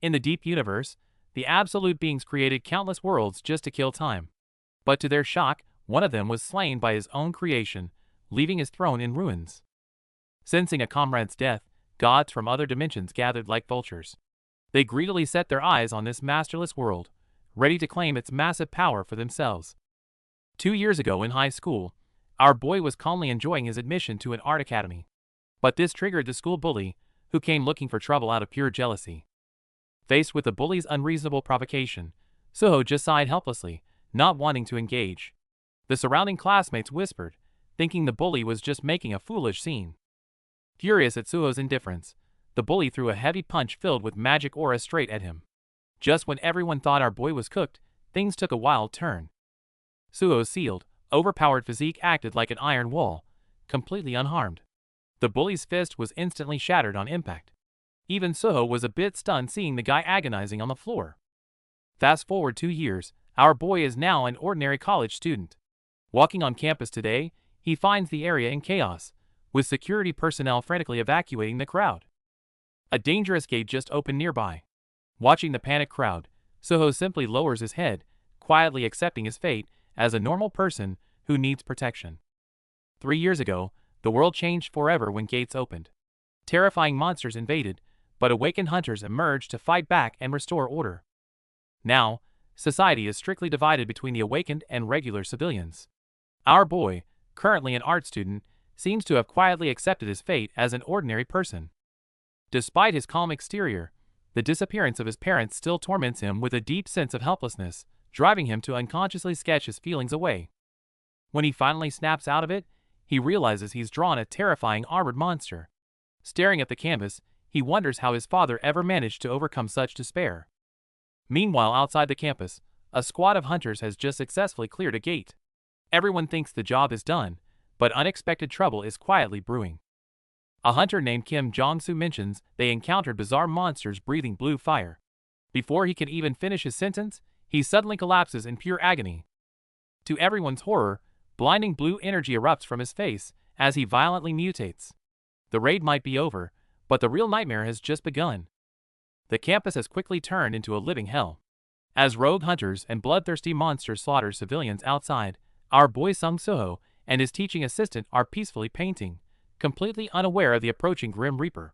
In the deep universe, the absolute beings created countless worlds just to kill time. But to their shock, one of them was slain by his own creation, leaving his throne in ruins. Sensing a comrade's death, gods from other dimensions gathered like vultures. They greedily set their eyes on this masterless world, ready to claim its massive power for themselves. 2 years ago in high school, our boy was calmly enjoying his admission to an art academy. But this triggered the school bully, who came looking for trouble out of pure jealousy. Faced with the bully's unreasonable provocation, Suho just sighed helplessly, not wanting to engage. The surrounding classmates whispered, thinking the bully was just making a foolish scene. Furious at Suho's indifference, the bully threw a heavy punch filled with magic aura straight at him. Just when everyone thought our boy was cooked, things took a wild turn. Suho's sealed, overpowered physique acted like an iron wall, completely unharmed. The bully's fist was instantly shattered on impact. Even Suho was a bit stunned seeing the guy agonizing on the floor. Fast forward 2 years, our boy is now an ordinary college student. Walking on campus today, he finds the area in chaos, with security personnel frantically evacuating the crowd. A dangerous gate just opened nearby. Watching the panicked crowd, Suho simply lowers his head, quietly accepting his fate as a normal person who needs protection. 3 years ago, the world changed forever when gates opened. Terrifying monsters invaded, but awakened hunters emerged to fight back and restore order. Now, society is strictly divided between the awakened and regular civilians. Our boy, currently an art student, seems to have quietly accepted his fate as an ordinary person. Despite his calm exterior, the disappearance of his parents still torments him with a deep sense of helplessness, driving him to unconsciously sketch his feelings away. When he finally snaps out of it, he realizes he's drawn a terrifying armored monster. Staring at the canvas, he wonders how his father ever managed to overcome such despair. Meanwhile, outside the campus, a squad of hunters has just successfully cleared a gate. Everyone thinks the job is done, but unexpected trouble is quietly brewing. A hunter named Kim Jong-soo mentions they encountered bizarre monsters breathing blue fire. Before he can even finish his sentence, he suddenly collapses in pure agony. To everyone's horror, blinding blue energy erupts from his face as he violently mutates. The raid might be over, but the real nightmare has just begun. The campus has quickly turned into a living hell. As rogue hunters and bloodthirsty monsters slaughter civilians outside, our boy Sung Suho and his teaching assistant are peacefully painting, completely unaware of the approaching Grim Reaper.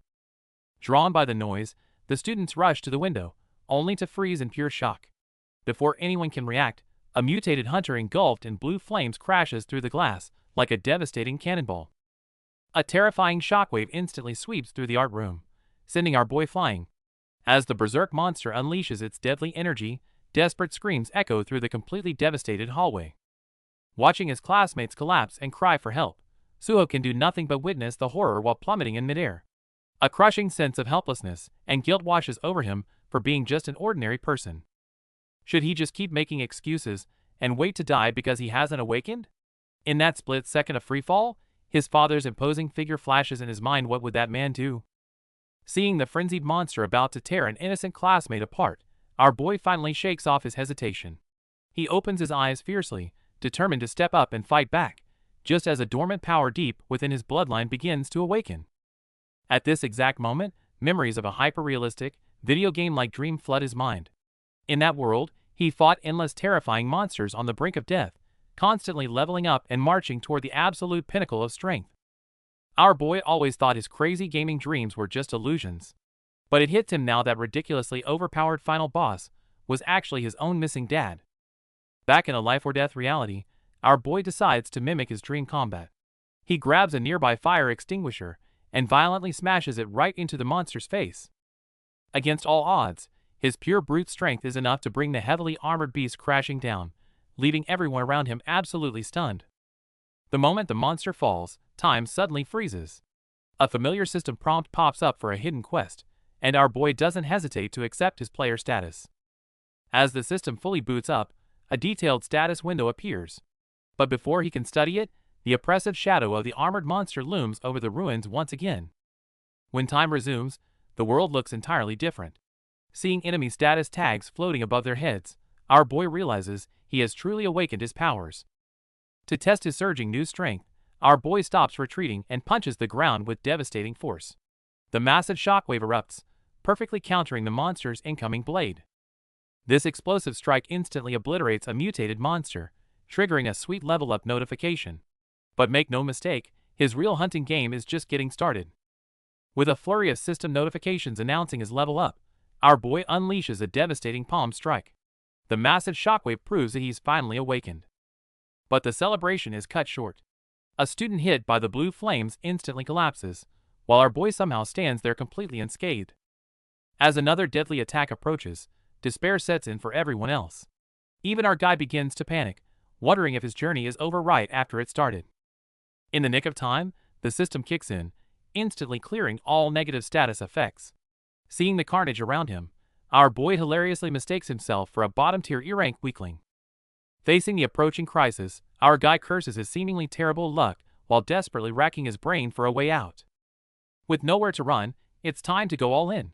Drawn by the noise, the students rush to the window, only to freeze in pure shock. Before anyone can react, a mutated hunter engulfed in blue flames crashes through the glass like a devastating cannonball. A terrifying shockwave instantly sweeps through the art room, sending our boy flying. As the berserk monster unleashes its deadly energy, desperate screams echo through the completely devastated hallway. Watching his classmates collapse and cry for help, Suho can do nothing but witness the horror while plummeting in midair. A crushing sense of helplessness and guilt washes over him for being just an ordinary person. Should he just keep making excuses and wait to die because he hasn't awakened? In that split second of freefall, his father's imposing figure flashes in his mind. What would that man do? Seeing the frenzied monster about to tear an innocent classmate apart, our boy finally shakes off his hesitation. He opens his eyes fiercely, determined to step up and fight back, just as a dormant power deep within his bloodline begins to awaken. At this exact moment, memories of a hyper-realistic, video game-like dream flood his mind. In that world, he fought endless terrifying monsters on the brink of death, constantly leveling up and marching toward the absolute pinnacle of strength. Our boy always thought his crazy gaming dreams were just illusions. But it hits him now that ridiculously overpowered final boss was actually his own missing dad. Back in a life-or-death reality, our boy decides to mimic his dream combat. He grabs a nearby fire extinguisher and violently smashes it right into the monster's face. Against all odds, his pure brute strength is enough to bring the heavily armored beast crashing down, leaving everyone around him absolutely stunned. The moment the monster falls, time suddenly freezes. A familiar system prompt pops up for a hidden quest, and our boy doesn't hesitate to accept his player status. As the system fully boots up, a detailed status window appears. But before he can study it, the oppressive shadow of the armored monster looms over the ruins once again. When time resumes, the world looks entirely different. Seeing enemy status tags floating above their heads, our boy realizes he has truly awakened his powers. To test his surging new strength, our boy stops retreating and punches the ground with devastating force. The massive shockwave erupts, perfectly countering the monster's incoming blade. This explosive strike instantly obliterates a mutated monster, triggering a sweet level up notification. But make no mistake, his real hunting game is just getting started. With a flurry of system notifications announcing his level up, our boy unleashes a devastating palm strike. The massive shockwave proves that he's finally awakened. But the celebration is cut short. A student hit by the blue flames instantly collapses, while our boy somehow stands there completely unscathed. As another deadly attack approaches, despair sets in for everyone else. Even our guy begins to panic, wondering if his journey is over right after it started. In the nick of time, the system kicks in, instantly clearing all negative status effects. Seeing the carnage around him, our boy hilariously mistakes himself for a bottom-tier E-rank weakling. Facing the approaching crisis, our guy curses his seemingly terrible luck while desperately racking his brain for a way out. With nowhere to run, it's time to go all in.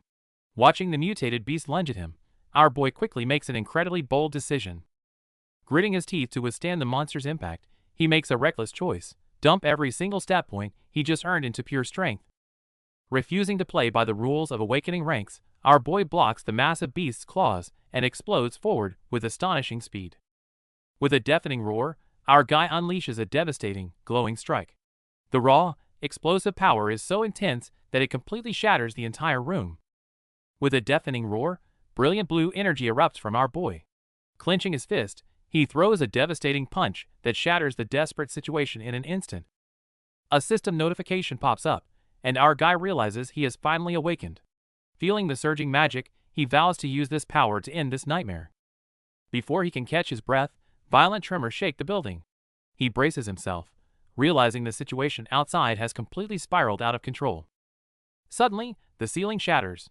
Watching the mutated beast lunge at him, our boy quickly makes an incredibly bold decision. Gritting his teeth to withstand the monster's impact, he makes a reckless choice: dump every single stat point he just earned into pure strength. Refusing to play by the rules of awakening ranks, our boy blocks the massive beast's claws and explodes forward with astonishing speed. With a deafening roar, our guy unleashes a devastating, glowing strike. The raw, explosive power is so intense that it completely shatters the entire room. With a deafening roar, brilliant blue energy erupts from our boy. Clenching his fist, he throws a devastating punch that shatters the desperate situation in an instant. A system notification pops up, and our guy realizes he has finally awakened. Feeling the surging magic, he vows to use this power to end this nightmare. Before he can catch his breath, violent tremors shake the building. He braces himself, realizing the situation outside has completely spiraled out of control. Suddenly, the ceiling shatters.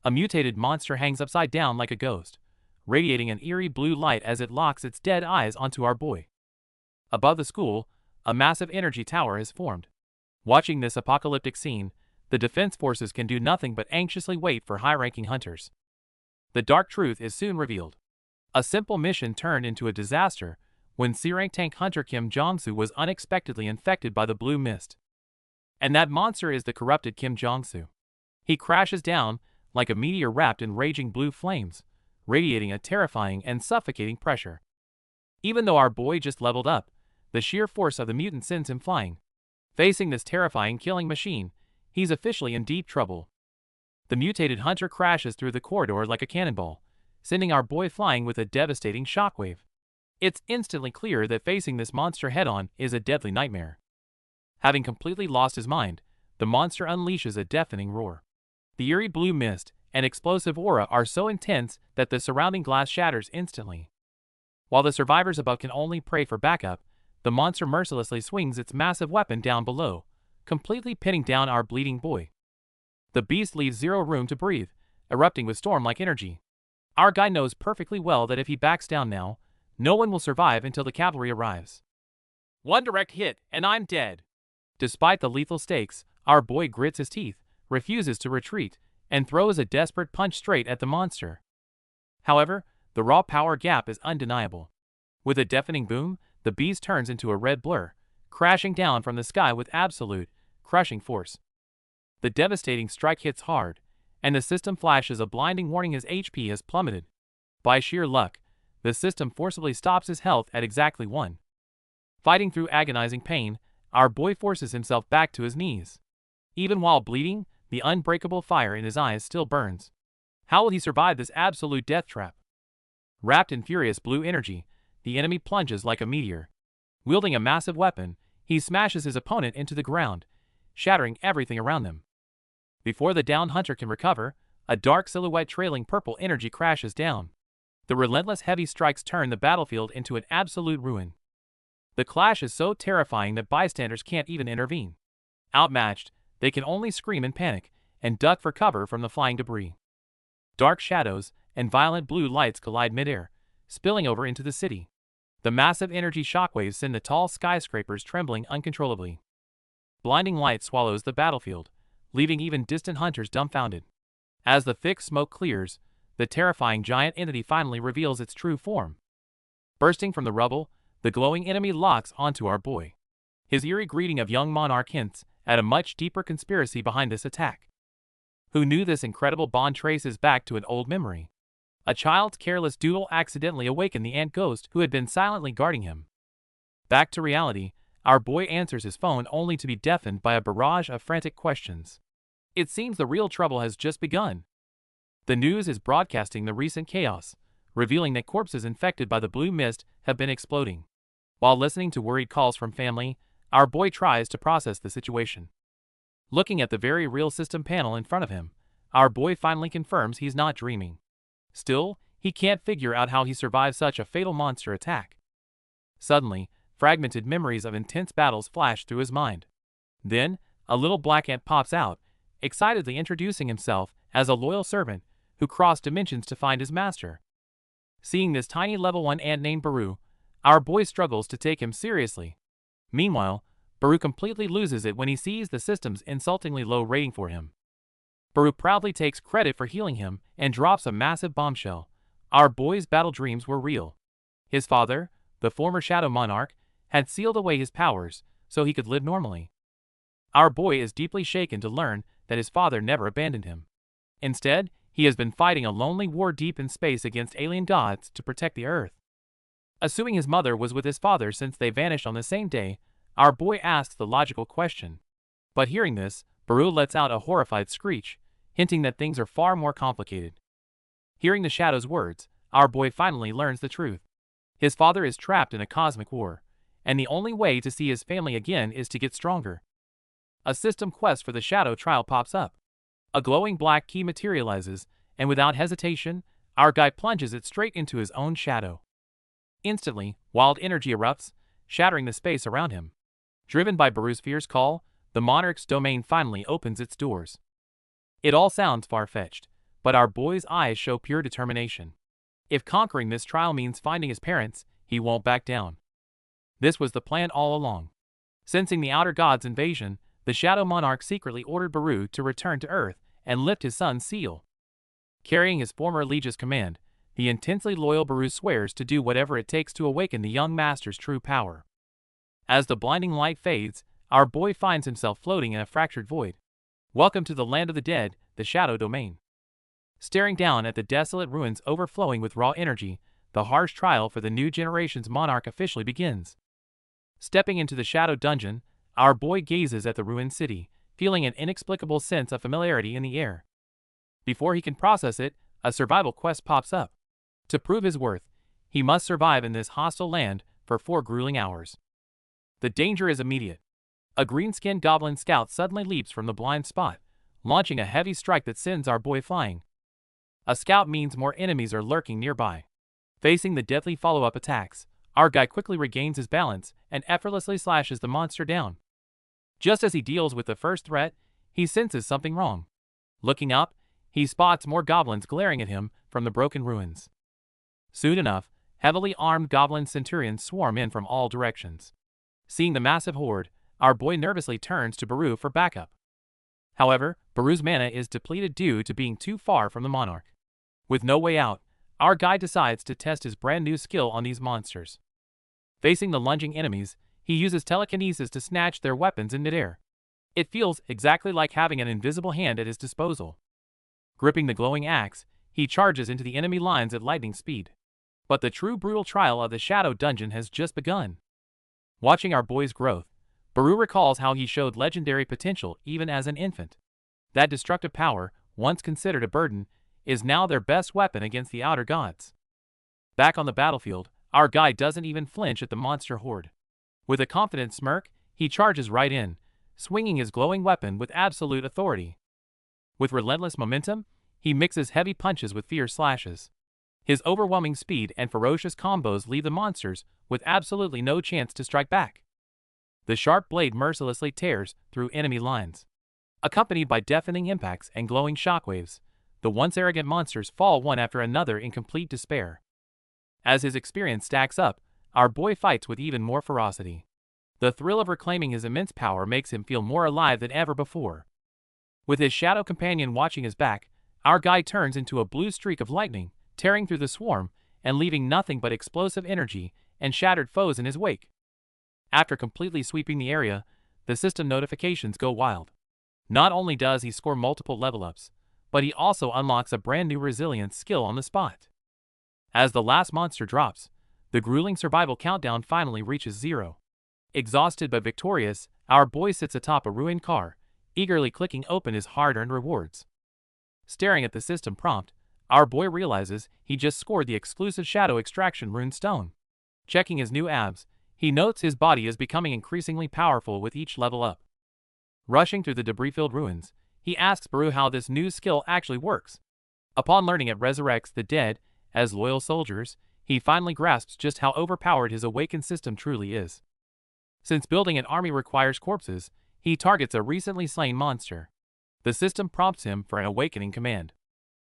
A mutated monster hangs upside down like a ghost, radiating an eerie blue light as it locks its dead eyes onto our boy. Above the school, a massive energy tower is formed. Watching this apocalyptic scene, the defense forces can do nothing but anxiously wait for high-ranking hunters. The dark truth is soon revealed. A simple mission turned into a disaster when C-rank tank hunter Kim Jong-soo was unexpectedly infected by the blue mist. And that monster is the corrupted Kim Jong-soo. He crashes down like a meteor wrapped in raging blue flames, radiating a terrifying and suffocating pressure. Even though our boy just leveled up, the sheer force of the mutant sends him flying. Facing this terrifying killing machine, he's officially in deep trouble. The mutated hunter crashes through the corridor like a cannonball, sending our boy flying with a devastating shockwave. It's instantly clear that facing this monster head-on is a deadly nightmare. Having completely lost his mind, the monster unleashes a deafening roar. The eerie blue mist and explosive aura are so intense that the surrounding glass shatters instantly. While the survivors above can only pray for backup, the monster mercilessly swings its massive weapon down below, completely pinning down our bleeding boy. The beast leaves zero room to breathe, erupting with storm-like energy. Our guy knows perfectly well that if he backs down now, no one will survive until the cavalry arrives. One direct hit, and I'm dead. Despite the lethal stakes, our boy grits his teeth, refuses to retreat, and throws a desperate punch straight at the monster. However, the raw power gap is undeniable. With a deafening boom, the beast turns into a red blur, crashing down from the sky with absolute, crushing force. The devastating strike hits hard, and the system flashes a blinding warning his HP has plummeted. By sheer luck, the system forcibly stops his health at exactly 1. Fighting through agonizing pain, our boy forces himself back to his knees. Even while bleeding, the unbreakable fire in his eyes still burns. How will he survive this absolute death trap? Wrapped in furious blue energy, the enemy plunges like a meteor. Wielding a massive weapon, he smashes his opponent into the ground, shattering everything around them. Before the downed hunter can recover, a dark silhouette trailing purple energy crashes down. The relentless heavy strikes turn the battlefield into an absolute ruin. The clash is so terrifying that bystanders can't even intervene. Outmatched, they can only scream in panic and duck for cover from the flying debris. Dark shadows and violent blue lights collide midair, spilling over into the city. The massive energy shockwaves send the tall skyscrapers trembling uncontrollably. Blinding light swallows the battlefield, leaving even distant hunters dumbfounded. As the thick smoke clears, the terrifying giant entity finally reveals its true form. Bursting from the rubble, the glowing enemy locks onto our boy. His eerie greeting of young monarch hints at a much deeper conspiracy behind this attack. Who knew this incredible bond traces back to an old memory? A child's careless doodle accidentally awakened the ant ghost who had been silently guarding him. Back to reality, our boy answers his phone only to be deafened by a barrage of frantic questions. It seems the real trouble has just begun. The news is broadcasting the recent chaos, revealing that corpses infected by the blue mist have been exploding. While listening to worried calls from family, our boy tries to process the situation. Looking at the very real system panel in front of him, our boy finally confirms he's not dreaming. Still, he can't figure out how he survived such a fatal monster attack. Suddenly, fragmented memories of intense battles flash through his mind. Then, a little black ant pops out, excitedly introducing himself as a loyal servant who crossed dimensions to find his master. Seeing this tiny level 1 ant named Baru, our boy struggles to take him seriously. Meanwhile, Baru completely loses it when he sees the system's insultingly low rating for him. Baru proudly takes credit for healing him and drops a massive bombshell. Our boy's battle dreams were real. His father, the former Shadow Monarch, had sealed away his powers so he could live normally. Our boy is deeply shaken to learn that his father never abandoned him. Instead, he has been fighting a lonely war deep in space against alien gods to protect the Earth. Assuming his mother was with his father since they vanished on the same day, our boy asks the logical question. But hearing this, Baru lets out a horrified screech, hinting that things are far more complicated. Hearing the Shadow's words, our boy finally learns the truth. His father is trapped in a cosmic war, and the only way to see his family again is to get stronger. A system quest for the Shadow trial pops up. A glowing black key materializes, and without hesitation, our guy plunges it straight into his own shadow. Instantly, wild energy erupts, shattering the space around him. Driven by Baru's fierce call, the monarch's domain finally opens its doors. It all sounds far-fetched, but our boy's eyes show pure determination. If conquering this trial means finding his parents, he won't back down. This was the plan all along. Sensing the Outer Gods' invasion, the Shadow Monarch secretly ordered Baru to return to Earth and lift his son's seal. Carrying his former liege's command, the intensely loyal Baru swears to do whatever it takes to awaken the young master's true power. As the blinding light fades, our boy finds himself floating in a fractured void. Welcome to the land of the dead, the Shadow Domain. Staring down at the desolate ruins overflowing with raw energy, the harsh trial for the new generation's monarch officially begins. Stepping into the Shadow Dungeon, our boy gazes at the ruined city, feeling an inexplicable sense of familiarity in the air. Before he can process it, a survival quest pops up. To prove his worth, he must survive in this hostile land for 4 grueling hours. The danger is immediate. A green-skinned goblin scout suddenly leaps from the blind spot, launching a heavy strike that sends our boy flying. A scout means more enemies are lurking nearby. Facing the deadly follow-up attacks, our guy quickly regains his balance and effortlessly slashes the monster down. Just as he deals with the first threat, he senses something wrong. Looking up, he spots more goblins glaring at him from the broken ruins. Soon enough, heavily armed goblin centurions swarm in from all directions. Seeing the massive horde, our boy nervously turns to Baru for backup. However, Baru's mana is depleted due to being too far from the monarch. With no way out, our guy decides to test his brand new skill on these monsters. Facing the lunging enemies, he uses telekinesis to snatch their weapons in midair. It feels exactly like having an invisible hand at his disposal. Gripping the glowing axe, he charges into the enemy lines at lightning speed. But the true brutal trial of the Shadow Dungeon has just begun. Watching our boy's growth, Baru recalls how he showed legendary potential even as an infant. That destructive power, once considered a burden, is now their best weapon against the Outer Gods. Back on the battlefield, our guy doesn't even flinch at the monster horde. With a confident smirk, he charges right in, swinging his glowing weapon with absolute authority. With relentless momentum, he mixes heavy punches with fierce slashes. His overwhelming speed and ferocious combos leave the monsters with absolutely no chance to strike back. The sharp blade mercilessly tears through enemy lines. Accompanied by deafening impacts and glowing shockwaves, the once arrogant monsters fall one after another in complete despair. As his experience stacks up, our boy fights with even more ferocity. The thrill of reclaiming his immense power makes him feel more alive than ever before. With his shadow companion watching his back, our guy turns into a blue streak of lightning, tearing through the swarm and leaving nothing but explosive energy and shattered foes in his wake. After completely sweeping the area, the system notifications go wild. Not only does he score multiple level ups, but he also unlocks a brand new resilience skill on the spot. As the last monster drops, the grueling survival countdown finally reaches 0. Exhausted but victorious, our boy sits atop a ruined car, eagerly clicking open his hard-earned rewards. Staring at the system prompt, our boy realizes he just scored the exclusive Shadow Extraction Rune Stone. Checking his new abs, he notes his body is becoming increasingly powerful with each level up. Rushing through the debris-filled ruins, he asks Baru how this new skill actually works. Upon learning it resurrects the dead as loyal soldiers, he finally grasps just how overpowered his awakened system truly is. Since building an army requires corpses, he targets a recently slain monster. The system prompts him for an awakening command.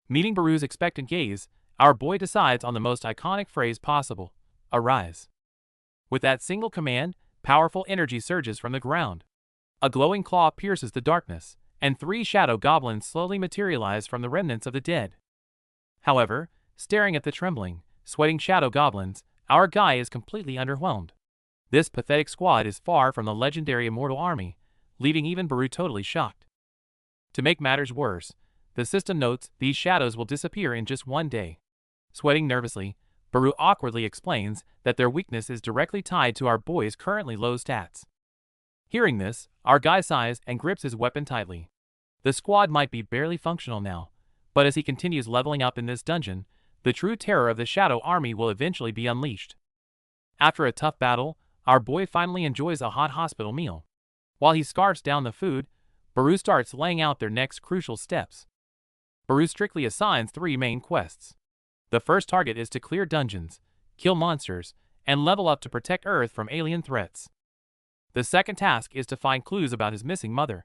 Meeting Baru's expectant gaze, our boy decides on the most iconic phrase possible: arise. With that single command, powerful energy surges from the ground. A glowing claw pierces the darkness, and 3 shadow goblins slowly materialize from the remnants of the dead. However, staring at the trembling, sweating shadow goblins, our guy is completely underwhelmed. This pathetic squad is far from the legendary immortal army, leaving even Baru totally shocked. To make matters worse, the system notes these shadows will disappear in just 1 day. Sweating nervously, Baru awkwardly explains that their weakness is directly tied to our boy's currently low stats. Hearing this, our guy sighs and grips his weapon tightly. The squad might be barely functional now, but as he continues leveling up in this dungeon, the true terror of the Shadow Army will eventually be unleashed. After a tough battle, our boy finally enjoys a hot hospital meal. While he scarfs down the food, Baru starts laying out their next crucial steps. Baru strictly assigns 3 main quests. The first target is to clear dungeons, kill monsters, and level up to protect Earth from alien threats. The second task is to find clues about his missing mother.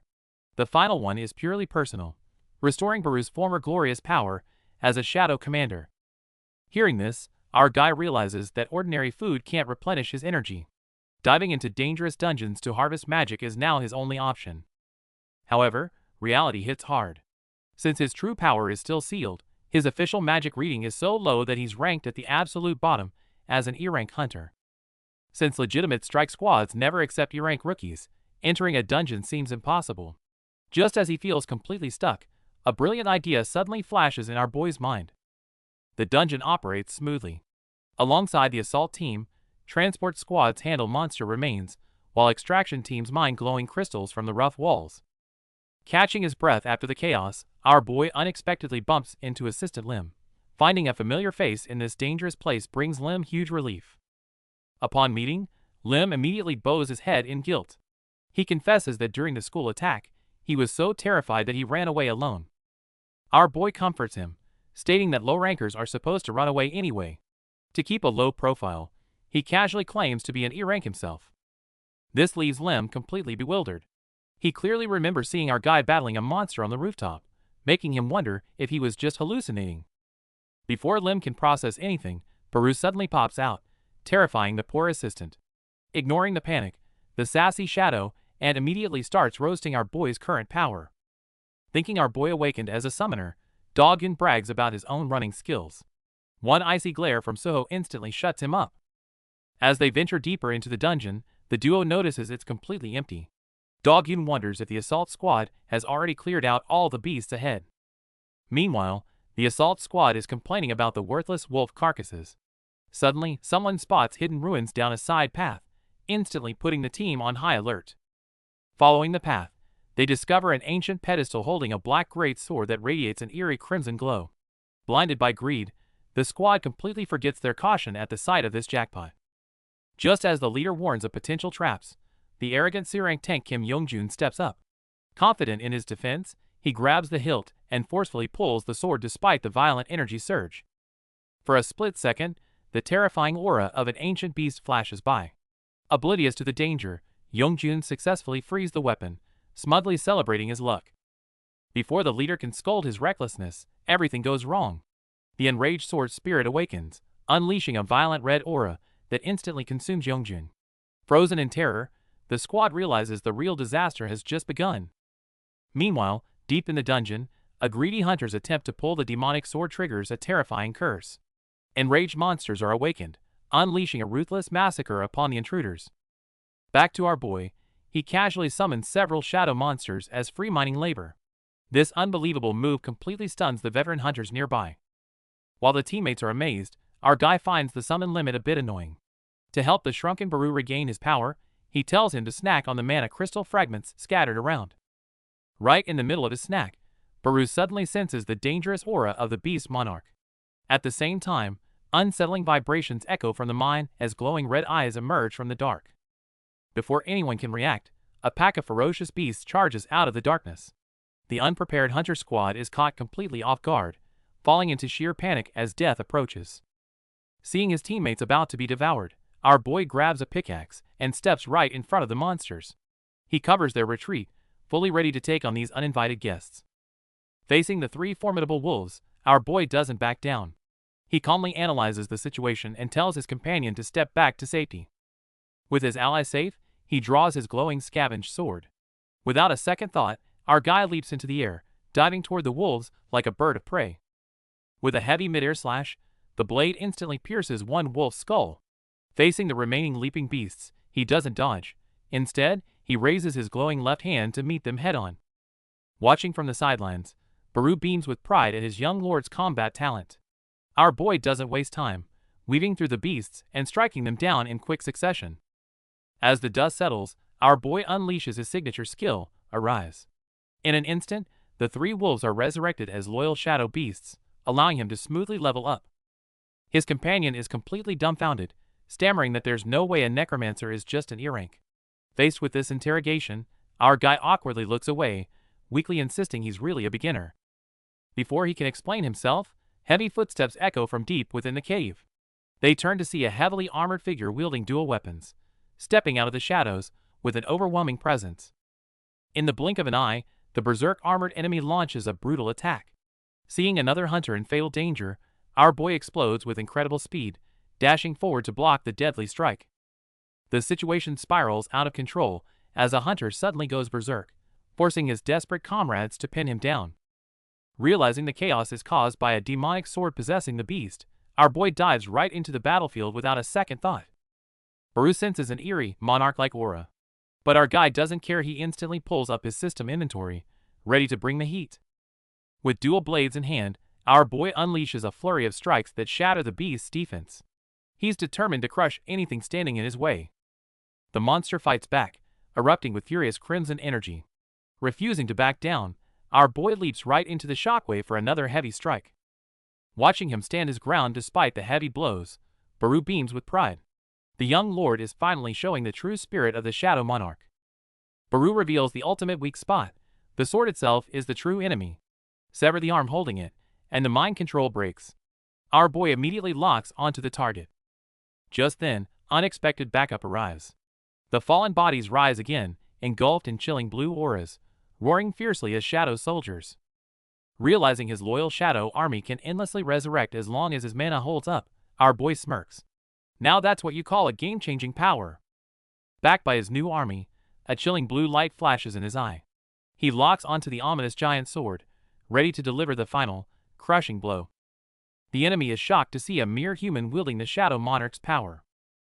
The final one is purely personal, restoring Baru's former glorious power as a shadow commander. Hearing this, our guy realizes that ordinary food can't replenish his energy. Diving into dangerous dungeons to harvest magic is now his only option. However, reality hits hard. Since his true power is still sealed, his official magic reading is so low that he's ranked at the absolute bottom as an E-rank hunter. Since legitimate strike squads never accept E-rank rookies, entering a dungeon seems impossible. Just as he feels completely stuck, a brilliant idea suddenly flashes in our boy's mind. The dungeon operates smoothly. Alongside the assault team, transport squads handle monster remains, while extraction teams mine glowing crystals from the rough walls. Catching his breath after the chaos, our boy unexpectedly bumps into Assistant Lim. Finding a familiar face in this dangerous place brings Lim huge relief. Upon meeting, Lim immediately bows his head in guilt. He confesses that during the school attack, he was so terrified that he ran away alone. Our boy comforts him, stating that low rankers are supposed to run away anyway. To keep a low profile, he casually claims to be an E-rank himself. This leaves Lim completely bewildered. He clearly remembers seeing our guy battling a monster on the rooftop, making him wonder if he was just hallucinating. Before Lim can process anything, Baru suddenly pops out, terrifying the poor assistant. Ignoring the panic, the sassy shadow and immediately starts roasting our boy's current power. Thinking our boy awakened as a summoner, Dogyun brags about his own running skills. One icy glare from Soho instantly shuts him up. As they venture deeper into the dungeon, the duo notices it's completely empty. Dogyun wonders if the assault squad has already cleared out all the beasts ahead. Meanwhile, the assault squad is complaining about the worthless wolf carcasses. Suddenly, someone spots hidden ruins down a side path, instantly putting the team on high alert. Following the path, they discover an ancient pedestal holding a black great sword that radiates an eerie crimson glow. Blinded by greed, the squad completely forgets their caution at the sight of this jackpot. Just as the leader warns of potential traps, the arrogant C-rank tank Kim Yongjun steps up. Confident in his defense, he grabs the hilt and forcefully pulls the sword despite the violent energy surge. For a split second, the terrifying aura of an ancient beast flashes by. Oblivious to the danger, Yongjun successfully frees the weapon, smugly celebrating his luck. Before the leader can scold his recklessness, everything goes wrong. The enraged sword spirit awakens, unleashing a violent red aura that instantly consumes Yongjun. Frozen in terror, the squad realizes the real disaster has just begun. Meanwhile, deep in the dungeon, a greedy hunter's attempt to pull the demonic sword triggers a terrifying curse. Enraged monsters are awakened, unleashing a ruthless massacre upon the intruders. Back to our boy, he casually summons several shadow monsters as free mining labor. This unbelievable move completely stuns the veteran hunters nearby. While the teammates are amazed, our guy finds the summon limit a bit annoying. To help the shrunken Baru regain his power, he tells him to snack on the mana crystal fragments scattered around. Right in the middle of his snack, Baru suddenly senses the dangerous aura of the beast monarch. At the same time, unsettling vibrations echo from the mine as glowing red eyes emerge from the dark. Before anyone can react, a pack of ferocious beasts charges out of the darkness. The unprepared hunter squad is caught completely off guard, falling into sheer panic as death approaches. Seeing his teammates about to be devoured, our boy grabs a pickaxe and steps right in front of the monsters. He covers their retreat, fully ready to take on these uninvited guests. Facing the three formidable wolves, our boy doesn't back down. He calmly analyzes the situation and tells his companion to step back to safety. With his ally safe, he draws his glowing scavenge sword. Without a second thought, our guy leaps into the air, diving toward the wolves like a bird of prey. With a heavy mid-air slash, the blade instantly pierces one wolf's skull. Facing the remaining leaping beasts, he doesn't dodge. Instead, he raises his glowing left hand to meet them head-on. Watching from the sidelines, Baru beams with pride at his young lord's combat talent. Our boy doesn't waste time, weaving through the beasts and striking them down in quick succession. As the dust settles, our boy unleashes his signature skill, Arise. In an instant, the three wolves are resurrected as loyal shadow beasts, allowing him to smoothly level up. His companion is completely dumbfounded, stammering that there's no way a necromancer is just an E-rank. Faced with this interrogation, our guy awkwardly looks away, weakly insisting he's really a beginner. Before he can explain himself, heavy footsteps echo from deep within the cave. They turn to see a heavily armored figure wielding dual weapons, stepping out of the shadows with an overwhelming presence. In the blink of an eye, the berserk armored enemy launches a brutal attack. Seeing another hunter in fatal danger, our boy explodes with incredible speed, dashing forward to block the deadly strike. The situation spirals out of control as a hunter suddenly goes berserk, forcing his desperate comrades to pin him down. Realizing the chaos is caused by a demonic sword possessing the beast, our boy dives right into the battlefield without a second thought. Baru senses an eerie, monarch-like aura. But our guy doesn't care. He instantly pulls up his system inventory, ready to bring the heat. With dual blades in hand, our boy unleashes a flurry of strikes that shatter the beast's defense. He's determined to crush anything standing in his way. The monster fights back, erupting with furious crimson energy. Refusing to back down, our boy leaps right into the shockwave for another heavy strike. Watching him stand his ground despite the heavy blows, Baru beams with pride. The young lord is finally showing the true spirit of the Shadow Monarch. Baru reveals the ultimate weak spot. The sword itself is the true enemy. Sever the arm holding it, and the mind control breaks. Our boy immediately locks onto the target. Just then, unexpected backup arrives. The fallen bodies rise again, engulfed in chilling blue auras, roaring fiercely as shadow soldiers. Realizing his loyal shadow army can endlessly resurrect as long as his mana holds up, our boy smirks. Now that's what you call a game-changing power. Backed by his new army, a chilling blue light flashes in his eye. He locks onto the ominous giant sword, ready to deliver the final, crushing blow. The enemy is shocked to see a mere human wielding the Shadow Monarch's power.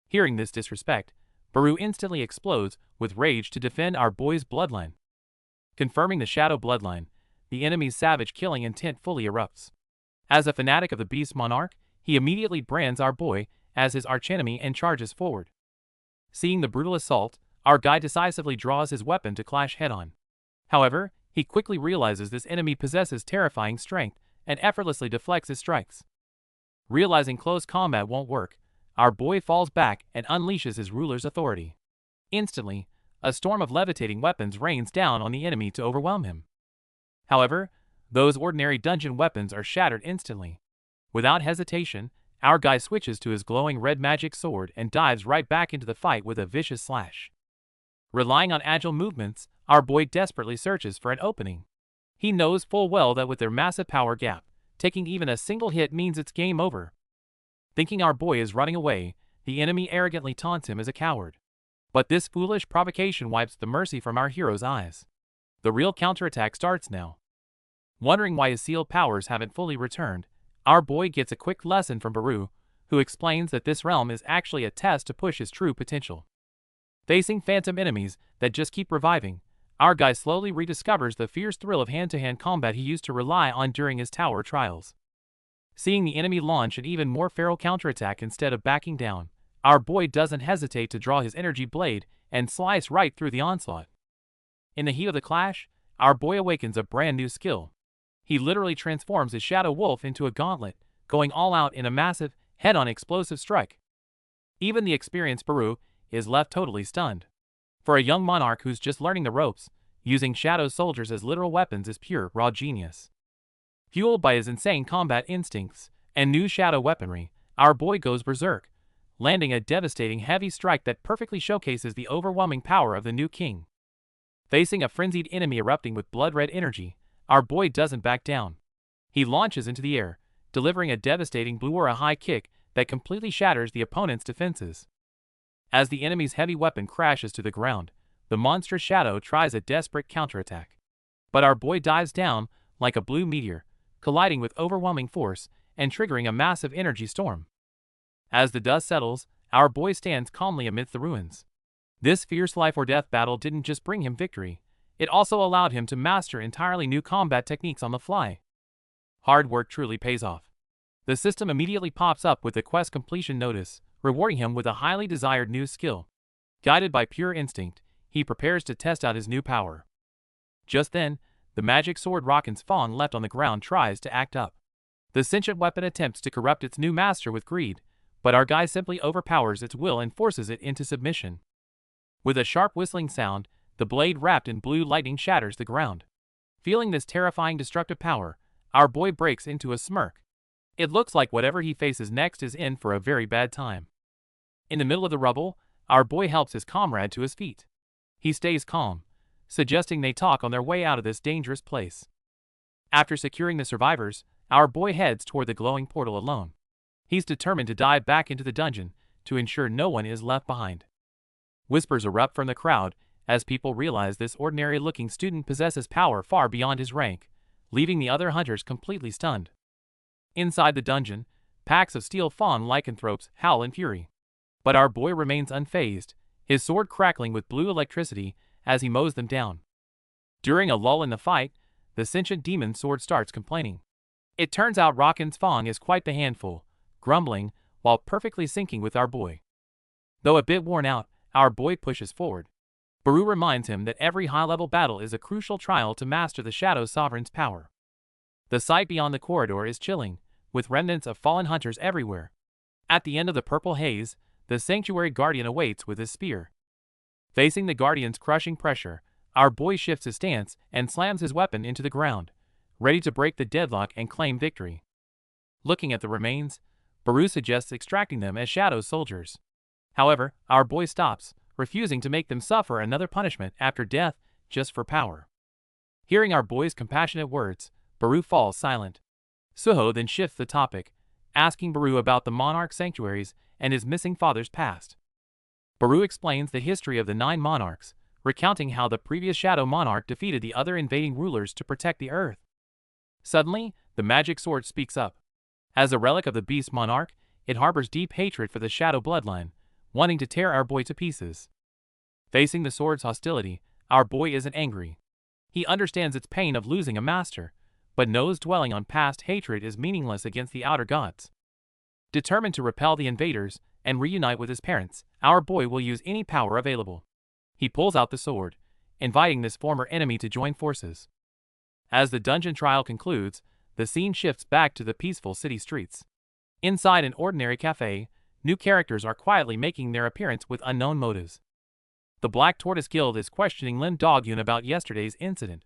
Hearing this disrespect, Baru instantly explodes with rage to defend our boy's bloodline. Confirming the Shadow bloodline, the enemy's savage killing intent fully erupts. As a fanatic of the Beast Monarch, he immediately brands our boy as his archenemy and charges forward. Seeing the brutal assault, our guy decisively draws his weapon to clash head-on. However, he quickly realizes this enemy possesses terrifying strength and effortlessly deflects his strikes. Realizing close combat won't work, our boy falls back and unleashes his ruler's authority. Instantly, a storm of levitating weapons rains down on the enemy to overwhelm him. However, those ordinary dungeon weapons are shattered instantly. Without hesitation, our guy switches to his glowing red magic sword and dives right back into the fight with a vicious slash. Relying on agile movements, our boy desperately searches for an opening. He knows full well that with their massive power gap, taking even a single hit means it's game over. Thinking our boy is running away, the enemy arrogantly taunts him as a coward. But this foolish provocation wipes the mercy from our hero's eyes. The real counterattack starts now. Wondering why his sealed powers haven't fully returned, our boy gets a quick lesson from Baru, who explains that this realm is actually a test to push his true potential. Facing phantom enemies that just keep reviving, our guy slowly rediscovers the fierce thrill of hand-to-hand combat he used to rely on during his tower trials. Seeing the enemy launch an even more feral counterattack instead of backing down, our boy doesn't hesitate to draw his energy blade and slice right through the onslaught. In the heat of the clash, our boy awakens a brand new skill. He literally transforms his shadow wolf into a gauntlet, going all out in a massive, head-on explosive strike. Even the experienced Baru is left totally stunned. For a young monarch who's just learning the ropes, using shadow soldiers as literal weapons is pure, raw genius. Fueled by his insane combat instincts and new shadow weaponry, our boy goes berserk, landing a devastating heavy strike that perfectly showcases the overwhelming power of the new king. Facing a frenzied enemy erupting with blood-red energy, our boy doesn't back down. He launches into the air, delivering a devastating blue aura high kick that completely shatters the opponent's defenses. As the enemy's heavy weapon crashes to the ground, the monstrous shadow tries a desperate counterattack. But our boy dives down like a blue meteor, colliding with overwhelming force and triggering a massive energy storm. As the dust settles, our boy stands calmly amidst the ruins. This fierce life-or-death battle didn't just bring him victory, it also allowed him to master entirely new combat techniques on the fly. Hard work truly pays off. The system immediately pops up with the quest completion notice, rewarding him with a highly desired new skill. Guided by pure instinct, he prepares to test out his new power. Just then, the magic sword Rockin's fawn left on the ground tries to act up. The sentient weapon attempts to corrupt its new master with greed, but our guy simply overpowers its will and forces it into submission. With a sharp whistling sound, the blade wrapped in blue lightning shatters the ground. Feeling this terrifying destructive power, our boy breaks into a smirk. It looks like whatever he faces next is in for a very bad time. In the middle of the rubble, our boy helps his comrade to his feet. He stays calm, suggesting they talk on their way out of this dangerous place. After securing the survivors, our boy heads toward the glowing portal alone. He's determined to dive back into the dungeon to ensure no one is left behind. Whispers erupt from the crowd as people realize this ordinary-looking student possesses power far beyond his rank, leaving the other hunters completely stunned. Inside the dungeon, packs of steel fawn lycanthropes howl in fury. But our boy remains unfazed, his sword crackling with blue electricity as he mows them down. During a lull in the fight, the sentient demon sword starts complaining. It turns out Rockin's fawn is quite the handful, grumbling, while perfectly syncing with our boy. Though a bit worn out, our boy pushes forward. Baru reminds him that every high-level battle is a crucial trial to master the Shadow Sovereign's power. The sight beyond the corridor is chilling, with remnants of fallen hunters everywhere. At the end of the purple haze, the Sanctuary Guardian awaits with his spear. Facing the Guardian's crushing pressure, our boy shifts his stance and slams his weapon into the ground, ready to break the deadlock and claim victory. Looking at the remains, Baru suggests extracting them as shadow soldiers. However, our boy stops, refusing to make them suffer another punishment after death just for power. Hearing our boy's compassionate words, Baru falls silent. Suho then shifts the topic, asking Baru about the monarch sanctuaries and his missing father's past. Baru explains the history of the 9 monarchs, recounting how the previous shadow monarch defeated the other invading rulers to protect the earth. Suddenly, the magic sword speaks up. As a relic of the beast monarch, it harbors deep hatred for the shadow bloodline, wanting to tear our boy to pieces. Facing the sword's hostility, our boy isn't angry. He understands its pain of losing a master, but knows dwelling on past hatred is meaningless against the outer gods. Determined to repel the invaders and reunite with his parents, our boy will use any power available. He pulls out the sword, inviting this former enemy to join forces. As the dungeon trial concludes, the scene shifts back to the peaceful city streets. Inside an ordinary cafe, new characters are quietly making their appearance with unknown motives. The Black Tortoise Guild is questioning Lim Dogyun about yesterday's incident.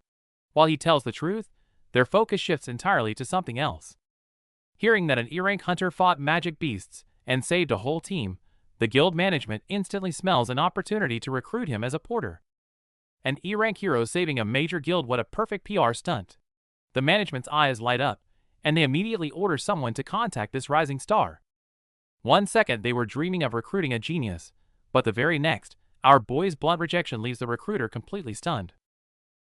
While he tells the truth, their focus shifts entirely to something else. Hearing that an E-rank hunter fought magic beasts and saved a whole team, the guild management instantly smells an opportunity to recruit him as a porter. An E-rank hero saving a major guild, what a perfect PR stunt. The management's eyes light up, and they immediately order someone to contact this rising star. 1 second they were dreaming of recruiting a genius, but the very next, our boy's blunt rejection leaves the recruiter completely stunned.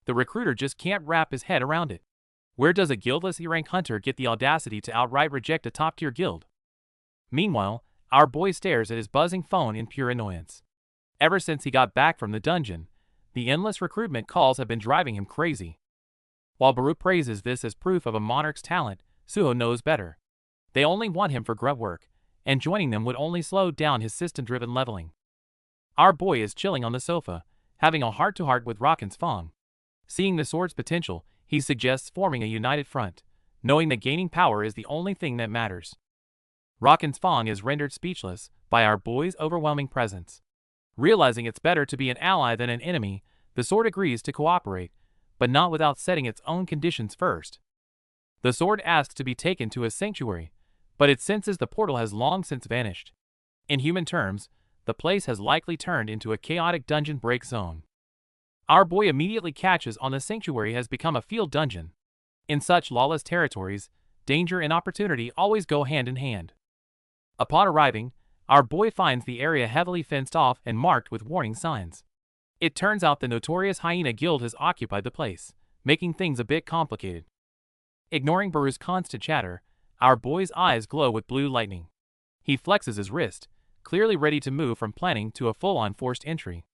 The recruiter just can't wrap his head around it. Where does a guildless E-rank hunter get the audacity to outright reject a top-tier guild? Meanwhile, our boy stares at his buzzing phone in pure annoyance. Ever since he got back from the dungeon, The endless recruitment calls have been driving him crazy. While Baru praises this as proof of a monarch's talent, Suho knows better. They only want him for grunt work, and joining them would only slow down his system-driven leveling. Our boy is chilling on the sofa, having a heart-to-heart with Raken's Fong. Seeing the sword's potential, he suggests forming a united front, knowing that gaining power is the only thing that matters. Raken's Fong is rendered speechless by our boy's overwhelming presence. Realizing it's better to be an ally than an enemy, the sword agrees to cooperate, but not without setting its own conditions first. The sword asks to be taken to a sanctuary, but it senses the portal has long since vanished. In human terms, the place has likely turned into a chaotic dungeon break zone. Our boy immediately catches on the sanctuary has become a field dungeon. In such lawless territories, danger and opportunity always go hand in hand. Upon arriving, our boy finds the area heavily fenced off and marked with warning signs. It turns out the notorious hyena guild has occupied the place, making things a bit complicated. Ignoring Baru's constant chatter, our boy's eyes glow with blue lightning. He flexes his wrist, clearly ready to move from planning to a full-on forced entry.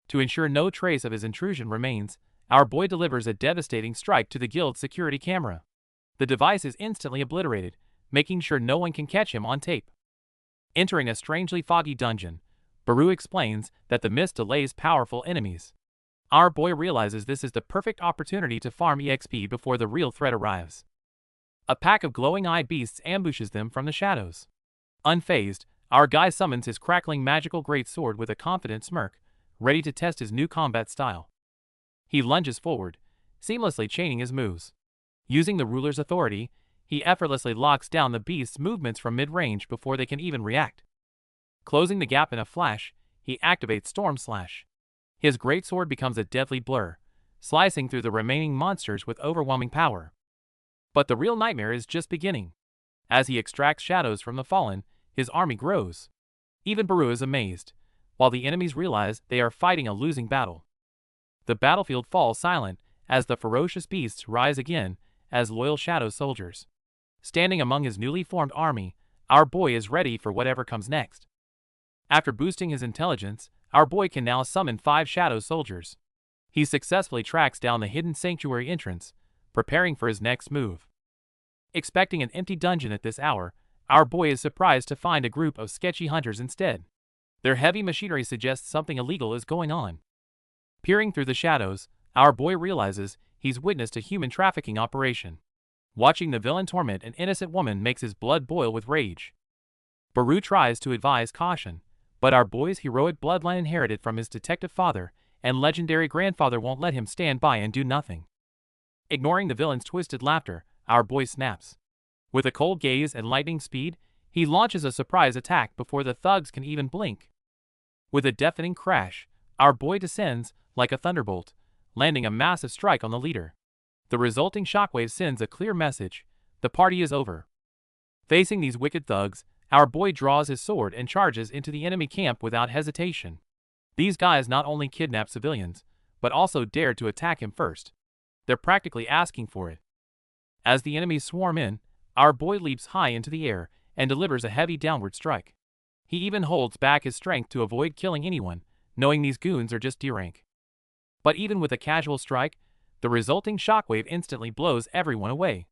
To ensure no trace of his intrusion remains, our boy delivers a devastating strike to the guild's security camera. The device is instantly obliterated, making sure no one can catch him on tape. Entering a strangely foggy dungeon, Baru explains that the mist delays powerful enemies. Our boy realizes this is the perfect opportunity to farm EXP before the real threat arrives. A pack of glowing-eyed beasts ambushes them from the shadows. Unfazed, our guy summons his crackling magical greatsword with a confident smirk, ready to test his new combat style. He lunges forward, seamlessly chaining his moves. Using the ruler's authority, he effortlessly locks down the beast's movements from mid-range before they can even react. Closing the gap in a flash, he activates Storm Slash. His greatsword becomes a deadly blur, slicing through the remaining monsters with overwhelming power. But the real nightmare is just beginning. As he extracts shadows from the fallen, his army grows. Even Baru is amazed, while the enemies realize they are fighting a losing battle. The battlefield falls silent as the ferocious beasts rise again as loyal shadow soldiers. Standing among his newly formed army, our boy is ready for whatever comes next. After boosting his intelligence, our boy can now summon 5 shadow soldiers. He successfully tracks down the hidden sanctuary entrance, preparing for his next move. Expecting an empty dungeon at this hour, our boy is surprised to find a group of sketchy hunters instead. Their heavy machinery suggests something illegal is going on. Peering through the shadows, our boy realizes he's witnessed a human trafficking operation. Watching the villain torment an innocent woman makes his blood boil with rage. Baru tries to advise caution, but our boy's heroic bloodline inherited from his detective father and legendary grandfather won't let him stand by and do nothing. Ignoring the villain's twisted laughter, our boy snaps. With a cold gaze and lightning speed, he launches a surprise attack before the thugs can even blink. With a deafening crash, our boy descends like a thunderbolt, landing a massive strike on the leader. The resulting shockwave sends a clear message: the party is over. Facing these wicked thugs, our boy draws his sword and charges into the enemy camp without hesitation. These guys not only kidnap civilians, but also dared to attack him first. They're practically asking for it. As the enemies swarm in, our boy leaps high into the air and delivers a heavy downward strike. He even holds back his strength to avoid killing anyone, knowing these goons are just D-rank. But even with a casual strike, the resulting shockwave instantly blows everyone away.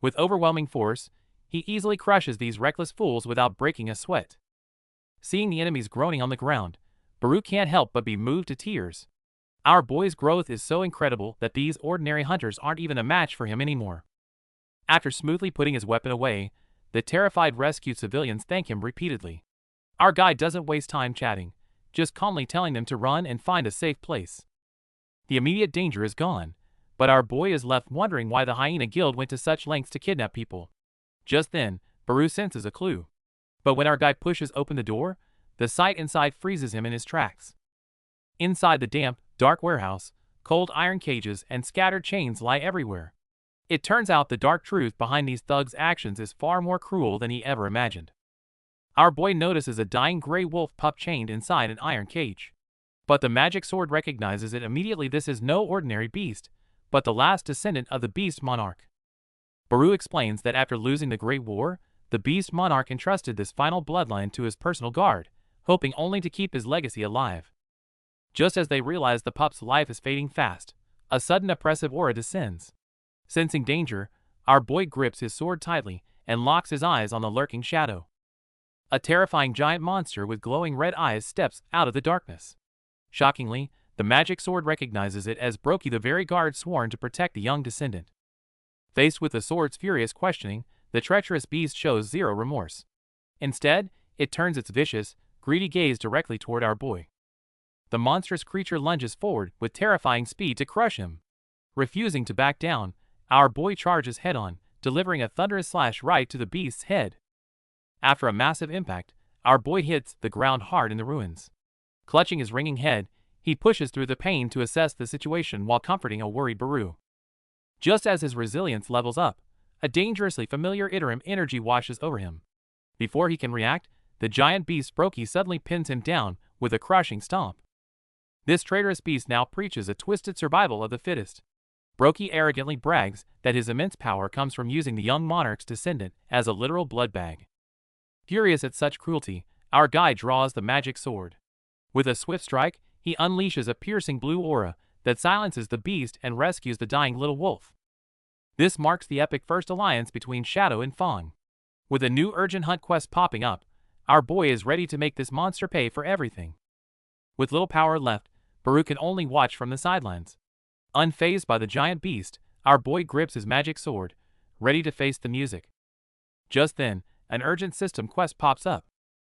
With overwhelming force, he easily crushes these reckless fools without breaking a sweat. Seeing the enemies groaning on the ground, Baru can't help but be moved to tears. Our boy's growth is so incredible that these ordinary hunters aren't even a match for him anymore. After smoothly putting his weapon away, the terrified rescued civilians thank him repeatedly. Our guy doesn't waste time chatting, just calmly telling them to run and find a safe place. The immediate danger is gone, but our boy is left wondering why the hyena guild went to such lengths to kidnap people. Just then, Baru senses a clue. But when our guy pushes open the door, the sight inside freezes him in his tracks. Inside the damp, dark warehouse, cold iron cages and scattered chains lie everywhere. It turns out the dark truth behind these thugs' actions is far more cruel than he ever imagined. Our boy notices a dying gray wolf pup chained inside an iron cage. But the magic sword recognizes it immediately. This is no ordinary beast, but the last descendant of the beast monarch. Baru explains that after losing the Great War, the beast monarch entrusted this final bloodline to his personal guard, hoping only to keep his legacy alive. Just as they realize the pup's life is fading fast, a sudden oppressive aura descends. Sensing danger, our boy grips his sword tightly and locks his eyes on the lurking shadow. A terrifying giant monster with glowing red eyes steps out of the darkness. Shockingly, the magic sword recognizes it as Brokey, the very guard sworn to protect the young descendant. Faced with the sword's furious questioning, the treacherous beast shows zero remorse. Instead, it turns its vicious, greedy gaze directly toward our boy. The monstrous creature lunges forward with terrifying speed to crush him. Refusing to back down, our boy charges head-on, delivering a thunderous slash right to the beast's head. After a massive impact, our boy hits the ground hard in the ruins. Clutching his ringing head, he pushes through the pain to assess the situation while comforting a worried Baru. Just as his resilience levels up, a dangerously familiar Iterum energy washes over him. Before he can react, the giant beast Brokey suddenly pins him down with a crushing stomp. This traitorous beast now preaches a twisted survival of the fittest. Brokey arrogantly brags that his immense power comes from using the young monarch's descendant as a literal blood bag. Furious at such cruelty, our guy draws the magic sword. With a swift strike, he unleashes a piercing blue aura that silences the beast and rescues the dying little wolf. This marks the epic first alliance between Shadow and Fang. With a new urgent hunt quest popping up, our boy is ready to make this monster pay for everything. With little power left, Baru can only watch from the sidelines. Unfazed by the giant beast, our boy grips his magic sword, ready to face the music. Just then, an urgent system quest pops up.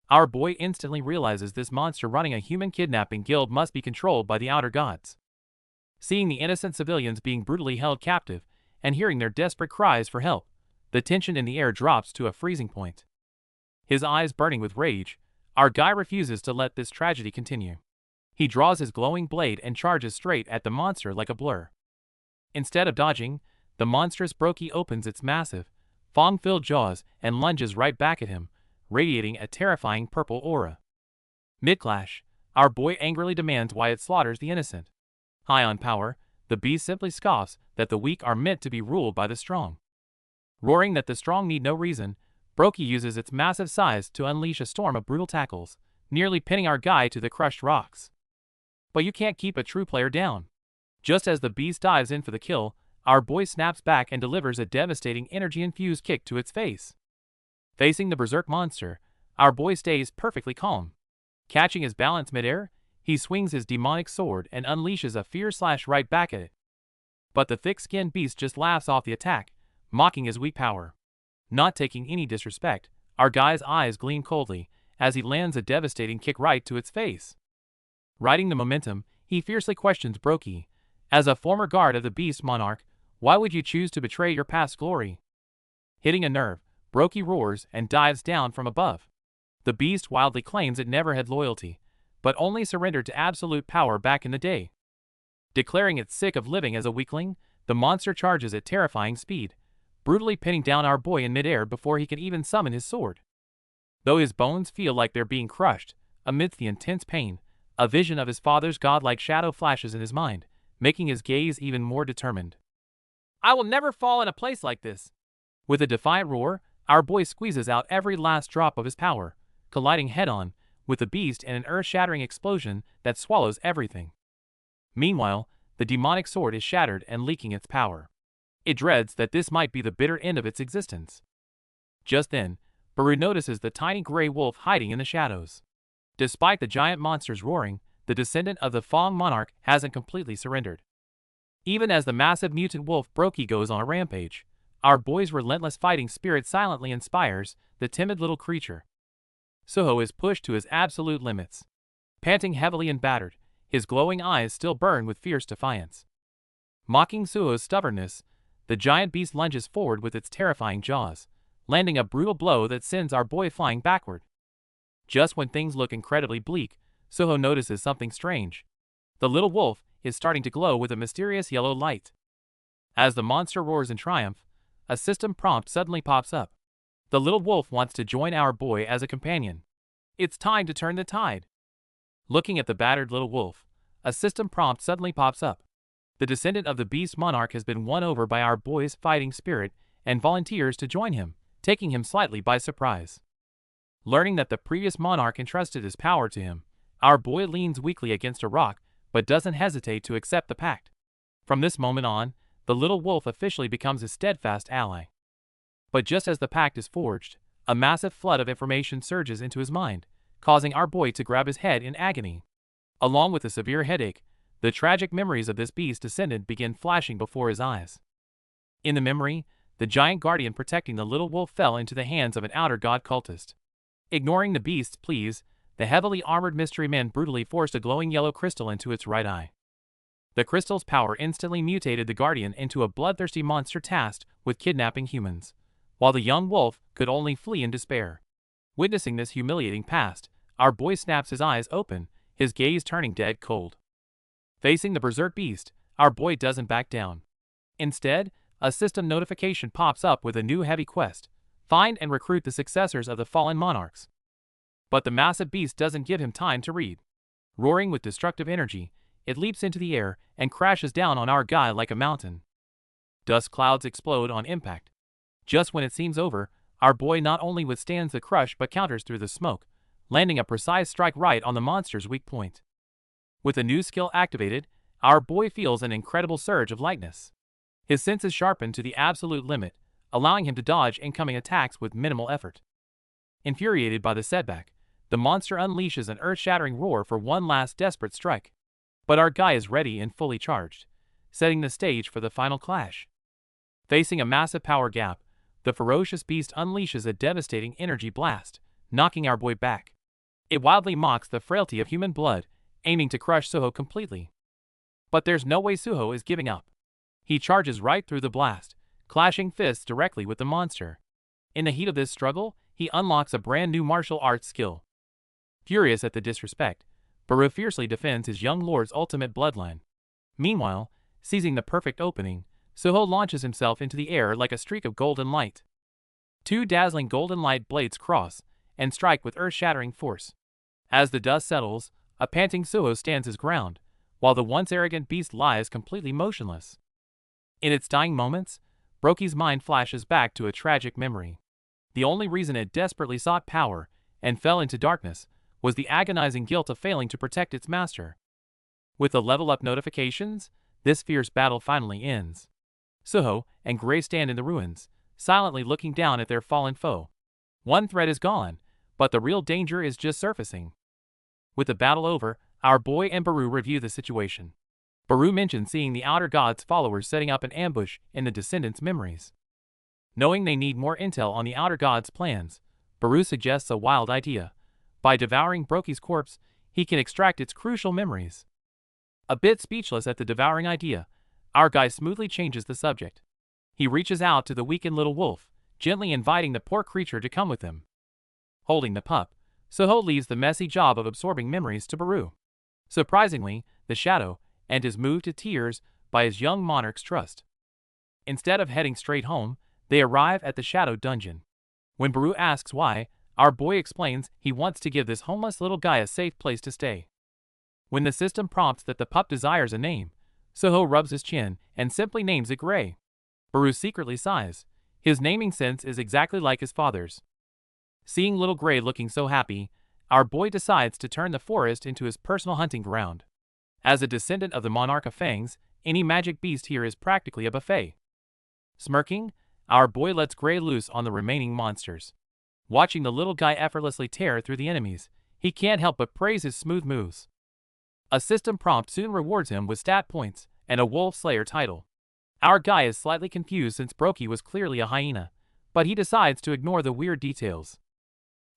Our boy instantly realizes this monster running a human kidnapping guild must be controlled by the outer gods. Seeing the innocent civilians being brutally held captive, and hearing their desperate cries for help, the tension in the air drops to a freezing point. His eyes burning with rage, our guy refuses to let this tragedy continue. He draws his glowing blade and charges straight at the monster like a blur. Instead of dodging, the monstrous Brokey opens its massive, fang-filled jaws and lunges right back at him, radiating a terrifying purple aura. Mid-clash, our boy angrily demands why it slaughters the innocent. High on power, the beast simply scoffs that the weak are meant to be ruled by the strong. Roaring that the strong need no reason, Brokey uses its massive size to unleash a storm of brutal tackles, nearly pinning our guy to the crushed rocks. But you can't keep a true player down. Just as the beast dives in for the kill, our boy snaps back and delivers a devastating energy-infused kick to its face. Facing the berserk monster, our boy stays perfectly calm. Catching his balance midair, he swings his demonic sword and unleashes a fierce slash right back at it. But the thick-skinned beast just laughs off the attack, mocking his weak power. Not taking any disrespect, our guy's eyes gleam coldly as he lands a devastating kick right to its face. Riding the momentum, he fiercely questions Brokey. As a former guard of the beast monarch, why would you choose to betray your past glory? Hitting a nerve, Brokey roars and dives down from above. The beast wildly claims it never had loyalty, but only surrendered to absolute power back in the day. Declaring it sick of living as a weakling, the monster charges at terrifying speed, brutally pinning down our boy in midair before he can even summon his sword. Though his bones feel like they're being crushed, amidst the intense pain, a vision of his father's godlike shadow flashes in his mind, making his gaze even more determined. I will never fall in a place like this. With a defiant roar, our boy squeezes out every last drop of his power, colliding head-on with the beast in an earth-shattering explosion that swallows everything. Meanwhile, the demonic sword is shattered and leaking its power. It dreads that this might be the bitter end of its existence. Just then, Baru notices the tiny gray wolf hiding in the shadows. Despite the giant monster's roaring, the descendant of the Fang monarch hasn't completely surrendered. Even as the massive mutant wolf Brokey goes on a rampage, our boy's relentless fighting spirit silently inspires the timid little creature. Suho is pushed to his absolute limits. Panting heavily and battered, his glowing eyes still burn with fierce defiance. Mocking Suho's stubbornness, the giant beast lunges forward with its terrifying jaws, landing a brutal blow that sends our boy flying backward. Just when things look incredibly bleak, Suho notices something strange. The little wolf is starting to glow with a mysterious yellow light. As the monster roars in triumph, a system prompt suddenly pops up. The little wolf wants to join our boy as a companion. It's time to turn the tide. Looking at the battered little wolf, a system prompt suddenly pops up. The descendant of the beast monarch has been won over by our boy's fighting spirit and volunteers to join him, taking him slightly by surprise. Learning that the previous monarch entrusted his power to him, our boy leans weakly against a rock but doesn't hesitate to accept the pact. From this moment on, the little wolf officially becomes his steadfast ally. But just as the pact is forged, a massive flood of information surges into his mind, causing our boy to grab his head in agony. Along with a severe headache, the tragic memories of this beast descendant begin flashing before his eyes. In the memory, the giant guardian protecting the little wolf fell into the hands of an outer god cultist. Ignoring the beast's pleas, the heavily armored mystery man brutally forced a glowing yellow crystal into its right eye. The crystal's power instantly mutated the guardian into a bloodthirsty monster tasked with kidnapping humans, while the young wolf could only flee in despair. Witnessing this humiliating past, our boy snaps his eyes open, his gaze turning dead cold. Facing the berserk beast, our boy doesn't back down. Instead, a system notification pops up with a new heavy quest: find and recruit the successors of the fallen monarchs. But the massive beast doesn't give him time to read. Roaring with destructive energy, it leaps into the air and crashes down on our guy like a mountain. Dust clouds explode on impact. Just when it seems over, our boy not only withstands the crush but counters through the smoke, landing a precise strike right on the monster's weak point. With a new skill activated, our boy feels an incredible surge of lightness. His senses sharpen to the absolute limit, allowing him to dodge incoming attacks with minimal effort. Infuriated by the setback, the monster unleashes an earth-shattering roar for one last desperate strike. But our guy is ready and fully charged, setting the stage for the final clash. Facing a massive power gap, the ferocious beast unleashes a devastating energy blast, knocking our boy back. It wildly mocks the frailty of human blood, aiming to crush Suho completely. But there's no way Suho is giving up. He charges right through the blast, clashing fists directly with the monster. In the heat of this struggle, he unlocks a brand new martial arts skill. Furious at the disrespect, Baru fiercely defends his young lord's ultimate bloodline. Meanwhile, seizing the perfect opening, Suho launches himself into the air like a streak of golden light. Two dazzling golden light blades cross and strike with earth-shattering force. As the dust settles, a panting Suho stands his ground, while the once arrogant beast lies completely motionless. In its dying moments, Broki's mind flashes back to a tragic memory. The only reason it desperately sought power and fell into darkness was the agonizing guilt of failing to protect its master. With the level-up notifications, this fierce battle finally ends. Suho and Gray stand in the ruins, silently looking down at their fallen foe. One threat is gone, but the real danger is just surfacing. With the battle over, our boy and Baru review the situation. Baru mentions seeing the Outer God's followers setting up an ambush in the Descendants' memories. Knowing they need more intel on the Outer God's plans, Baru suggests a wild idea. By devouring Broki's corpse, he can extract its crucial memories. A bit speechless at the devouring idea, our guy smoothly changes the subject. He reaches out to the weakened little wolf, gently inviting the poor creature to come with him. Holding the pup, Suho leaves the messy job of absorbing memories to Baru. Surprisingly, the shadow and is moved to tears by his young monarch's trust. Instead of heading straight home, they arrive at the shadow dungeon. When Baru asks why, our boy explains he wants to give this homeless little guy a safe place to stay. When the system prompts that the pup desires a name, Suho rubs his chin and simply names it Gray. Baru secretly sighs. His naming sense is exactly like his father's. Seeing little Gray looking so happy, our boy decides to turn the forest into his personal hunting ground. As a descendant of the Monarch of Fangs, any magic beast here is practically a buffet. Smirking, our boy lets Gray loose on the remaining monsters. Watching the little guy effortlessly tear through the enemies, he can't help but praise his smooth moves. A system prompt soon rewards him with stat points and a Wolf Slayer title. Our guy is slightly confused since Broki was clearly a hyena, but he decides to ignore the weird details.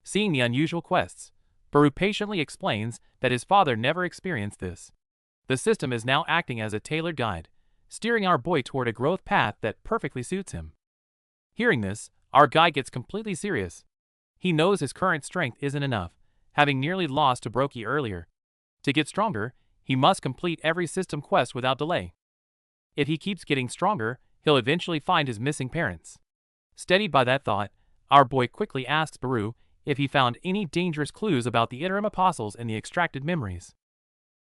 Seeing the unusual quests, Baru patiently explains that his father never experienced this. The system is now acting as a tailored guide, steering our boy toward a growth path that perfectly suits him. Hearing this, our guy gets completely serious. He knows his current strength isn't enough, having nearly lost to Broki earlier. To get stronger, he must complete every system quest without delay. If he keeps getting stronger, he'll eventually find his missing parents. Steadied by that thought, our boy quickly asks Baru if he found any dangerous clues about the interim apostles and the extracted memories.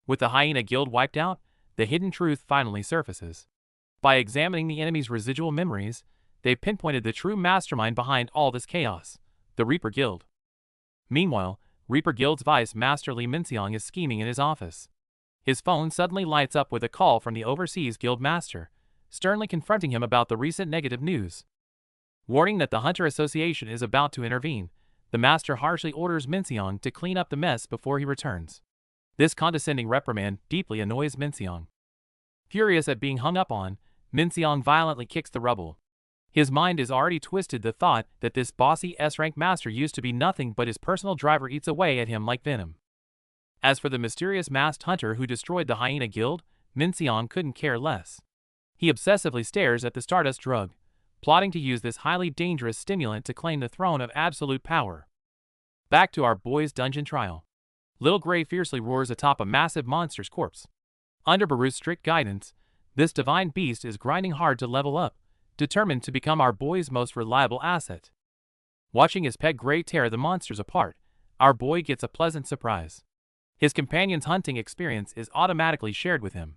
With the hyena guild wiped out, the hidden truth finally surfaces. By examining the enemy's residual memories, they pinpointed the true mastermind behind all this chaos: the Reaper Guild. Meanwhile, Reaper Guild's vice master Lee Minseong is scheming in his office. His phone suddenly lights up with a call from the overseas guild master, sternly confronting him about the recent negative news. Warning that the Hunter Association is about to intervene, the master harshly orders Minseong to clean up the mess before he returns. This condescending reprimand deeply annoys Minseong. Furious at being hung up on, Minseong violently kicks the rubble. His mind is already twisted the thought that this bossy S-rank master used to be nothing but his personal driver eats away at him like venom. As for the mysterious masked hunter who destroyed the Hyena Guild, Minseong couldn't care less. He obsessively stares at the Stardust drug, plotting to use this highly dangerous stimulant to claim the throne of absolute power. Back to our boy's dungeon trial. Little Gray fiercely roars atop a massive monster's corpse. Under Baru's strict guidance, this divine beast is grinding hard to level up, determined to become our boy's most reliable asset. Watching his pet Gray tear the monsters apart, our boy gets a pleasant surprise. His companion's hunting experience is automatically shared with him.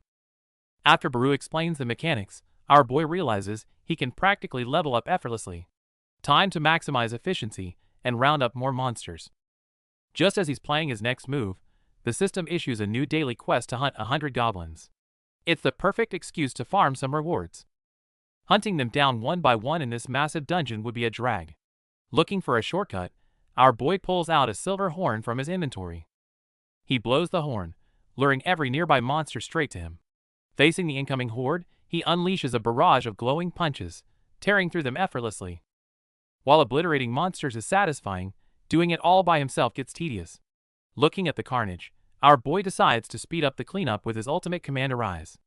After Baru explains the mechanics, our boy realizes he can practically level up effortlessly. Time to maximize efficiency and round up more monsters. Just as he's playing his next move, the system issues a new daily quest to hunt 100 goblins. It's the perfect excuse to farm some rewards. Hunting them down one by one in this massive dungeon would be a drag. Looking for a shortcut, our boy pulls out a silver horn from his inventory. He blows the horn, luring every nearby monster straight to him. Facing the incoming horde, he unleashes a barrage of glowing punches, tearing through them effortlessly. While obliterating monsters is satisfying, doing it all by himself gets tedious. Looking at the carnage, our boy decides to speed up the cleanup with his ultimate command Arise.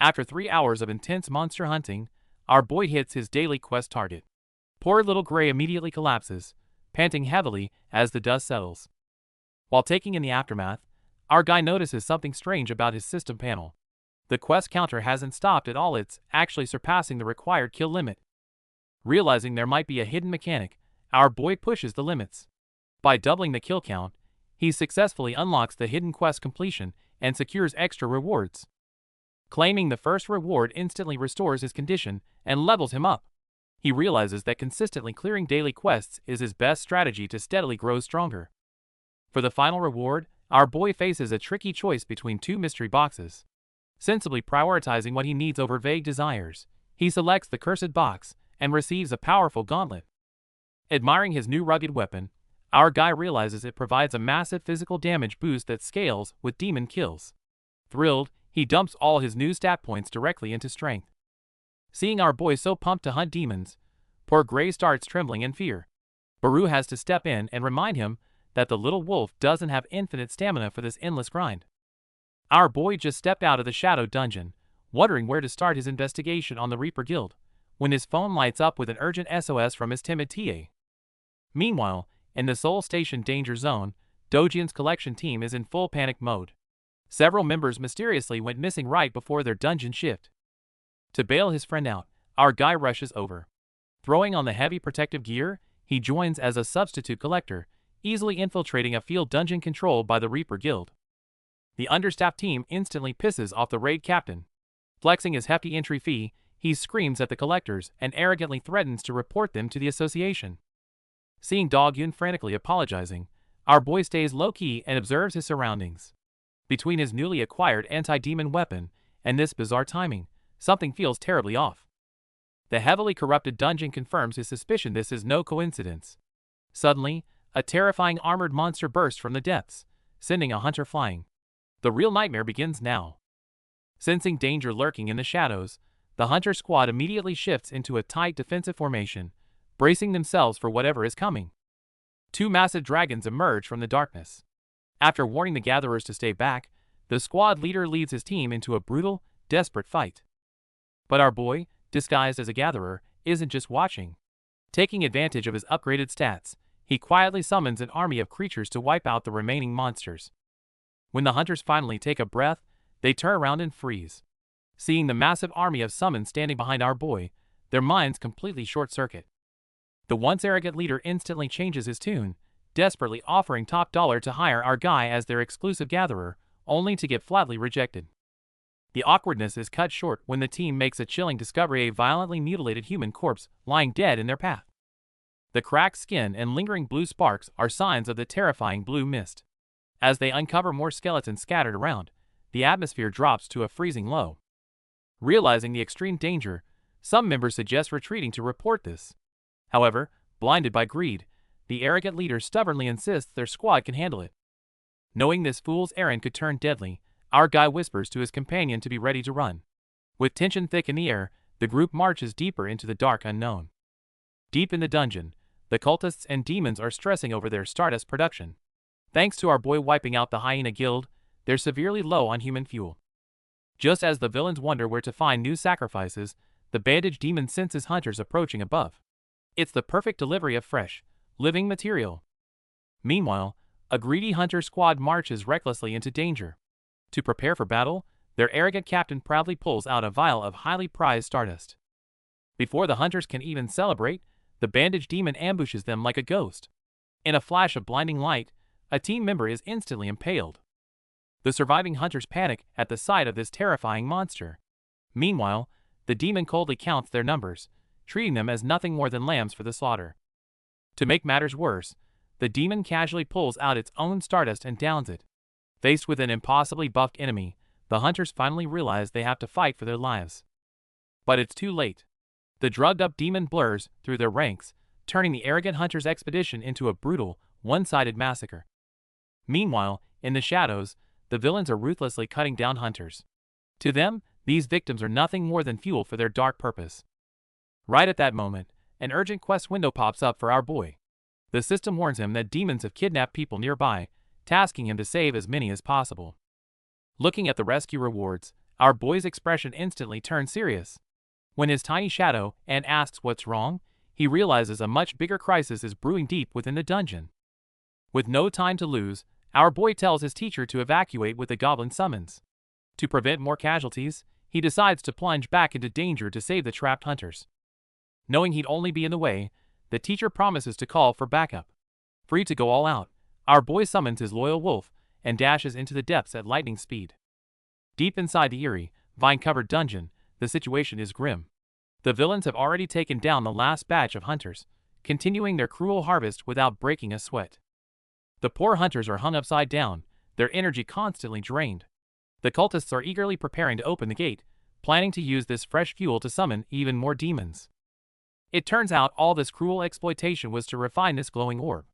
After 3 hours of intense monster hunting, our boy hits his daily quest target. Poor Little Gray immediately collapses, panting heavily as the dust settles. While taking in the aftermath, our guy notices something strange about his system panel. The quest counter hasn't stopped at all, it's actually surpassing the required kill limit. Realizing there might be a hidden mechanic, our boy pushes the limits. By doubling the kill count, he successfully unlocks the hidden quest completion and secures extra rewards. Claiming the first reward instantly restores his condition and levels him up. He realizes that consistently clearing daily quests is his best strategy to steadily grow stronger. For the final reward, our boy faces a tricky choice between 2 mystery boxes. Sensibly prioritizing what he needs over vague desires, he selects the cursed box and receives a powerful gauntlet. Admiring his new rugged weapon, our guy realizes it provides a massive physical damage boost that scales with demon kills. Thrilled, he dumps all his new stat points directly into strength. Seeing our boy so pumped to hunt demons, poor Gray starts trembling in fear. Baru has to step in and remind him that the little wolf doesn't have infinite stamina for this endless grind. Our boy just stepped out of the Shadow Dungeon, wondering where to start his investigation on the Reaper Guild, when his phone lights up with an urgent SOS from his timid TA. Meanwhile, in the Seoul Station Danger Zone, Dojian's collection team is in full panic mode. Several members mysteriously went missing right before their dungeon shift. To bail his friend out, our guy rushes over. Throwing on the heavy protective gear, he joins as a substitute collector, easily infiltrating a field dungeon controlled by the Reaper Guild. The understaffed team instantly pisses off the raid captain. Flexing his hefty entry fee, he screams at the collectors and arrogantly threatens to report them to the association. Seeing Dog-Yun frantically apologizing, our boy stays low-key and observes his surroundings. Between his newly acquired anti-demon weapon and this bizarre timing, something feels terribly off. The heavily corrupted dungeon confirms his suspicion this is no coincidence. Suddenly, a terrifying armored monster bursts from the depths, sending a hunter flying. The real nightmare begins now. Sensing danger lurking in the shadows, the hunter squad immediately shifts into a tight defensive formation, bracing themselves for whatever is coming. 2 massive dragons emerge from the darkness. After warning the gatherers to stay back, the squad leader leads his team into a brutal, desperate fight. But our boy, disguised as a gatherer, isn't just watching. Taking advantage of his upgraded stats, he quietly summons an army of creatures to wipe out the remaining monsters. When the hunters finally take a breath, they turn around and freeze. Seeing the massive army of summons standing behind our boy, their minds completely short-circuit. The once arrogant leader instantly changes his tune, desperately offering top dollar to hire our guy as their exclusive gatherer, only to get flatly rejected. The awkwardness is cut short when the team makes a chilling discovery: a violently mutilated human corpse lying dead in their path. The cracked skin and lingering blue sparks are signs of the terrifying blue mist. As they uncover more skeletons scattered around, the atmosphere drops to a freezing low. Realizing the extreme danger, some members suggest retreating to report this. However, blinded by greed, the arrogant leader stubbornly insists their squad can handle it. Knowing this fool's errand could turn deadly, our guy whispers to his companion to be ready to run. With tension thick in the air, the group marches deeper into the dark unknown. Deep in the dungeon, the cultists and demons are stressing over their Stardust production. Thanks to our boy wiping out the Hyena Guild, they're severely low on human fuel. Just as the villains wonder where to find new sacrifices, the bandaged demon senses hunters approaching above. It's the perfect delivery of fresh, living material. Meanwhile, a greedy hunter squad marches recklessly into danger. To prepare for battle, their arrogant captain proudly pulls out a vial of highly prized Stardust. Before the hunters can even celebrate, the bandaged demon ambushes them like a ghost. In a flash of blinding light, a team member is instantly impaled. The surviving hunters panic at the sight of this terrifying monster. Meanwhile, the demon coldly counts their numbers, treating them as nothing more than lambs for the slaughter. To make matters worse, the demon casually pulls out its own Stardust and downs it. Faced with an impossibly buffed enemy, the hunters finally realize they have to fight for their lives. But it's too late. The drugged-up demon blurs through their ranks, turning the arrogant hunters' expedition into a brutal, one-sided massacre. Meanwhile, in the shadows, the villains are ruthlessly cutting down hunters. To them, these victims are nothing more than fuel for their dark purpose. Right at that moment, an urgent quest window pops up for our boy. The system warns him that demons have kidnapped people nearby, tasking him to save as many as possible. Looking at the rescue rewards, our boy's expression instantly turns serious. When his tiny shadow and asks what's wrong, he realizes a much bigger crisis is brewing deep within the dungeon. With no time to lose, our boy tells his teacher to evacuate with the goblin summons. To prevent more casualties, he decides to plunge back into danger to save the trapped hunters. Knowing he'd only be in the way, the teacher promises to call for backup. Free to go all out, our boy summons his loyal wolf and dashes into the depths at lightning speed. Deep inside the eerie, vine-covered dungeon, the situation is grim. The villains have already taken down the last batch of hunters, continuing their cruel harvest without breaking a sweat. The poor hunters are hung upside down, their energy constantly drained. The cultists are eagerly preparing to open the gate, planning to use this fresh fuel to summon even more demons. It turns out all this cruel exploitation was to refine this glowing orb.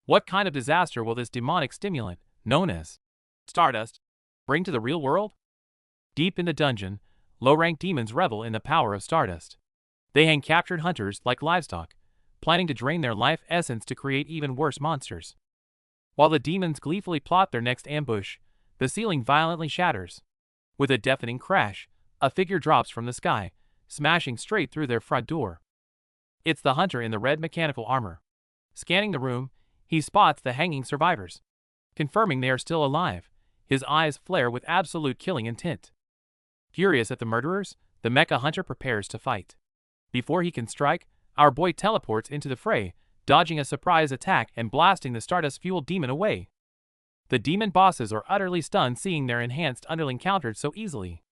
What kind of disaster will this demonic stimulant, known as Stardust, bring to the real world? Deep in the dungeon, low-ranked demons revel in the power of Stardust. They hang captured hunters like livestock, planning to drain their life essence to create even worse monsters. While the demons gleefully plot their next ambush, the ceiling violently shatters. With a deafening crash, a figure drops from the sky, smashing straight through their front door. It's the hunter in the red mechanical armor. Scanning the room, he spots the hanging survivors. Confirming they are still alive, his eyes flare with absolute killing intent. Furious at the murderers, the mecha hunter prepares to fight. Before he can strike, our boy teleports into the fray, dodging a surprise attack and blasting the Stardust-fueled demon away. The demon bosses are utterly stunned seeing their enhanced underling countered so easily.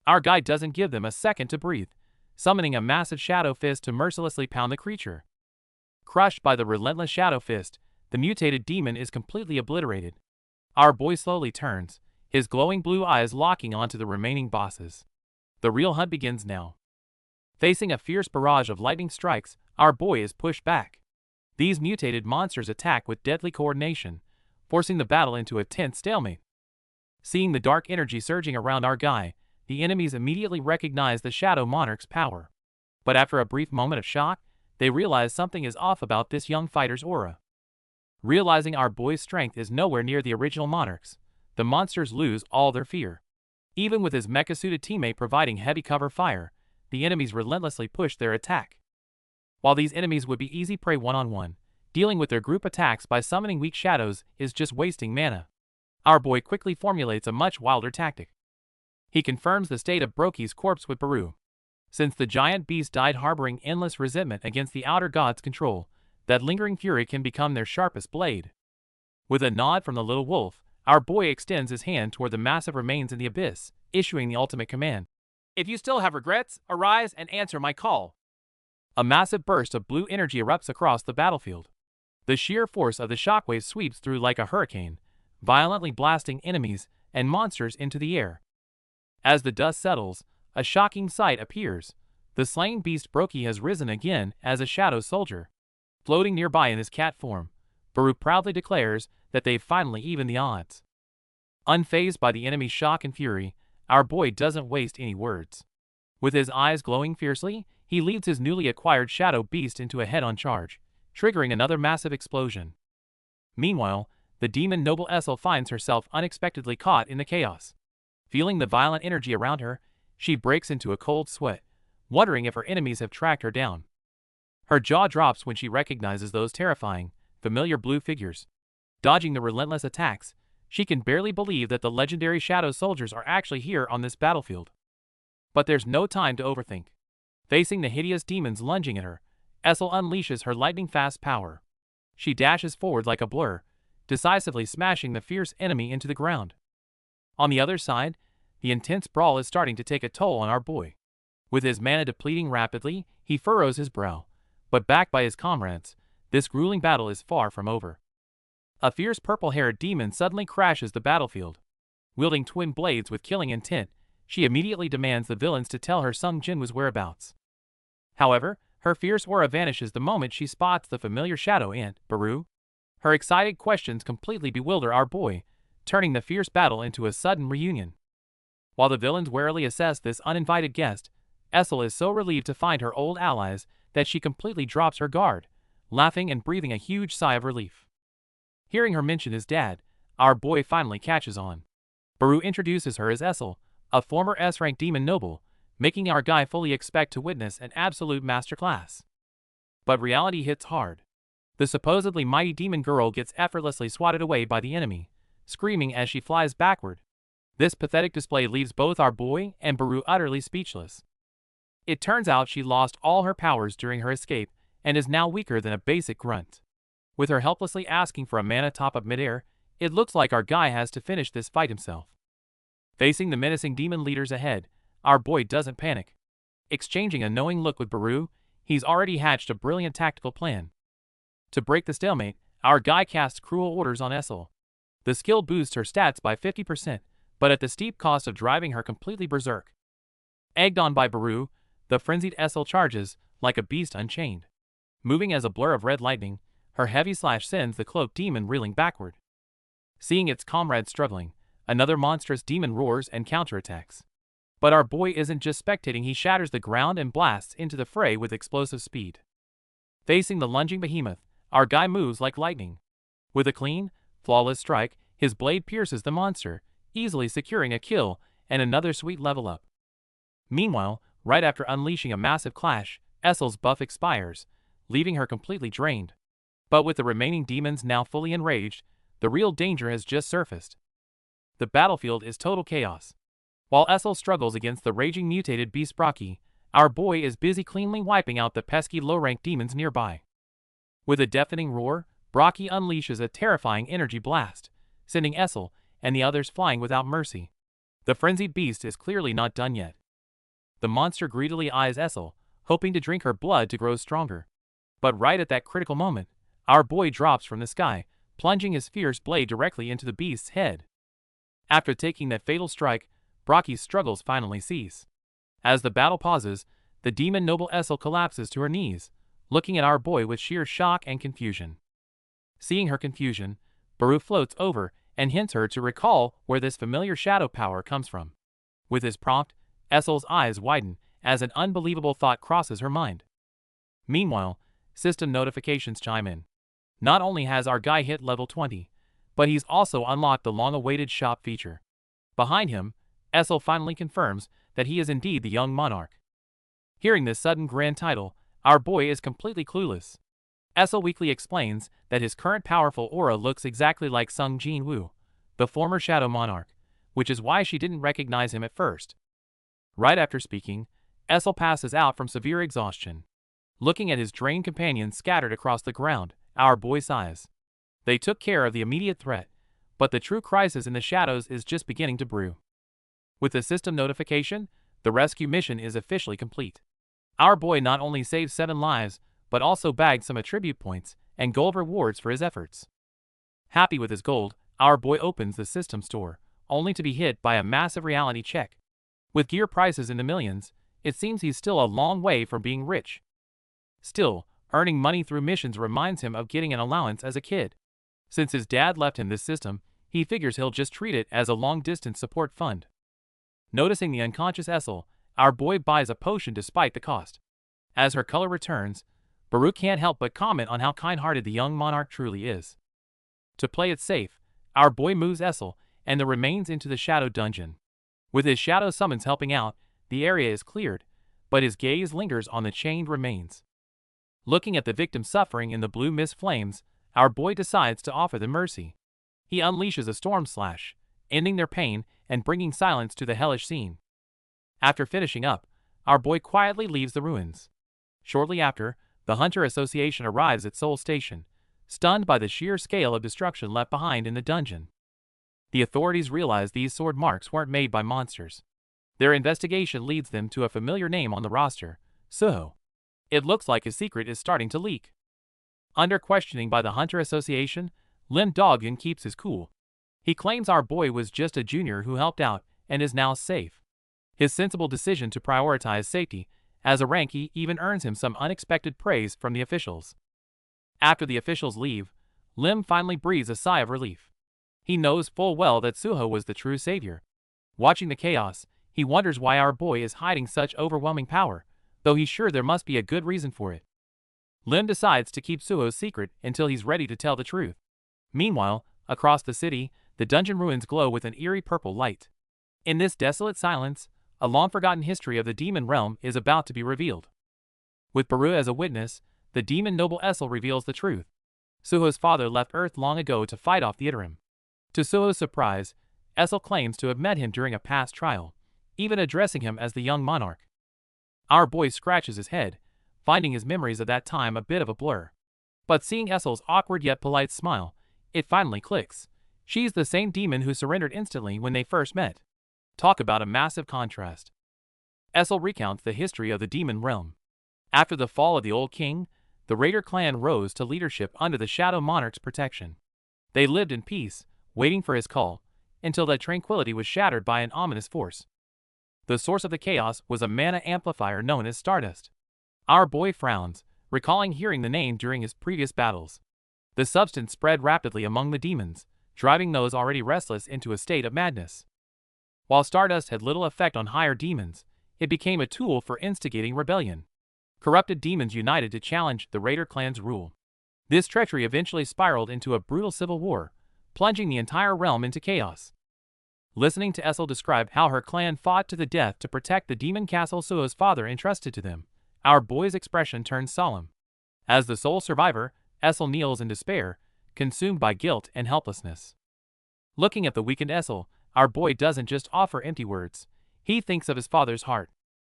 Our guy doesn't give them a second to breathe, summoning a massive shadow fist to mercilessly pound the creature. Crushed by the relentless shadow fist, the mutated demon is completely obliterated. Our boy slowly turns, his glowing blue eyes locking onto the remaining bosses. The real hunt begins now. Facing a fierce barrage of lightning strikes, our boy is pushed back. These mutated monsters attack with deadly coordination, forcing the battle into a tense stalemate. Seeing the dark energy surging around our guy, the enemies immediately recognize the Shadow Monarch's power. But after a brief moment of shock, they realize something is off about this young fighter's aura. Realizing our boy's strength is nowhere near the original monarch's, the monsters lose all their fear. Even with his mecha-suited teammate providing heavy cover fire, the enemies relentlessly push their attack. While these enemies would be easy prey one-on-one, dealing with their group attacks by summoning weak shadows is just wasting mana. Our boy quickly formulates a much wilder tactic. He confirms the state of Broki's corpse with Baru. Since the giant beast died harboring endless resentment against the outer god's control, that lingering fury can become their sharpest blade. With a nod from the little wolf, our boy extends his hand toward the massive remains in the abyss, issuing the ultimate command. If you still have regrets, arise and answer my call. A massive burst of blue energy erupts across the battlefield. The sheer force of the shockwave sweeps through like a hurricane, violently blasting enemies and monsters into the air. As the dust settles, a shocking sight appears. The slain beast Brokey has risen again as a shadow soldier. Floating nearby in his cat form, Baru proudly declares that they've finally evened the odds. Unfazed by the enemy's shock and fury, our boy doesn't waste any words. With his eyes glowing fiercely, he leads his newly acquired shadow beast into a head-on charge, triggering another massive explosion. Meanwhile, the demon noble Essel finds herself unexpectedly caught in the chaos. Feeling the violent energy around her, she breaks into a cold sweat, wondering if her enemies have tracked her down. Her jaw drops when she recognizes those terrifying, familiar blue figures. Dodging the relentless attacks, she can barely believe that the legendary shadow soldiers are actually here on this battlefield. But there's no time to overthink. Facing the hideous demons lunging at her, Essel unleashes her lightning-fast power. She dashes forward like a blur, decisively smashing the fierce enemy into the ground. On the other side, the intense brawl is starting to take a toll on our boy. With his mana depleting rapidly, he furrows his brow. But backed by his comrades, this grueling battle is far from over. A fierce purple-haired demon suddenly crashes the battlefield. Wielding twin blades with killing intent, she immediately demands the villains to tell her son Jinwoo's whereabouts. However, her fierce aura vanishes the moment she spots the familiar shadow ant, Baru. Her excited questions completely bewilder our boy, turning the fierce battle into a sudden reunion. While the villains warily assess this uninvited guest, Essel is so relieved to find her old allies that she completely drops her guard, laughing and breathing a huge sigh of relief. Hearing her mention his dad, our boy finally catches on. Baru introduces her as Essel, a former S-rank demon noble, making our guy fully expect to witness an absolute masterclass. But reality hits hard. The supposedly mighty demon girl gets effortlessly swatted away by the enemy, screaming as she flies backward. This pathetic display leaves both our boy and Baru utterly speechless. It turns out she lost all her powers during her escape and is now weaker than a basic grunt. With her helplessly asking for a mana top-up midair, it looks like our guy has to finish this fight himself. Facing the menacing demon leaders ahead, our boy doesn't panic. Exchanging a knowing look with Baru, he's already hatched a brilliant tactical plan. To break the stalemate, our guy casts cruel orders on Essel. The skill boosts her stats by 50%, but at the steep cost of driving her completely berserk. Egged on by Baru, the frenzied Essel charges, like a beast unchained. Moving as a blur of red lightning, her heavy slash sends the cloaked demon reeling backward. Seeing its comrades struggling, another monstrous demon roars and counterattacks. But our boy isn't just spectating, he shatters the ground and blasts into the fray with explosive speed. Facing the lunging behemoth, our guy moves like lightning. With a clean, flawless strike, his blade pierces the monster, easily securing a kill and another sweet level up. Meanwhile, right after unleashing a massive clash, Essel's buff expires, leaving her completely drained. But with the remaining demons now fully enraged, the real danger has just surfaced. The battlefield is total chaos. While Essel struggles against the raging mutated beast Brokey, our boy is busy cleanly wiping out the pesky low-rank demons nearby. With a deafening roar, Brokey unleashes a terrifying energy blast, sending Essel and the others flying without mercy. The frenzied beast is clearly not done yet. The monster greedily eyes Essel, hoping to drink her blood to grow stronger. But right at that critical moment, our boy drops from the sky, plunging his fierce blade directly into the beast's head. After taking that fatal strike, Brokey's struggles finally cease. As the battle pauses, the demon noble Essel collapses to her knees, looking at our boy with sheer shock and confusion. Seeing her confusion, Baru floats over and hints her to recall where this familiar shadow power comes from. With his prompt, Essel's eyes widen as an unbelievable thought crosses her mind. Meanwhile, system notifications chime in. Not only has our guy hit level 20, but he's also unlocked the long-awaited shop feature. Behind him, Essel finally confirms that he is indeed the young monarch. Hearing this sudden grand title, our boy is completely clueless. Essel weakly explains that his current powerful aura looks exactly like Sung Jinwoo, the former Shadow Monarch, which is why she didn't recognize him at first. Right after speaking, Essel passes out from severe exhaustion. Looking at his drained companions scattered across the ground, our boy sighs. They took care of the immediate threat, but the true crisis in the shadows is just beginning to brew. With the system notification, the rescue mission is officially complete. Our boy not only saved 7 lives, but also bagged some attribute points and gold rewards for his efforts. Happy with his gold, our boy opens the system store, only to be hit by a massive reality check. With gear prices in the millions, it seems he's still a long way from being rich. Still, earning money through missions reminds him of getting an allowance as a kid. Since his dad left him this system, he figures he'll just treat it as a long-distance support fund. Noticing the unconscious Essel, our boy buys a potion despite the cost. As her color returns, Baruch can't help but comment on how kind-hearted the young monarch truly is. To play it safe, our boy moves Essel and the remains into the shadow dungeon. With his shadow summons helping out, the area is cleared, but his gaze lingers on the chained remains. Looking at the victim suffering in the blue mist flames, our boy decides to offer them mercy. He unleashes a storm slash, ending their pain and bringing silence to the hellish scene. After finishing up, our boy quietly leaves the ruins. Shortly after, the Hunter Association arrives at Seoul Station, stunned by the sheer scale of destruction left behind in the dungeon. The authorities realize these sword marks weren't made by monsters. Their investigation leads them to a familiar name on the roster, Suho. It looks like his secret is starting to leak. Under questioning by the Hunter Association, Lim Doggen keeps his cool. He claims our boy was just a junior who helped out and is now safe. His sensible decision to prioritize safety as a rankie even earns him some unexpected praise from the officials. After the officials leave, Lim finally breathes a sigh of relief. He knows full well that Suho was the true savior. Watching the chaos, he wonders why our boy is hiding such overwhelming power, though he's sure there must be a good reason for it. Lim decides to keep Suho's secret until he's ready to tell the truth. Meanwhile, across the city, the dungeon ruins glow with an eerie purple light. In this desolate silence, a long-forgotten history of the demon realm is about to be revealed. With Baru as a witness, the demon noble Essel reveals the truth. Suho's father left Earth long ago to fight off the Iterim. To Suho's surprise, Essel claims to have met him during a past trial, even addressing him as the young monarch. Our boy scratches his head, finding his memories of that time a bit of a blur. But seeing Essel's awkward yet polite smile, it finally clicks. She's the same demon who surrendered instantly when they first met. Talk about a massive contrast. Essel recounts the history of the demon realm. After the fall of the old king, the Raider clan rose to leadership under the Shadow Monarch's protection. They lived in peace, waiting for his call, until that tranquility was shattered by an ominous force. The source of the chaos was a mana amplifier known as Stardust. Our boy frowns, recalling hearing the name during his previous battles. The substance spread rapidly among the demons, driving those already restless into a state of madness. While Stardust had little effect on higher demons, it became a tool for instigating rebellion. Corrupted demons united to challenge the Raider clan's rule. This treachery eventually spiraled into a brutal civil war, plunging the entire realm into chaos. Listening to Essel describe how her clan fought to the death to protect the demon castle Suho's father entrusted to them, our boy's expression turns solemn. As the sole survivor, Essel kneels in despair, consumed by guilt and helplessness. Looking at the weakened Essel, our boy doesn't just offer empty words. He thinks of his father's heart.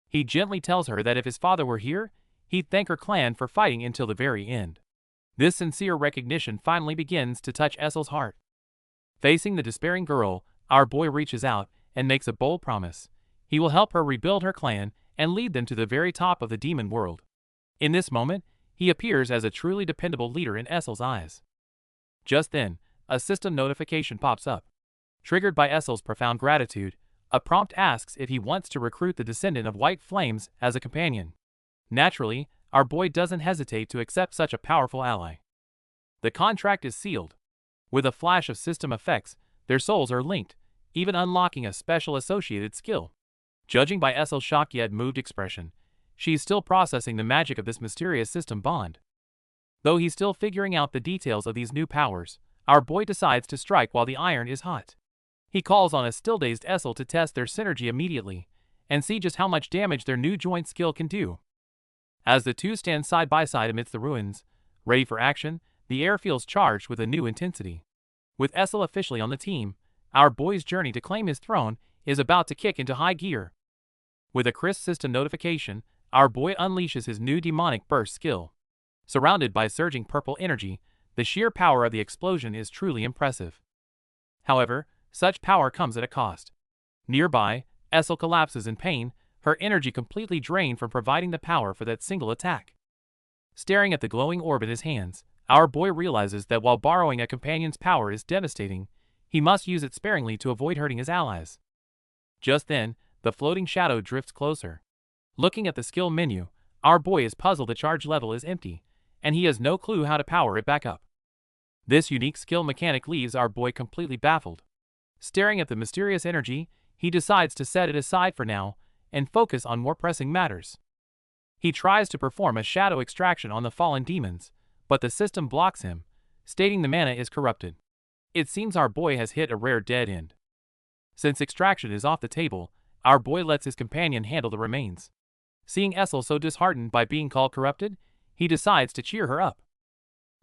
He gently tells her that if his father were here, he'd thank her clan for fighting until the very end. This sincere recognition finally begins to touch Essel's heart. Facing the despairing girl, our boy reaches out and makes a bold promise. He will help her rebuild her clan and lead them to the very top of the demon world. In this moment, he appears as a truly dependable leader in Essel's eyes. Just then, a system notification pops up. Triggered by Essel's profound gratitude, a prompt asks if he wants to recruit the descendant of White Flames as a companion. Naturally, our boy doesn't hesitate to accept such a powerful ally. The contract is sealed. With a flash of system effects, their souls are linked, even unlocking a special associated skill. Judging by Essel's shocked yet moved expression, she's still processing the magic of this mysterious system bond. Though he's still figuring out the details of these new powers, our boy decides to strike while the iron is hot. He calls on a still-dazed Essel to test their synergy immediately, and see just how much damage their new joint skill can do. As the two stand side by side amidst the ruins, ready for action, the air feels charged with a new intensity. With Essel officially on the team, our boy's journey to claim his throne is about to kick into high gear. With a crisp system notification, our boy unleashes his new demonic burst skill. Surrounded by surging purple energy, the sheer power of the explosion is truly impressive. However, such power comes at a cost. Nearby, Essel collapses in pain, her energy completely drained from providing the power for that single attack. Staring at the glowing orb in his hands, our boy realizes that while borrowing a companion's power is devastating, he must use it sparingly to avoid hurting his allies. Just then, the floating shadow drifts closer. Looking at the skill menu, our boy is puzzled the charge level is empty, and he has no clue how to power it back up. This unique skill mechanic leaves our boy completely baffled. Staring at the mysterious energy, he decides to set it aside for now and focus on more pressing matters. He tries to perform a shadow extraction on the fallen demons, but the system blocks him, stating the mana is corrupted. It seems our boy has hit a rare dead end. Since extraction is off the table, our boy lets his companion handle the remains. Seeing Essel so disheartened by being called corrupted, he decides to cheer her up.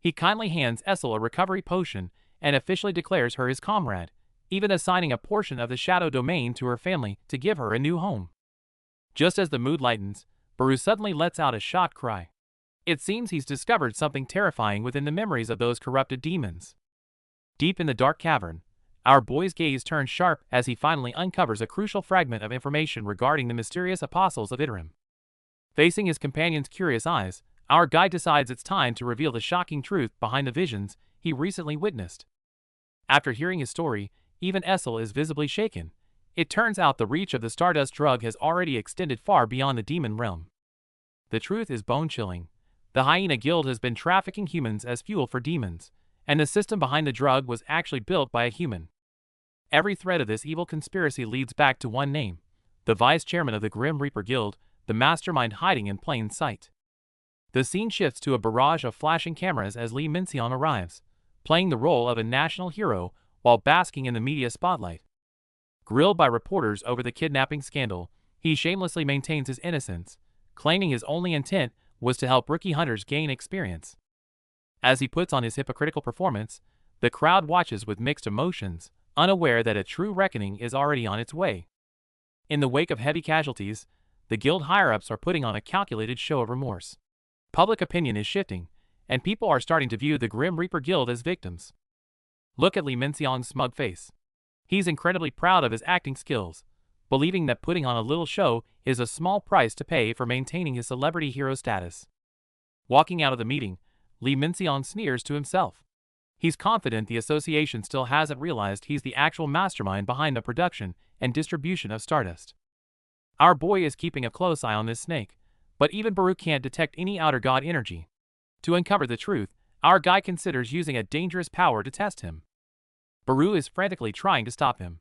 He kindly hands Essel a recovery potion and officially declares her his comrade, even assigning a portion of the shadow domain to her family to give her a new home. Just as the mood lightens, Baru suddenly lets out a shocked cry. It seems he's discovered something terrifying within the memories of those corrupted demons. Deep in the dark cavern, our boy's gaze turns sharp as he finally uncovers a crucial fragment of information regarding the mysterious apostles of Idrim. Facing his companion's curious eyes, our guide decides it's time to reveal the shocking truth behind the visions he recently witnessed. After hearing his story, even Essel is visibly shaken. It turns out the reach of the Stardust drug has already extended far beyond the demon realm. The truth is bone-chilling. The Hyena Guild has been trafficking humans as fuel for demons, and the system behind the drug was actually built by a human. Every thread of this evil conspiracy leads back to one name, the vice-chairman of the Grim Reaper Guild, the mastermind hiding in plain sight. The scene shifts to a barrage of flashing cameras as Lee Min-seong arrives, playing the role of a national hero while basking in the media spotlight. Grilled by reporters over the kidnapping scandal, he shamelessly maintains his innocence, claiming his only intent was to help rookie hunters gain experience. As he puts on his hypocritical performance, the crowd watches with mixed emotions, unaware that a true reckoning is already on its way. In the wake of heavy casualties, the guild higher-ups are putting on a calculated show of remorse. Public opinion is shifting, and people are starting to view the Grim Reaper Guild as victims. Look at Lee Min-seong's smug face. He's incredibly proud of his acting skills, believing that putting on a little show is a small price to pay for maintaining his celebrity hero status. Walking out of the meeting, Lee Min-seong sneers to himself. He's confident the association still hasn't realized he's the actual mastermind behind the production and distribution of Stardust. Our boy is keeping a close eye on this snake, but even Baru can't detect any outer god energy. To uncover the truth, our guy considers using a dangerous power to test him. Baru is frantically trying to stop him.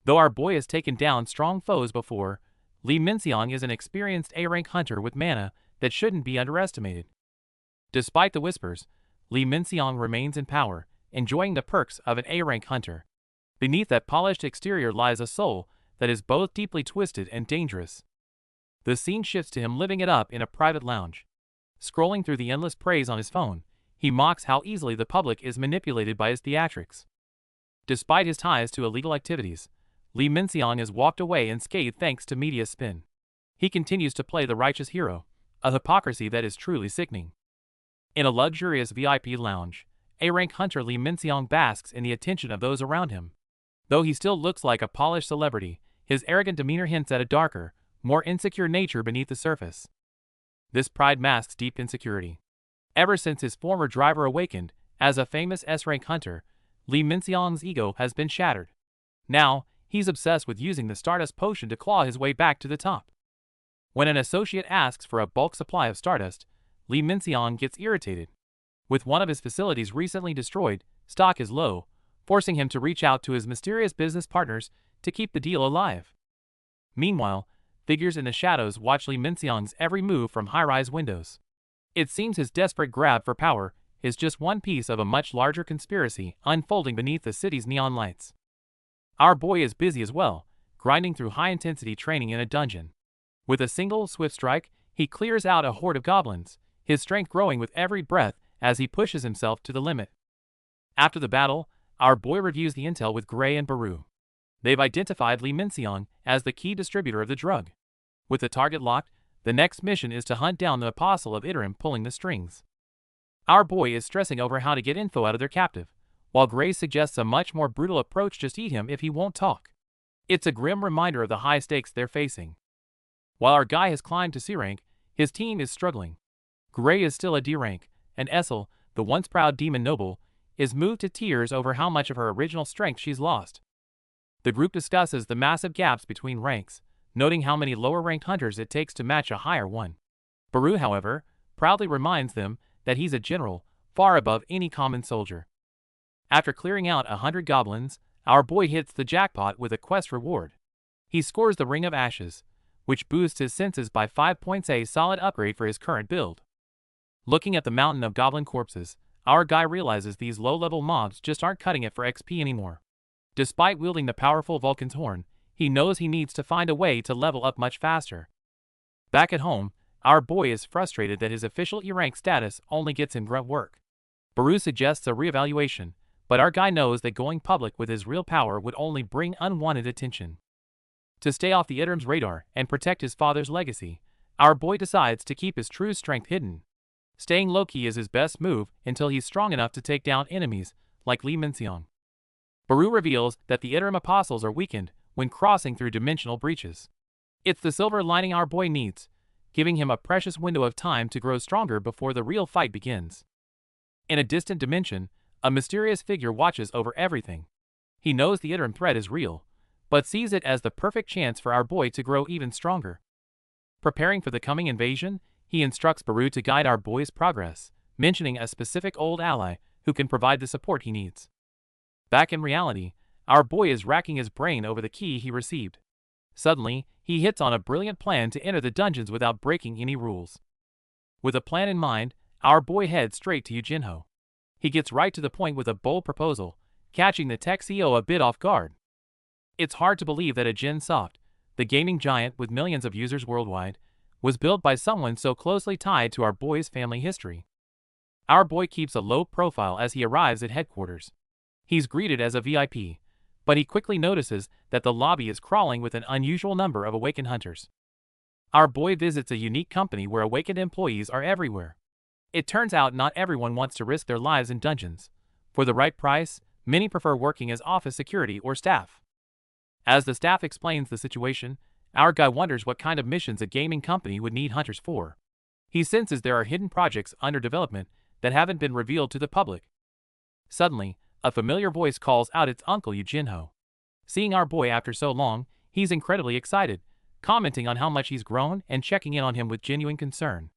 Though our boy has taken down strong foes before, Lee Min-seong is an experienced A-rank hunter with mana that shouldn't be underestimated. Despite the whispers, Lee Min-seong remains in power, enjoying the perks of an A-rank hunter. Beneath that polished exterior lies a soul that is both deeply twisted and dangerous. The scene shifts to him living it up in a private lounge. Scrolling through the endless praise on his phone, he mocks how easily the public is manipulated by his theatrics. Despite his ties to illegal activities, Lee Min-seong has walked away unscathed thanks to media spin. He continues to play the righteous hero, a hypocrisy that is truly sickening. In a luxurious VIP lounge, A-rank hunter Lee Min-seong basks in the attention of those around him. Though he still looks like a polished celebrity, his arrogant demeanor hints at a darker, more insecure nature beneath the surface. This pride masks deep insecurity. Ever since his former driver awakened, as a famous S-rank hunter, Lee Min-seong's ego has been shattered. Now, he's obsessed with using the Stardust potion to claw his way back to the top. When an associate asks for a bulk supply of Stardust, Lee Min-seong gets irritated. With one of his facilities recently destroyed, stock is low, forcing him to reach out to his mysterious business partners to keep the deal alive. Meanwhile, figures in the shadows watch Lee Min-seong's every move from high-rise windows. It seems his desperate grab for power is just one piece of a much larger conspiracy unfolding beneath the city's neon lights. Our boy is busy as well, grinding through high-intensity training in a dungeon. With a single swift strike, he clears out a horde of goblins, his strength growing with every breath as he pushes himself to the limit. After the battle, our boy reviews the intel with Gray and Baru. They've identified Lee Min-seong as the key distributor of the drug. With the target locked, the next mission is to hunt down the apostle of Idrim pulling the strings. Our boy is stressing over how to get info out of their captive, while Gray suggests a much more brutal approach: just eat him if he won't talk. It's a grim reminder of the high stakes they're facing. While our guy has climbed to C rank, his team is struggling. Gray is still a D rank, and Essel, the once proud demon noble, is moved to tears over how much of her original strength she's lost. The group discusses the massive gaps between ranks, noting how many lower-ranked hunters it takes to match a higher one. Baru, however, proudly reminds them that he's a general, far above any common soldier. After clearing out 100 goblins, our boy hits the jackpot with a quest reward. He scores the Ring of Ashes, which boosts his senses by 5 points, a solid upgrade for his current build. Looking at the mountain of goblin corpses, our guy realizes these low-level mobs just aren't cutting it for XP anymore. Despite wielding the powerful Vulcan's horn, he knows he needs to find a way to level up much faster. Back at home, our boy is frustrated that his official E-rank status only gets him grunt work. Baru suggests a reevaluation, but our guy knows that going public with his real power would only bring unwanted attention. To stay off the Iterim's radar and protect his father's legacy, our boy decides to keep his true strength hidden. Staying low-key is his best move until he's strong enough to take down enemies like Li Minxiang. Baru reveals that the Iterim apostles are weakened when crossing through dimensional breaches. It's the silver lining our boy needs, giving him a precious window of time to grow stronger before the real fight begins. In a distant dimension, a mysterious figure watches over everything. He knows the Iterim threat is real, but sees it as the perfect chance for our boy to grow even stronger. Preparing for the coming invasion, he instructs Baru to guide our boy's progress, mentioning a specific old ally who can provide the support he needs. Back in reality, our boy is racking his brain over the key he received. Suddenly, he hits on a brilliant plan to enter the dungeons without breaking any rules. With a plan in mind, our boy heads straight to Jinwoo. He gets right to the point with a bold proposal, catching the tech CEO a bit off guard. It's hard to believe that a Jinsoft, the gaming giant with millions of users worldwide, was built by someone so closely tied to our boy's family history. Our boy keeps a low profile as he arrives at headquarters. He's greeted as a VIP, but he quickly notices that the lobby is crawling with an unusual number of awakened hunters. Our boy visits a unique company where awakened employees are everywhere. It turns out not everyone wants to risk their lives in dungeons. For the right price, many prefer working as office security or staff. As the staff explains the situation, our guy wonders what kind of missions a gaming company would need hunters for. He senses there are hidden projects under development that haven't been revealed to the public. Suddenly, a familiar voice calls out its uncle Jinwoo. Seeing our boy after so long, he's incredibly excited, commenting on how much he's grown and checking in on him with genuine concern.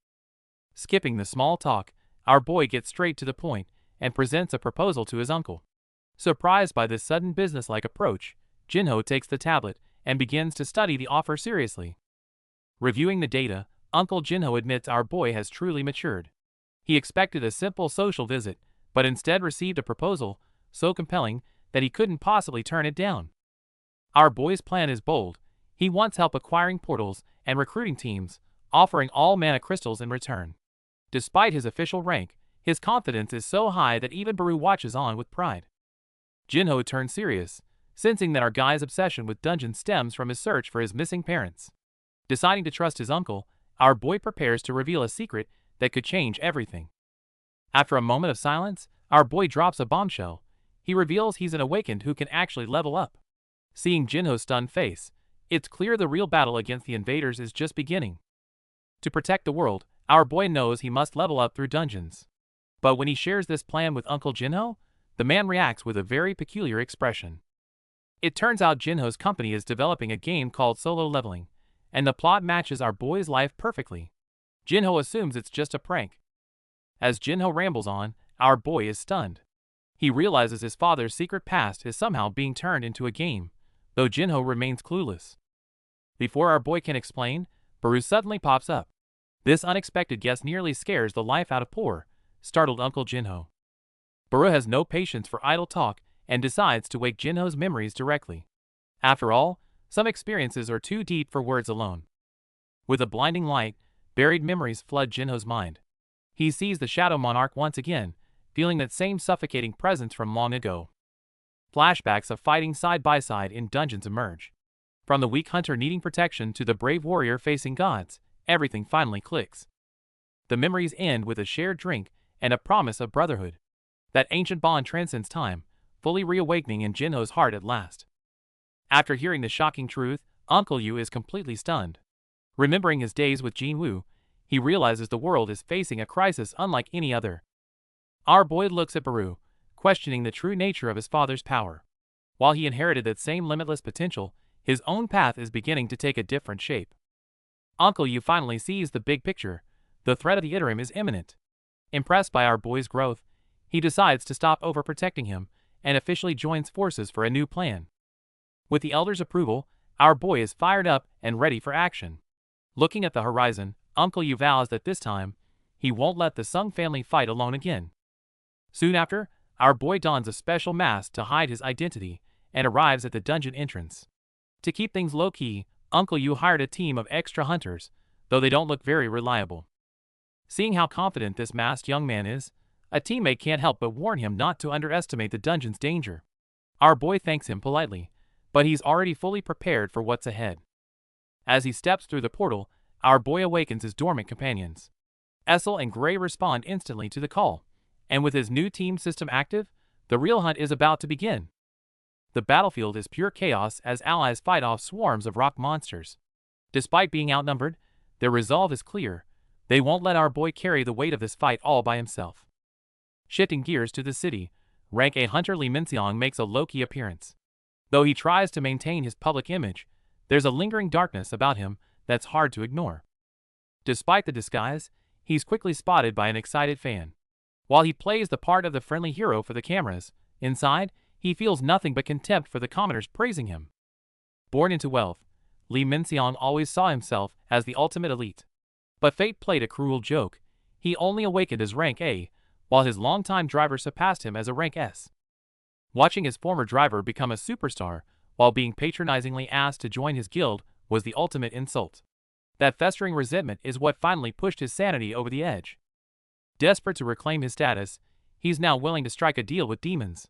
Skipping the small talk, our boy gets straight to the point and presents a proposal to his uncle. Surprised by this sudden businesslike approach, Jinwoo takes the tablet and begins to study the offer seriously. Reviewing the data, Uncle Jinwoo admits our boy has truly matured. He expected a simple social visit, but instead received a proposal so compelling that he couldn't possibly turn it down. Our boy's plan is bold. He wants help acquiring portals and recruiting teams, offering all mana crystals in return. Despite his official rank, his confidence is so high that even Baru watches on with pride. Jinwoo turns serious, sensing that our guy's obsession with dungeons stems from his search for his missing parents. Deciding to trust his uncle, our boy prepares to reveal a secret that could change everything. After a moment of silence, our boy drops a bombshell. He reveals he's an awakened who can actually level up. Seeing Jinwoo's stunned face, it's clear the real battle against the invaders is just beginning. To protect the world, our boy knows he must level up through dungeons. But when he shares this plan with Uncle Jinwoo, the man reacts with a very peculiar expression. It turns out Jinwoo's company is developing a game called Solo Leveling, and the plot matches our boy's life perfectly. Jinwoo assumes it's just a prank. As Jinwoo rambles on, our boy is stunned. He realizes his father's secret past is somehow being turned into a game, though Jinwoo remains clueless. Before our boy can explain, Baru suddenly pops up. This unexpected guest nearly scares the life out of poor, startled Uncle Jinwoo. Baru has no patience for idle talk and decides to wake Jinwoo's memories directly. After all, some experiences are too deep for words alone. With a blinding light, buried memories flood Jinwoo's mind. He sees the Shadow Monarch once again, feeling that same suffocating presence from long ago. Flashbacks of fighting side by side in dungeons emerge. From the weak hunter needing protection to the brave warrior facing gods, everything finally clicks. The memories end with a shared drink and a promise of brotherhood. That ancient bond transcends time, fully reawakening in Jinwoo's heart at last. After hearing the shocking truth, Uncle Yu is completely stunned. Remembering his days with Jinwoo, he realizes the world is facing a crisis unlike any other. Our boy looks at Baru, questioning the true nature of his father's power. While he inherited that same limitless potential, his own path is beginning to take a different shape. Uncle Yu finally sees the big picture. The threat of the interim is imminent. Impressed by our boy's growth, he decides to stop overprotecting him and officially joins forces for a new plan. With the elder's approval, our boy is fired up and ready for action. Looking at the horizon, Uncle Yu vows that this time, he won't let the Sung family fight alone again. Soon after, our boy dons a special mask to hide his identity and arrives at the dungeon entrance. To keep things low-key, Uncle Yu hired a team of extra hunters, though they don't look very reliable. Seeing how confident this masked young man is, a teammate can't help but warn him not to underestimate the dungeon's danger. Our boy thanks him politely, but he's already fully prepared for what's ahead. As he steps through the portal, our boy awakens his dormant companions. Essel and Gray respond instantly to the call, and with his new team system active, the real hunt is about to begin. The battlefield is pure chaos as allies fight off swarms of rock monsters. Despite being outnumbered, their resolve is clear. They won't let our boy carry the weight of this fight all by himself. Shifting gears to the city, Rank A hunter Lee Minseong makes a low-key appearance. Though he tries to maintain his public image, there's a lingering darkness about him that's hard to ignore. Despite the disguise, he's quickly spotted by an excited fan. While he plays the part of the friendly hero for the cameras, inside, he feels nothing but contempt for the commoners praising him. Born into wealth, Lee Minseong always saw himself as the ultimate elite. But fate played a cruel joke. He only awakened as rank A, while his longtime driver surpassed him as a rank S. Watching his former driver become a superstar, while being patronizingly asked to join his guild, was the ultimate insult. That festering resentment is what finally pushed his sanity over the edge. Desperate to reclaim his status, he's now willing to strike a deal with demons.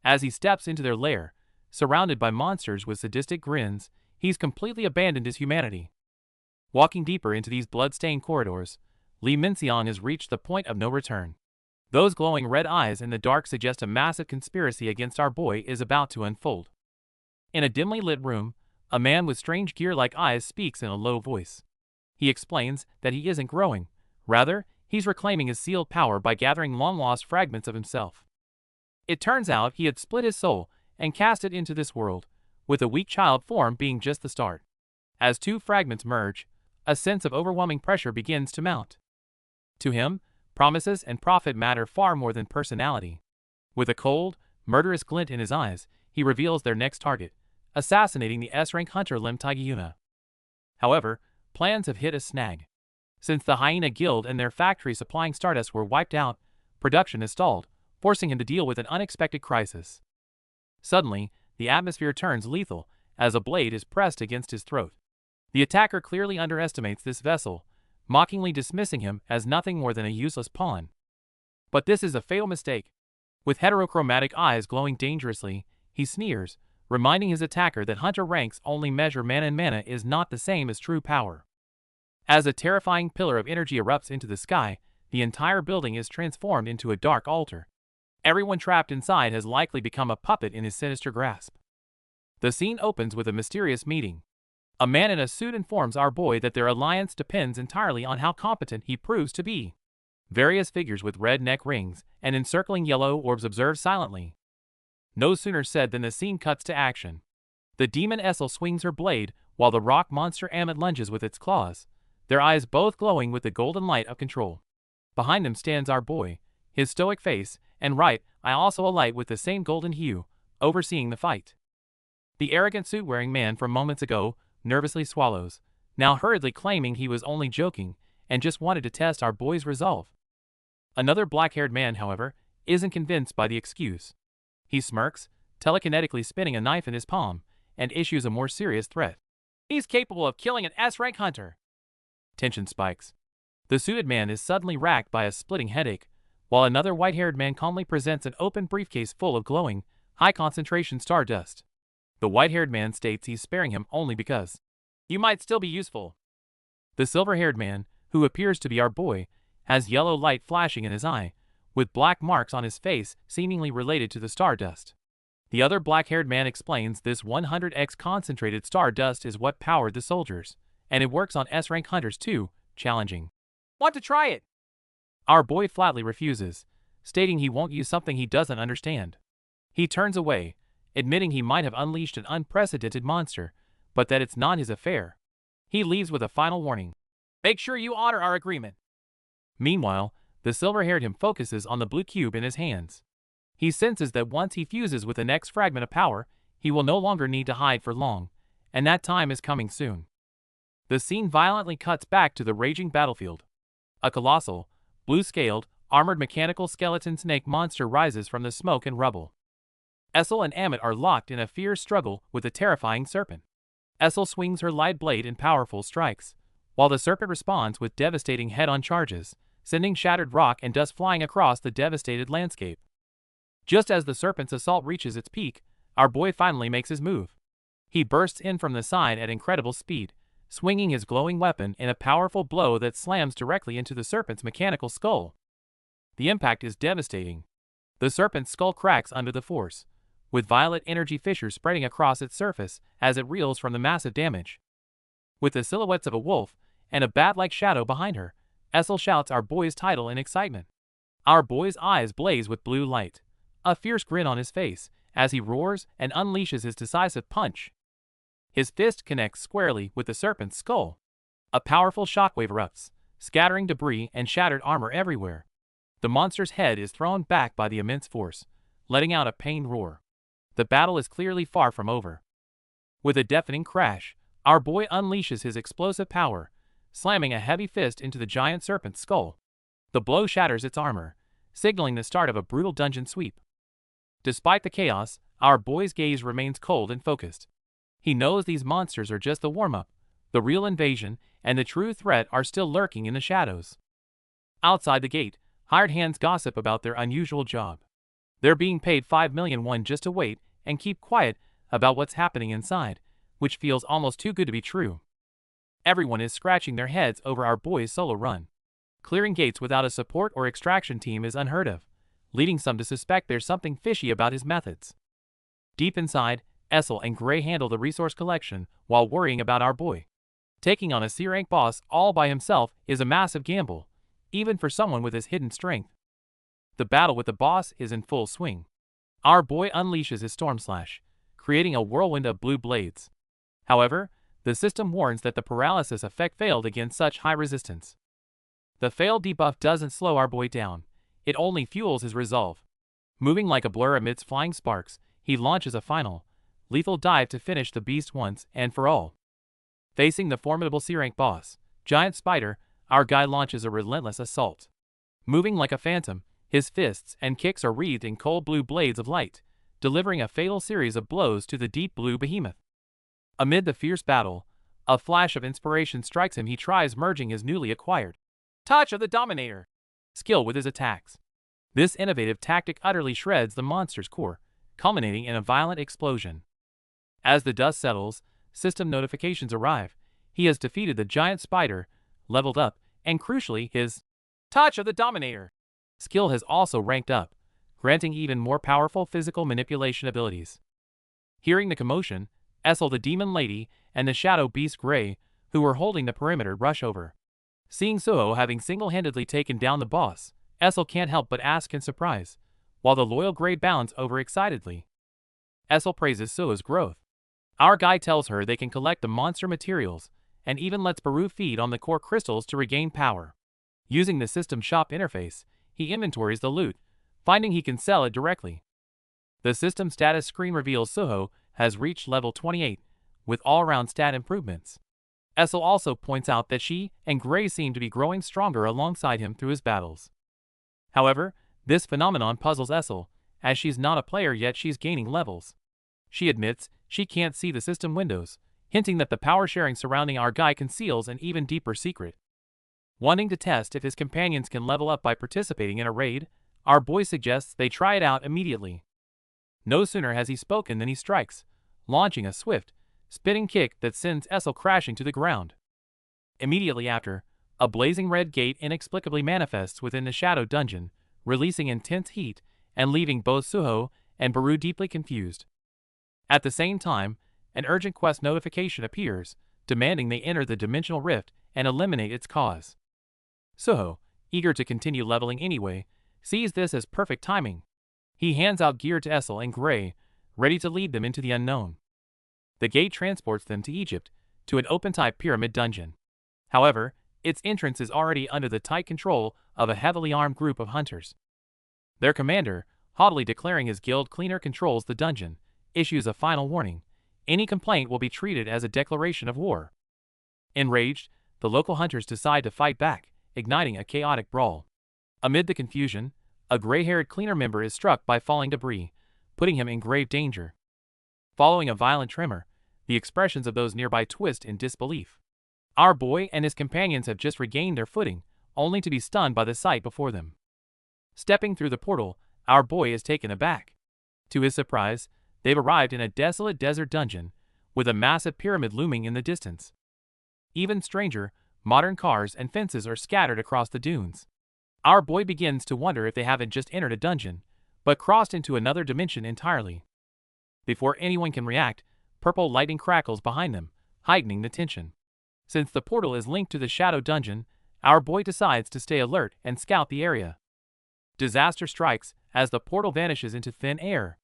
As he steps into their lair, surrounded by monsters with sadistic grins, he's completely abandoned his humanity. Walking deeper into these blood-stained corridors, Lee Minseong has reached the point of no return. Those glowing red eyes in the dark suggest a massive conspiracy against our boy is about to unfold. In a dimly lit room, a man with strange gear-like eyes speaks in a low voice. He explains that he isn't growing. Rather, he's reclaiming his sealed power by gathering long-lost fragments of himself. It turns out he had split his soul and cast it into this world, with a weak child form being just the start. As two fragments merge, a sense of overwhelming pressure begins to mount. To him, promises and profit matter far more than personality. With a cold, murderous glint in his eyes, he reveals their next target, assassinating the S-rank hunter Lim Taegyuna. However, plans have hit a snag. Since the Hyena Guild and their factory supplying Stardust were wiped out, production has stalled, forcing him to deal with an unexpected crisis. Suddenly, the atmosphere turns lethal as a blade is pressed against his throat. The attacker clearly underestimates this vessel, mockingly dismissing him as nothing more than a useless pawn. But this is a fatal mistake. With heterochromatic eyes glowing dangerously, he sneers, reminding his attacker that hunter ranks only measure mana, and mana is not the same as true power. As a terrifying pillar of energy erupts into the sky, the entire building is transformed into a dark altar. Everyone trapped inside has likely become a puppet in his sinister grasp. The scene opens with a mysterious meeting. A man in a suit informs our boy that their alliance depends entirely on how competent he proves to be. Various figures with red neck rings and encircling yellow orbs observe silently. No sooner said than the scene cuts to action. The demon Essel swings her blade, while the rock monster Amit lunges with its claws, their eyes both glowing with the golden light of control. Behind them stands our boy, his stoic face, and right eye also alight with the same golden hue, overseeing the fight. The arrogant suit-wearing man from moments ago nervously swallows, now hurriedly claiming he was only joking and just wanted to test our boy's resolve. Another black-haired man, however, isn't convinced by the excuse. He smirks, telekinetically spinning a knife in his palm, and issues a more serious threat. He's capable of killing an S-rank hunter. Tension spikes. The suited man is suddenly racked by a splitting headache, while another white-haired man calmly presents an open briefcase full of glowing, high-concentration stardust. The white-haired man states he's sparing him only because you might still be useful. The silver-haired man, who appears to be our boy, has yellow light flashing in his eye, with black marks on his face seemingly related to the stardust. The other black-haired man explains this 100x concentrated stardust is what powered the soldiers, and it works on S-rank hunters too, challenging. Want to try it? Our boy flatly refuses, stating he won't use something he doesn't understand. He turns away, admitting he might have unleashed an unprecedented monster, but that it's not his affair. He leaves with a final warning. Make sure you honor our agreement. Meanwhile, the silver-haired him focuses on the blue cube in his hands. He senses that once he fuses with the next fragment of power, he will no longer need to hide for long, and that time is coming soon. The scene violently cuts back to the raging battlefield. A colossal, blue-scaled, armored mechanical skeleton snake monster rises from the smoke and rubble. Essel and Amit are locked in a fierce struggle with the terrifying serpent. Essel swings her light blade in powerful strikes, while the serpent responds with devastating head-on charges, sending shattered rock and dust flying across the devastated landscape. Just as the serpent's assault reaches its peak, our boy finally makes his move. He bursts in from the side at incredible speed, swinging his glowing weapon in a powerful blow that slams directly into the serpent's mechanical skull. The impact is devastating. The serpent's skull cracks under the force, with violet energy fissures spreading across its surface as it reels from the massive damage. With the silhouettes of a wolf and a bat-like shadow behind her, Essel shouts our boy's title in excitement. Our boy's eyes blaze with blue light, a fierce grin on his face, as he roars and unleashes his decisive punch. His fist connects squarely with the serpent's skull. A powerful shockwave erupts, scattering debris and shattered armor everywhere. The monster's head is thrown back by the immense force, letting out a pained roar. The battle is clearly far from over. With a deafening crash, our boy unleashes his explosive power, slamming a heavy fist into the giant serpent's skull. The blow shatters its armor, signaling the start of a brutal dungeon sweep. Despite the chaos, our boy's gaze remains cold and focused. He knows these monsters are just the warm-up. The real invasion and the true threat are still lurking in the shadows. Outside the gate, hired hands gossip about their unusual job. They're being paid 5 million won just to wait and keep quiet about what's happening inside, which feels almost too good to be true. Everyone is scratching their heads over our boy's solo run. Clearing gates without a support or extraction team is unheard of, leading some to suspect there's something fishy about his methods. Deep inside, Essel and Gray handle the resource collection while worrying about our boy. Taking on a C-rank boss all by himself is a massive gamble, even for someone with his hidden strength. The battle with the boss is in full swing. Our boy unleashes his Storm Slash, creating a whirlwind of blue blades. However, the system warns that the paralysis effect failed against such high resistance. The failed debuff doesn't slow our boy down, it only fuels his resolve. Moving like a blur amidst flying sparks, he launches a final, lethal dive to finish the beast once and for all. Facing the formidable C-rank boss, Giant Spider, our guy launches a relentless assault. Moving like a phantom, his fists and kicks are wreathed in cold blue blades of light, delivering a fatal series of blows to the deep blue behemoth. Amid the fierce battle, a flash of inspiration strikes him. He tries merging his newly acquired Touch of the Dominator skill with his attacks. This innovative tactic utterly shreds the monster's core, culminating in a violent explosion. As the dust settles, system notifications arrive. He has defeated the Giant Spider, leveled up, and crucially, his Touch of the Dominator skill has also ranked up, granting even more powerful physical manipulation abilities. Hearing the commotion, Essel the Demon Lady and the Shadow Beast Gray, who were holding the perimeter, rush over. Seeing Suho having single-handedly taken down the boss, Essel can't help but ask in surprise, while the loyal Gray bounds over excitedly. Essel praises Suho's growth. Our guy tells her they can collect the monster materials, and even lets Baru feed on the core crystals to regain power. Using the system shop interface, he inventories the loot, finding he can sell it directly. The system status screen reveals Suho has reached level 28, with all-round stat improvements. Essel also points out that she and Gray seem to be growing stronger alongside him through his battles. However, this phenomenon puzzles Essel, as she's not a player yet she's gaining levels. She admits she can't see the system windows, hinting that the power sharing surrounding our guy conceals an even deeper secret. Wanting to test if his companions can level up by participating in a raid, our boy suggests they try it out immediately. No sooner has he spoken than he strikes, launching a swift, spinning kick that sends Essel crashing to the ground. Immediately after, a blazing red gate inexplicably manifests within the shadow dungeon, releasing intense heat and leaving both Suho and Baru deeply confused. At the same time, an urgent quest notification appears, demanding they enter the dimensional rift and eliminate its cause. Suho, eager to continue leveling anyway, sees this as perfect timing. He hands out gear to Essel and Gray, ready to lead them into the unknown. The gate transports them to Egypt, to an open-type pyramid dungeon. However, its entrance is already under the tight control of a heavily armed group of hunters. Their commander, haughtily declaring his guild cleaner controls the dungeon, issues a final warning. Any complaint will be treated as a declaration of war. Enraged, the local hunters decide to fight back, igniting a chaotic brawl. Amid the confusion, a gray-haired cleaner member is struck by falling debris, putting him in grave danger. Following a violent tremor, the expressions of those nearby twist in disbelief. Our boy and his companions have just regained their footing, only to be stunned by the sight before them. Stepping through the portal, our boy is taken aback. To his surprise, they've arrived in a desolate desert dungeon, with a massive pyramid looming in the distance. Even stranger, modern cars and fences are scattered across the dunes. Our boy begins to wonder if they haven't just entered a dungeon, but crossed into another dimension entirely. Before anyone can react, purple lightning crackles behind them, heightening the tension. Since the portal is linked to the shadow dungeon, our boy decides to stay alert and scout the area. Disaster strikes as the portal vanishes into thin air.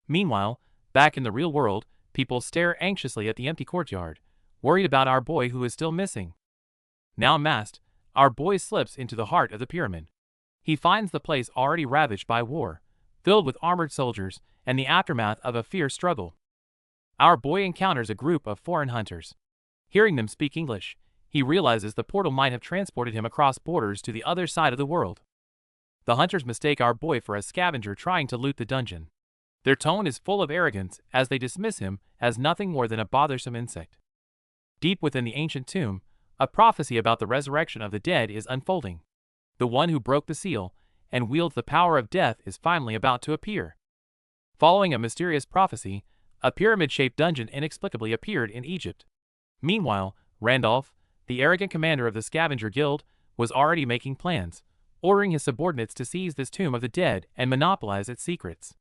Meanwhile, back in the real world, people stare anxiously at the empty courtyard, worried about our boy who is still missing. Now masked, our boy slips into the heart of the pyramid. He finds the place already ravaged by war, filled with armored soldiers and the aftermath of a fierce struggle. Our boy encounters a group of foreign hunters. Hearing them speak English, he realizes the portal might have transported him across borders to the other side of the world. The hunters mistake our boy for a scavenger trying to loot the dungeon. Their tone is full of arrogance as they dismiss him as nothing more than a bothersome insect. Deep within the ancient tomb, a prophecy about the resurrection of the dead is unfolding. The one who broke the seal and wields the power of death is finally about to appear. Following a mysterious prophecy, a pyramid-shaped dungeon inexplicably appeared in Egypt. Meanwhile, Randolph, the arrogant commander of the scavenger guild, was already making plans, ordering his subordinates to seize this tomb of the dead and monopolize its secrets.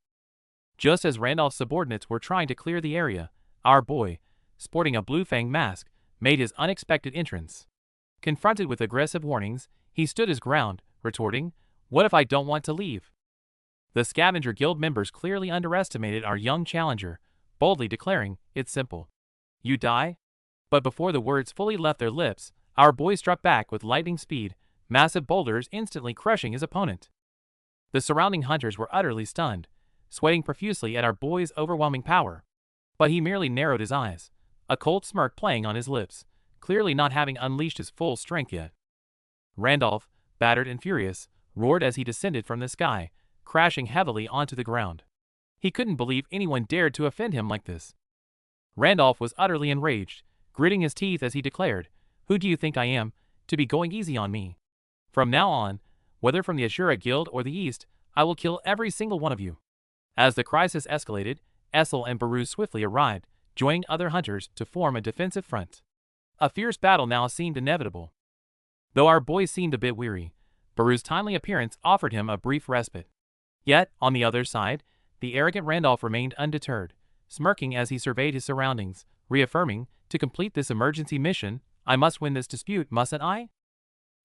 Just as Randolph's subordinates were trying to clear the area, our boy, sporting a blue fang mask, made his unexpected entrance. Confronted with aggressive warnings, he stood his ground, retorting, "What if I don't want to leave?" The scavenger guild members clearly underestimated our young challenger, boldly declaring, "It's simple. You die?" But before the words fully left their lips, our boy struck back with lightning speed, massive boulders instantly crushing his opponent. The surrounding hunters were utterly stunned, sweating profusely at our boy's overwhelming power. But he merely narrowed his eyes, a cold smirk playing on his lips, clearly not having unleashed his full strength yet. Randolph, battered and furious, roared as he descended from the sky, crashing heavily onto the ground. He couldn't believe anyone dared to offend him like this. Randolph was utterly enraged, gritting his teeth as he declared, "Who do you think I am, to be going easy on me? From now on, whether from the Asura Guild or the East, I will kill every single one of you." As the crisis escalated, Essel and Baruz swiftly arrived, joining other hunters to form a defensive front. A fierce battle now seemed inevitable. Though our boy seemed a bit weary, Baruz's timely appearance offered him a brief respite. Yet, on the other side, the arrogant Randolph remained undeterred, smirking as he surveyed his surroundings, reaffirming, "To complete this emergency mission, I must win this dispute, mustn't I?"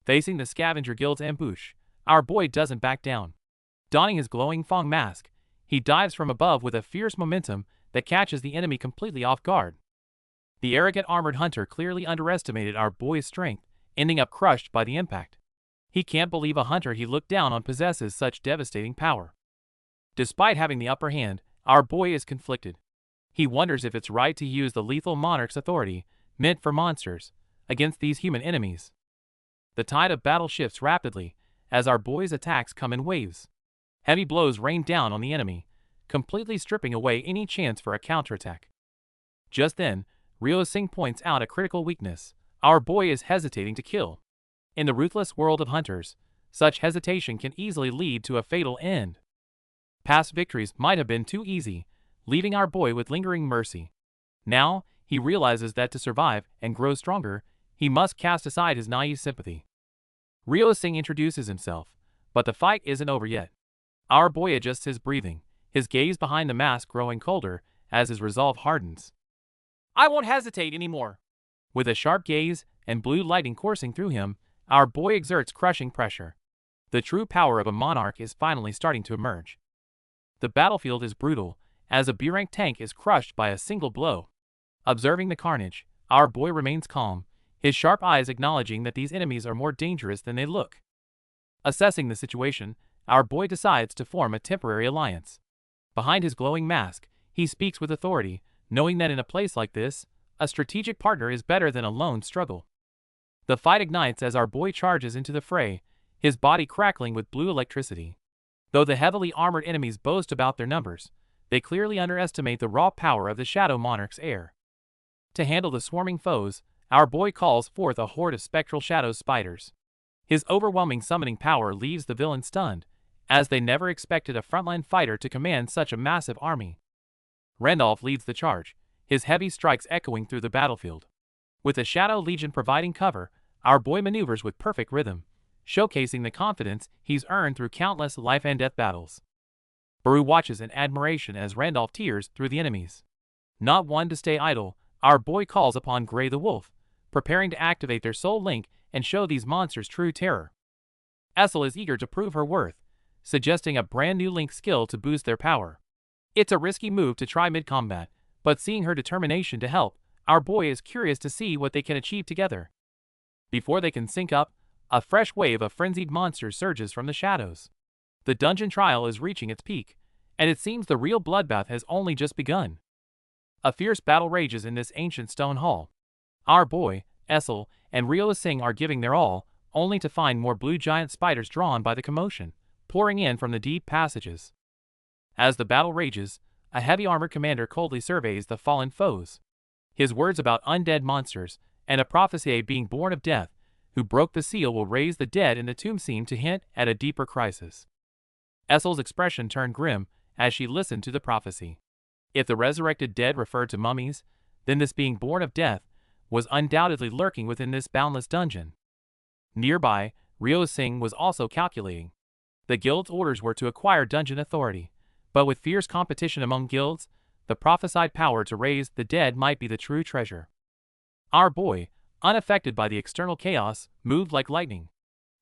Facing the scavenger guild's ambush, our boy doesn't back down. Donning his glowing Fang mask, he dives from above with a fierce momentum that catches the enemy completely off guard. The arrogant armored hunter clearly underestimated our boy's strength, ending up crushed by the impact. He can't believe a hunter he looked down on possesses such devastating power. Despite having the upper hand, our boy is conflicted. He wonders if it's right to use the lethal monarch's authority, meant for monsters, against these human enemies. The tide of battle shifts rapidly, as our boy's attacks come in waves. Heavy blows rain down on the enemy, completely stripping away any chance for a counterattack. Just then, Ryo Singh points out a critical weakness. Our boy is hesitating to kill. In the ruthless world of hunters, such hesitation can easily lead to a fatal end. Past victories might have been too easy, leaving our boy with lingering mercy. Now, he realizes that to survive and grow stronger, he must cast aside his naive sympathy. Ryo Singh introduces himself, but the fight isn't over yet. Our boy adjusts his breathing, his gaze behind the mask growing colder as his resolve hardens. "I won't hesitate anymore." With a sharp gaze and blue lightning coursing through him, our boy exerts crushing pressure. The true power of a monarch is finally starting to emerge. The battlefield is brutal, as a B-rank tank is crushed by a single blow. Observing the carnage, our boy remains calm, his sharp eyes acknowledging that these enemies are more dangerous than they look. Assessing the situation, our boy decides to form a temporary alliance. Behind his glowing mask, he speaks with authority, knowing that in a place like this, a strategic partner is better than a lone struggle. The fight ignites as our boy charges into the fray, his body crackling with blue electricity. Though the heavily armored enemies boast about their numbers, they clearly underestimate the raw power of the Shadow Monarch's heir. To handle the swarming foes, our boy calls forth a horde of spectral shadow spiders. His overwhelming summoning power leaves the villain stunned, as they never expected a frontline fighter to command such a massive army. Randolph leads the charge, his heavy strikes echoing through the battlefield. With the Shadow Legion providing cover, our boy maneuvers with perfect rhythm, showcasing the confidence he's earned through countless life and death battles. Baru watches in admiration as Randolph tears through the enemies. Not one to stay idle, our boy calls upon Gray the Wolf, preparing to activate their soul link and show these monsters true terror. Essel is eager to prove her worth, suggesting a brand new link skill to boost their power. It's a risky move to try mid-combat, but seeing her determination to help, our boy is curious to see what they can achieve together. Before they can sync up, a fresh wave of frenzied monsters surges from the shadows. The dungeon trial is reaching its peak, and it seems the real bloodbath has only just begun. A fierce battle rages in this ancient stone hall. Our boy, Essel, and Ryo Singh are giving their all, only to find more blue giant spiders drawn by the commotion, pouring in from the deep passages. As the battle rages, a heavy armored commander coldly surveys the fallen foes. His words about undead monsters, and a prophecy being born of death, who broke the seal will raise the dead in the tomb seem to hint at a deeper crisis. Essel's expression turned grim as she listened to the prophecy. If the resurrected dead referred to mummies, then this being born of death was undoubtedly lurking within this boundless dungeon. Nearby, Ryo Singh was also calculating. The guild's orders were to acquire dungeon authority, but with fierce competition among guilds, the prophesied power to raise the dead might be the true treasure. Our boy, unaffected by the external chaos, moved like lightning.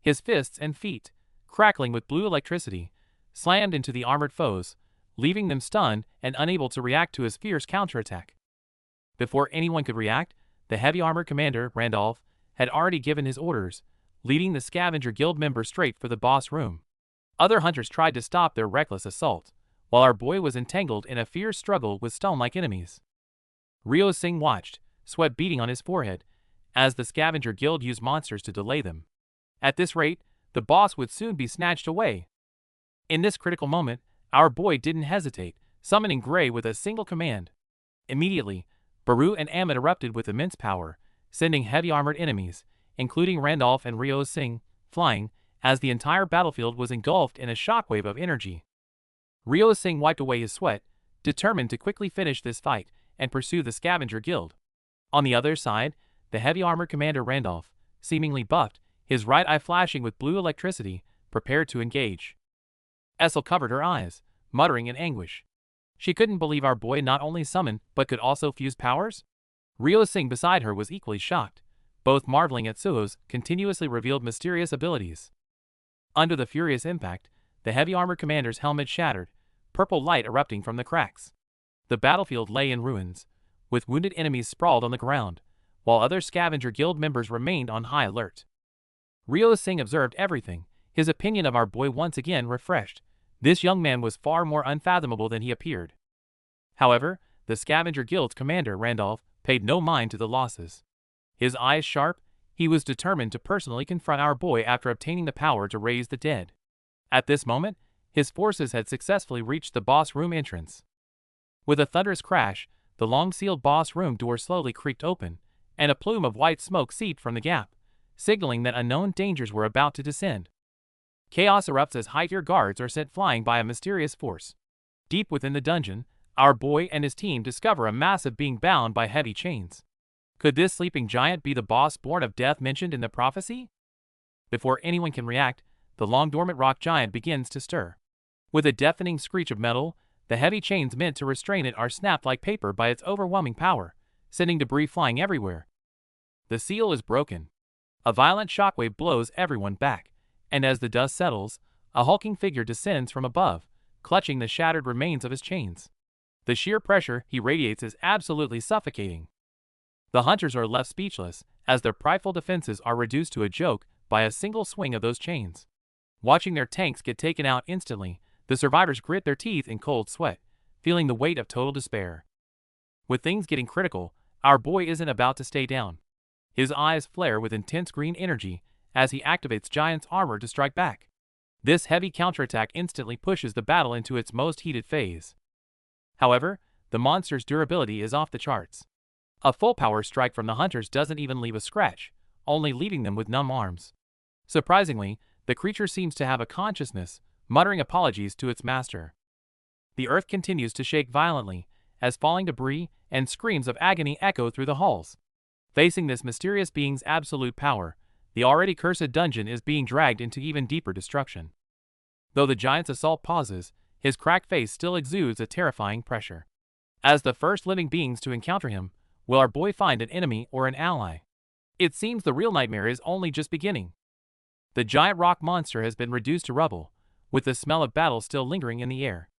His fists and feet, crackling with blue electricity, slammed into the armored foes, leaving them stunned and unable to react to his fierce counterattack. Before anyone could react, the heavy armored commander, Randolph, had already given his orders, leading the scavenger guild members straight for the boss room. Other hunters tried to stop their reckless assault, while our boy was entangled in a fierce struggle with stone-like enemies. Ryo Singh watched, sweat beading on his forehead, as the scavenger guild used monsters to delay them. At this rate, the boss would soon be snatched away. In this critical moment, our boy didn't hesitate, summoning Gray with a single command. Immediately, Baru and Amit erupted with immense power, sending heavy armored enemies, including Randolph and Ryo Singh, flying, as the entire battlefield was engulfed in a shockwave of energy. Ryo Singh wiped away his sweat, determined to quickly finish this fight and pursue the scavenger guild. On the other side, the heavy armored commander Randolph, seemingly buffed, his right eye flashing with blue electricity, prepared to engage. Essel covered her eyes, muttering in anguish. She couldn't believe our boy not only summoned but could also fuse powers. Ryo Singh beside her was equally shocked, both marveling at Suho's continuously revealed mysterious abilities. Under the furious impact, the heavy armored commander's helmet shattered, purple light erupting from the cracks. The battlefield lay in ruins, with wounded enemies sprawled on the ground, while other scavenger guild members remained on high alert. Ryo Singh observed everything, his opinion of our boy once again refreshed. This young man was far more unfathomable than he appeared. However, the scavenger guild's commander, Randolph, paid no mind to the losses. His eyes sharp, he was determined to personally confront our boy after obtaining the power to raise the dead. At this moment, his forces had successfully reached the boss room entrance. With a thunderous crash, the long-sealed boss room door slowly creaked open, and a plume of white smoke seeped from the gap, signaling that unknown dangers were about to descend. Chaos erupts as high-tier guards are sent flying by a mysterious force. Deep within the dungeon, our boy and his team discover a massive being bound by heavy chains. Could this sleeping giant be the boss born of death mentioned in the prophecy? Before anyone can react, the long-dormant rock giant begins to stir. With a deafening screech of metal, the heavy chains meant to restrain it are snapped like paper by its overwhelming power, sending debris flying everywhere. The seal is broken. A violent shockwave blows everyone back, And as the dust settles, a hulking figure descends from above, clutching the shattered remains of his chains. The sheer pressure he radiates is absolutely suffocating. The hunters are left speechless, as their prideful defenses are reduced to a joke by a single swing of those chains. Watching their tanks get taken out instantly, the survivors grit their teeth in cold sweat, feeling the weight of total despair. With things getting critical, our boy isn't about to stay down. His eyes flare with intense green energy as he activates Giant's armor to strike back. This heavy counterattack instantly pushes the battle into its most heated phase. However, the monster's durability is off the charts. A full power strike from the hunters doesn't even leave a scratch, only leaving them with numb arms. Surprisingly, the creature seems to have a consciousness, muttering apologies to its master. The earth continues to shake violently, as falling debris and screams of agony echo through the halls. Facing this mysterious being's absolute power, the already cursed dungeon is being dragged into even deeper destruction. Though the giant's assault pauses, his cracked face still exudes a terrifying pressure. As the first living beings to encounter him, will our boy find an enemy or an ally? It seems the real nightmare is only just beginning. The giant rock monster has been reduced to rubble, with the smell of battle still lingering in the air.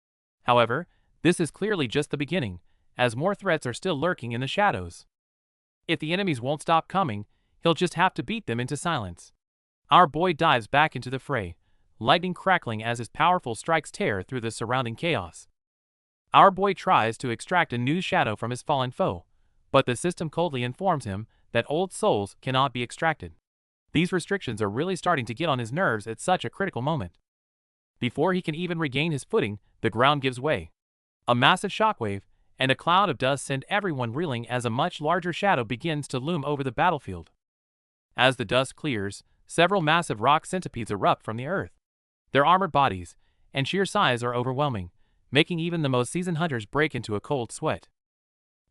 However, this is clearly just the beginning, as more threats are still lurking in the shadows. If the enemies won't stop coming, he'll just have to beat them into silence. Our boy dives back into the fray, lightning crackling as his powerful strikes tear through the surrounding chaos. Our boy tries to extract a new shadow from his fallen foe, but the system coldly informs him that old souls cannot be extracted. These restrictions are really starting to get on his nerves at such a critical moment. Before he can even regain his footing, the ground gives way. A massive shockwave and a cloud of dust send everyone reeling as a much larger shadow begins to loom over the battlefield. As the dust clears, several massive rock centipedes erupt from the earth. Their armored bodies and sheer size are overwhelming, making even the most seasoned hunters break into a cold sweat.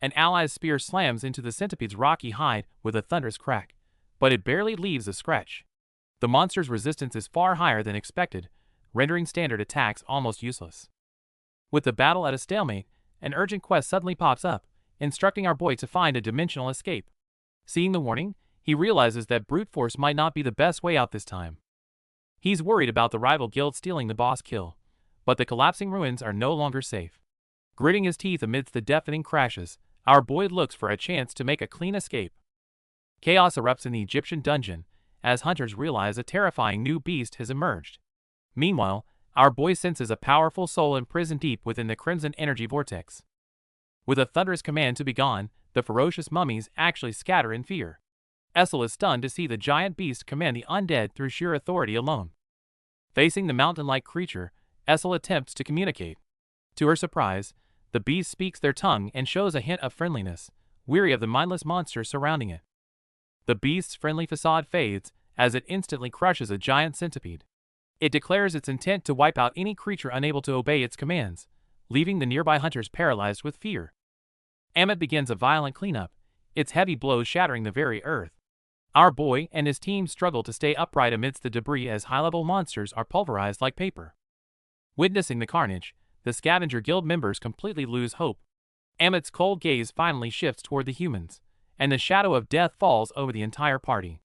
An ally's spear slams into the centipede's rocky hide with a thunderous crack, but it barely leaves a scratch. The monster's resistance is far higher than expected, rendering standard attacks almost useless. With the battle at a stalemate, an urgent quest suddenly pops up, instructing our boy to find a dimensional escape. Seeing the warning, he realizes that brute force might not be the best way out this time. He's worried about the rival guild stealing the boss kill, but the collapsing ruins are no longer safe. Gritting his teeth amidst the deafening crashes, our boy looks for a chance to make a clean escape. Chaos erupts in the Egyptian dungeon, as hunters realize a terrifying new beast has emerged. Meanwhile, our boy senses a powerful soul imprisoned deep within the crimson energy vortex. With a thunderous command to be gone, the ferocious mummies actually scatter in fear. Essel is stunned to see the giant beast command the undead through sheer authority alone. Facing the mountain-like creature, Essel attempts to communicate. To her surprise, the beast speaks their tongue and shows a hint of friendliness, weary of the mindless monster surrounding it. The beast's friendly facade fades as it instantly crushes a giant centipede. It declares its intent to wipe out any creature unable to obey its commands, leaving the nearby hunters paralyzed with fear. Amit begins a violent cleanup, its heavy blows shattering the very earth. Our boy and his team struggle to stay upright amidst the debris as high-level monsters are pulverized like paper. Witnessing the carnage, the Scavenger Guild members completely lose hope. Amit's cold gaze finally shifts toward the humans, and the shadow of death falls over the entire party.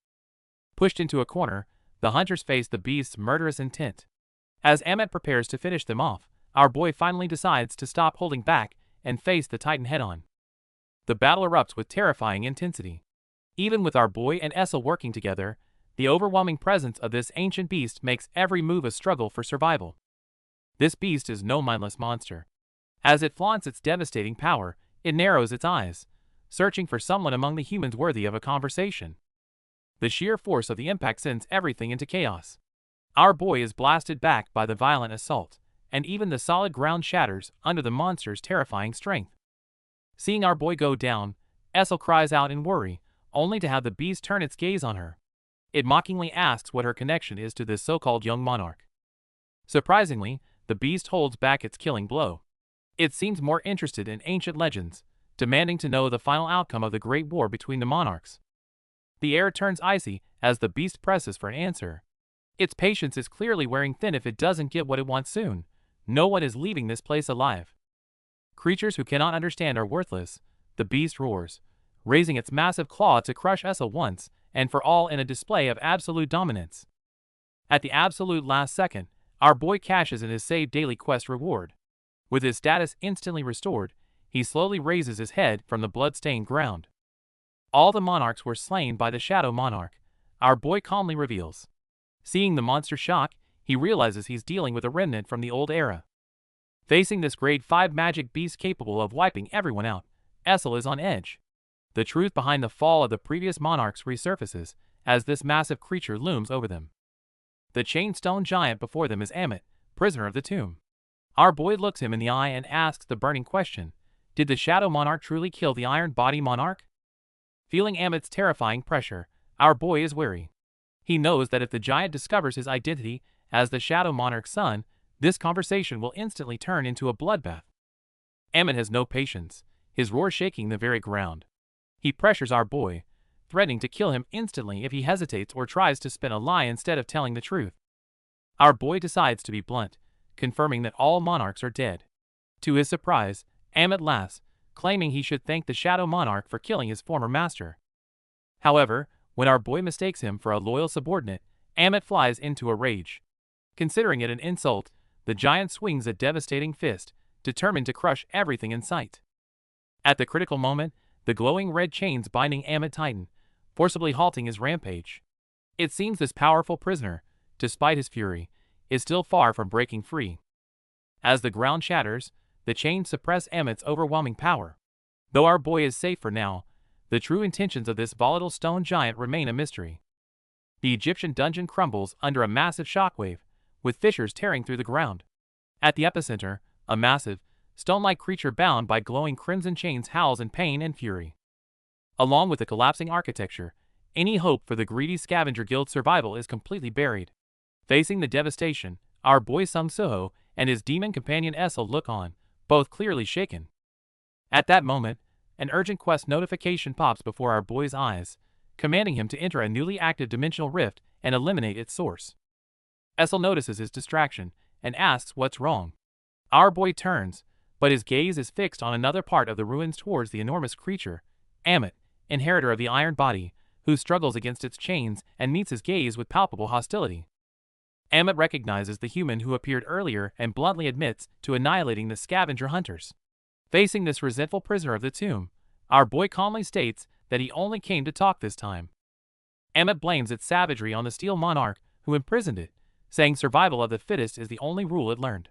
Pushed into a corner, the hunters face the beast's murderous intent. As Amit prepares to finish them off, our boy finally decides to stop holding back and face the Titan head-on. The battle erupts with terrifying intensity. Even with our boy and Essel working together, the overwhelming presence of this ancient beast makes every move a struggle for survival. This beast is no mindless monster. As it flaunts its devastating power, it narrows its eyes, searching for someone among the humans worthy of a conversation. The sheer force of the impact sends everything into chaos. Our boy is blasted back by the violent assault, and even the solid ground shatters under the monster's terrifying strength. Seeing our boy go down, Essel cries out in worry, only to have the beast turn its gaze on her. It mockingly asks what her connection is to this so-called young monarch. Surprisingly, the beast holds back its killing blow. It seems more interested in ancient legends, demanding to know the final outcome of the great war between the monarchs. The air turns icy as the beast presses for an answer. Its patience is clearly wearing thin if it doesn't get what it wants soon. No one is leaving this place alive. Creatures who cannot understand are worthless, the beast roars, raising its massive claw to crush Essel once and for all in a display of absolute dominance. At the absolute last second, our boy cashes in his saved daily quest reward. With his status instantly restored, he slowly raises his head from the blood-stained ground. All the monarchs were slain by the Shadow Monarch, our boy calmly reveals. Seeing the monster shock, he realizes he's dealing with a remnant from the old era. Facing this grade 5 magic beast capable of wiping everyone out, Essel is on edge. The truth behind the fall of the previous monarchs resurfaces as this massive creature looms over them. The chained stone giant before them is Amit, prisoner of the tomb. Our boy looks him in the eye and asks the burning question, did the Shadow Monarch truly kill the Iron Body Monarch? Feeling Amit's terrifying pressure, our boy is wary. He knows that if the giant discovers his identity as the Shadow Monarch's son, this conversation will instantly turn into a bloodbath. Amit has no patience, his roar shaking the very ground. He pressures our boy, threatening to kill him instantly if he hesitates or tries to spin a lie instead of telling the truth. Our boy decides to be blunt, confirming that all monarchs are dead. To his surprise, Amit laughs, claiming he should thank the Shadow Monarch for killing his former master. However, when our boy mistakes him for a loyal subordinate, Amit flies into a rage. Considering it an insult, the giant swings a devastating fist, determined to crush everything in sight. At the critical moment, the glowing red chains binding Amit tighten, forcibly halting his rampage. It seems this powerful prisoner, despite his fury, is still far from breaking free. As the ground shatters, the chains suppress Amit's overwhelming power. Though our boy is safe for now, the true intentions of this volatile stone giant remain a mystery. The Egyptian dungeon crumbles under a massive shockwave, with fissures tearing through the ground. At the epicenter, a massive, stone-like creature bound by glowing crimson chains howls in pain and fury. Along with the collapsing architecture, any hope for the greedy scavenger guild's survival is completely buried. Facing the devastation, our boy Sung Suho and his demon companion Essel look on, both clearly shaken. At that moment, an urgent quest notification pops before our boy's eyes, commanding him to enter a newly active dimensional rift and eliminate its source. Essel notices his distraction and asks what's wrong. Our boy turns, but his gaze is fixed on another part of the ruins towards the enormous creature, Amit, inheritor of the Iron Body, who struggles against its chains and meets his gaze with palpable hostility. Amit recognizes the human who appeared earlier and bluntly admits to annihilating the scavenger hunters. Facing this resentful prisoner of the tomb, our boy calmly states that he only came to talk this time. Amit blames its savagery on the Steel Monarch who imprisoned it, saying survival of the fittest is the only rule it learned.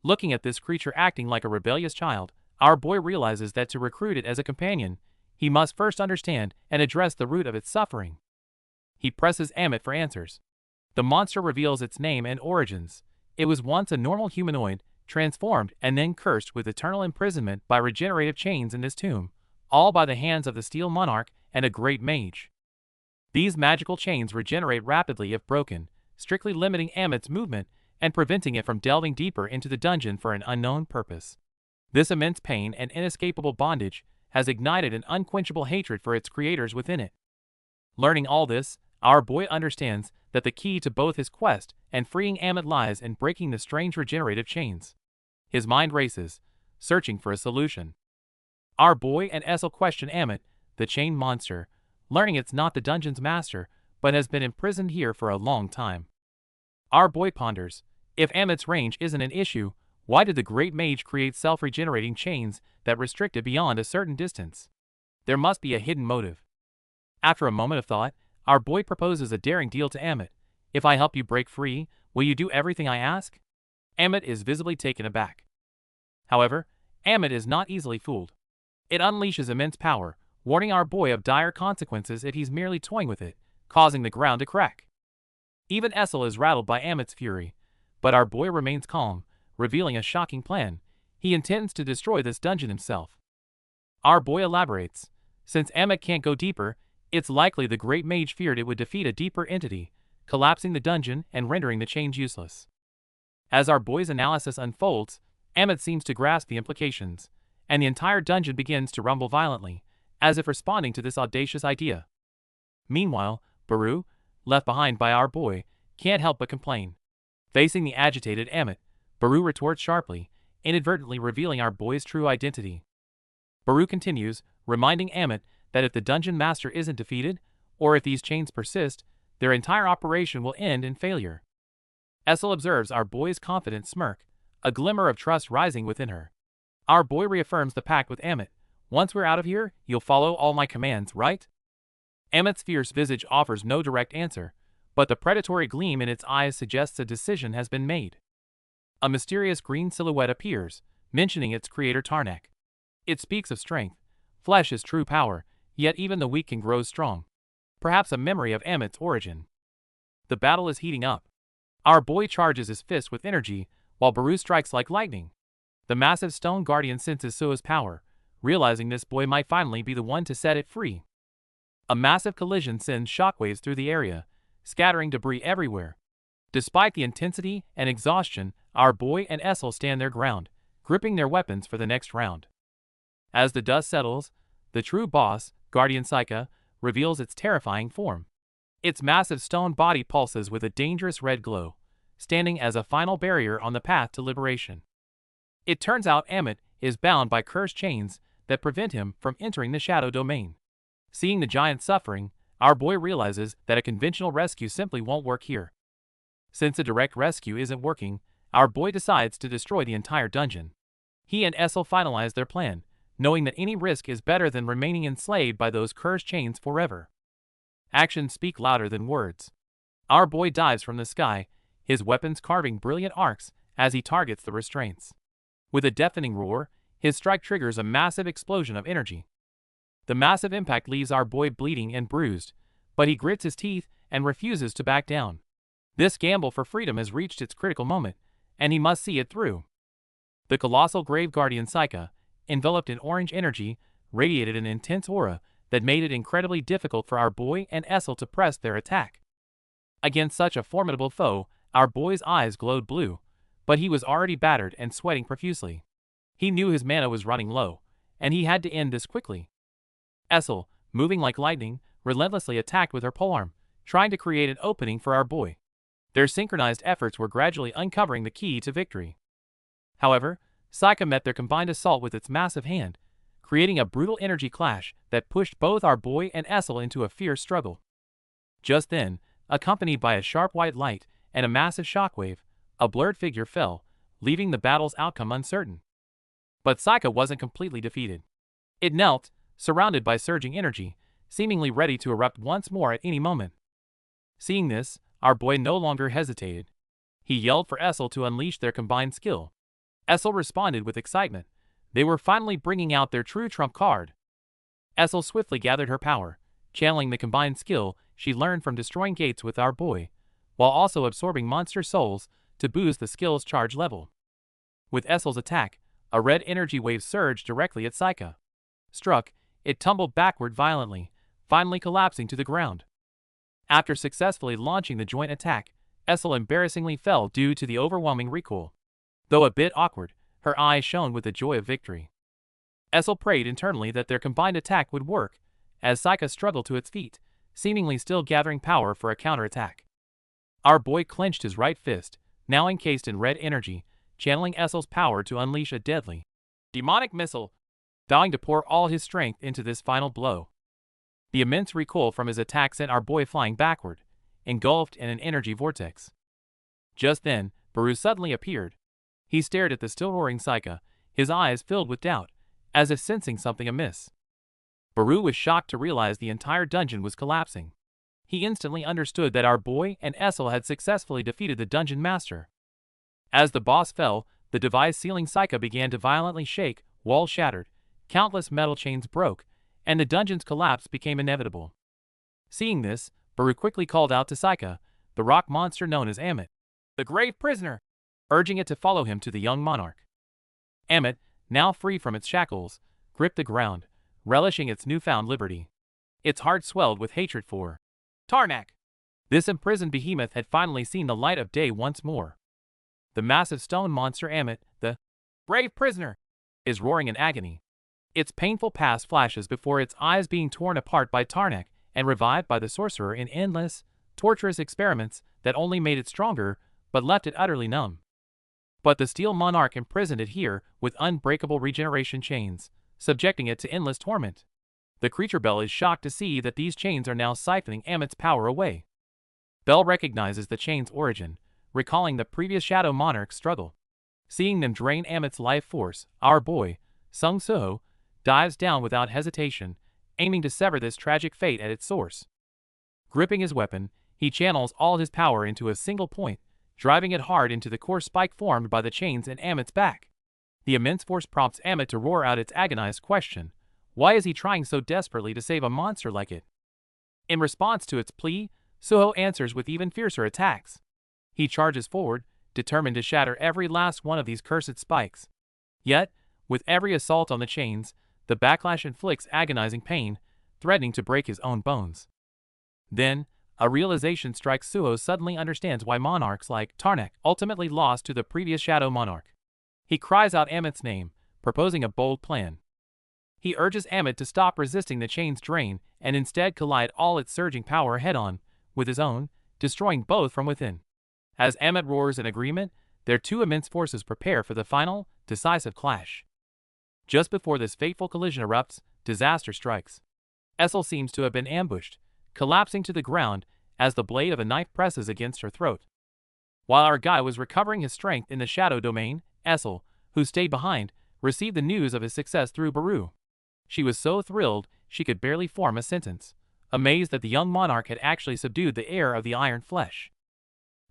Looking at this creature acting like a rebellious child, our boy realizes that to recruit it as a companion, he must first understand and address the root of its suffering. He presses Amit for answers. The monster reveals its name and origins. It was once a normal humanoid, transformed and then cursed with eternal imprisonment by regenerative chains in this tomb, all by the hands of the Steel Monarch and a great mage. These magical chains regenerate rapidly if broken, strictly limiting Amit's movement and preventing it from delving deeper into the dungeon for an unknown purpose. This immense pain and inescapable bondage has ignited an unquenchable hatred for its creators within it. Learning all this, our boy understands that the key to both his quest and freeing Amit lies in breaking the strange regenerative chains. His mind races, searching for a solution. Our boy and Essel question Amit, the chained monster, learning it's not the dungeon's master, but has been imprisoned here for a long time. Our boy ponders, if Amit's range isn't an issue, why did the great mage create self-regenerating chains that restrict it beyond a certain distance? There must be a hidden motive. After a moment of thought, our boy proposes a daring deal to Amit. If I help you break free, will you do everything I ask? Amit is visibly taken aback. However, Amit is not easily fooled. It unleashes immense power, warning our boy of dire consequences if he's merely toying with it, causing the ground to crack. Even Essel is rattled by Amit's fury, but our boy remains calm, revealing a shocking plan. He intends to destroy this dungeon himself. Our boy elaborates. Since Amit can't go deeper, it's likely the great mage feared it would defeat a deeper entity, collapsing the dungeon and rendering the chains useless. As our boy's analysis unfolds, Amit seems to grasp the implications, and the entire dungeon begins to rumble violently, as if responding to this audacious idea. Meanwhile, Baru, left behind by our boy, can't help but complain. Facing the agitated Amit, Baru retorts sharply, inadvertently revealing our boy's true identity. Baru continues, reminding Amit that if the dungeon master isn't defeated, or if these chains persist, their entire operation will end in failure. Essel observes our boy's confident smirk, a glimmer of trust rising within her. Our boy reaffirms the pact with Amit. Once we're out of here, you'll follow all my commands, right? Amit's fierce visage offers no direct answer, but the predatory gleam in its eyes suggests a decision has been made. A mysterious green silhouette appears, mentioning its creator Tarnak. It speaks of strength. Flesh is true power, yet even the weak can grow strong. Perhaps a memory of Amit's origin. The battle is heating up. Our boy charges his fist with energy, while Baru strikes like lightning. The massive stone guardian senses Sua's power, realizing this boy might finally be the one to set it free. A massive collision sends shockwaves through the area, scattering debris everywhere. Despite the intensity and exhaustion, our boy and Essel stand their ground, gripping their weapons for the next round. As the dust settles, the true boss, Guardian Psycha, reveals its terrifying form. Its massive stone body pulses with a dangerous red glow, standing as a final barrier on the path to liberation. It turns out Amit is bound by cursed chains that prevent him from entering the shadow domain. Seeing the giant suffering, our boy realizes that a conventional rescue simply won't work here. Since a direct rescue isn't working, our boy decides to destroy the entire dungeon. He and Essel finalize their plan, knowing that any risk is better than remaining enslaved by those cursed chains forever. Actions speak louder than words. Our boy dives from the sky, his weapons carving brilliant arcs as he targets the restraints. With a deafening roar, his strike triggers a massive explosion of energy. The massive impact leaves our boy bleeding and bruised, but he grits his teeth and refuses to back down. This gamble for freedom has reached its critical moment, and he must see it through. The colossal Grave Guardian Psycha, enveloped in orange energy, radiated an intense aura that made it incredibly difficult for our boy and Essel to press their attack. Against such a formidable foe, our boy's eyes glowed blue, but he was already battered and sweating profusely. He knew his mana was running low, and he had to end this quickly. Essel, moving like lightning, relentlessly attacked with her polearm, trying to create an opening for our boy. Their synchronized efforts were gradually uncovering the key to victory. However, Psycha met their combined assault with its massive hand, creating a brutal energy clash that pushed both our boy and Essel into a fierce struggle. Just then, accompanied by a sharp white light and a massive shockwave, a blurred figure fell, leaving the battle's outcome uncertain. But Psycha wasn't completely defeated. It knelt, surrounded by surging energy, seemingly ready to erupt once more at any moment. Seeing this, our boy no longer hesitated. He yelled for Essel to unleash their combined skill. Essel responded with excitement. They were finally bringing out their true trump card. Essel swiftly gathered her power, channeling the combined skill she learned from destroying gates with our boy, while also absorbing monster souls to boost the skill's charge level. With Essel's attack, a red energy wave surged directly at Psycha. Struck, it tumbled backward violently, finally collapsing to the ground. After successfully launching the joint attack, Essel embarrassingly fell due to the overwhelming recoil. Though a bit awkward, her eyes shone with the joy of victory. Essel prayed internally that their combined attack would work, as Psycha struggled to its feet, seemingly still gathering power for a counterattack. Our boy clenched his right fist, now encased in red energy, channeling Essel's power to unleash a deadly, demonic missile, vowing to pour all his strength into this final blow. The immense recoil from his attack sent our boy flying backward, engulfed in an energy vortex. Just then, Baru suddenly appeared. He stared at the still-roaring Psycha, his eyes filled with doubt, as if sensing something amiss. Baru was shocked to realize the entire dungeon was collapsing. He instantly understood that our boy and Essel had successfully defeated the dungeon master. As the boss fell, the device-sealing Psycha began to violently shake, walls shattered, countless metal chains broke, and the dungeon's collapse became inevitable. Seeing this, Baru quickly called out to Psycha, the rock monster known as Amit, the grave prisoner, urging it to follow him to the young monarch. Amit, now free from its shackles, gripped the ground, relishing its newfound liberty. Its heart swelled with hatred for Tarnak. This imprisoned behemoth had finally seen the light of day once more. The massive stone monster Amit, the grave prisoner, is roaring in agony. Its painful past flashes before its eyes being torn apart by Tarnak and revived by the sorcerer in endless, torturous experiments that only made it stronger but left it utterly numb. But the steel monarch imprisoned it here with unbreakable regeneration chains, subjecting it to endless torment. The creature Bell is shocked to see that these chains are now siphoning Amit's power away. Bell recognizes the chain's origin, recalling the previous Shadow Monarch's struggle. Seeing them drain Amit's life force, our boy, Sung Soo, dives down without hesitation, aiming to sever this tragic fate at its source. Gripping his weapon, he channels all his power into a single point, driving it hard into the coarse spike formed by the chains in Amit's back. The immense force prompts Amit to roar out its agonized question: why is he trying so desperately to save a monster like it? In response to its plea, Suho answers with even fiercer attacks. He charges forward, determined to shatter every last one of these cursed spikes. Yet, with every assault on the chains, the backlash inflicts agonizing pain, threatening to break his own bones. Then, a realization strikes Suho. Suddenly understands why monarchs like Tarnak ultimately lost to the previous Shadow Monarch. He cries out Amit's name, proposing a bold plan. He urges Amit to stop resisting the chain's drain and instead collide all its surging power head-on with his own, destroying both from within. As Amit roars in agreement, their two immense forces prepare for the final, decisive clash. Just before this fateful collision erupts, disaster strikes. Essel seems to have been ambushed, collapsing to the ground as the blade of a knife presses against her throat. While our guy was recovering his strength in the shadow domain, Essel, who stayed behind, received the news of his success through Baru. She was so thrilled she could barely form a sentence, amazed that the young monarch had actually subdued the heir of the iron flesh.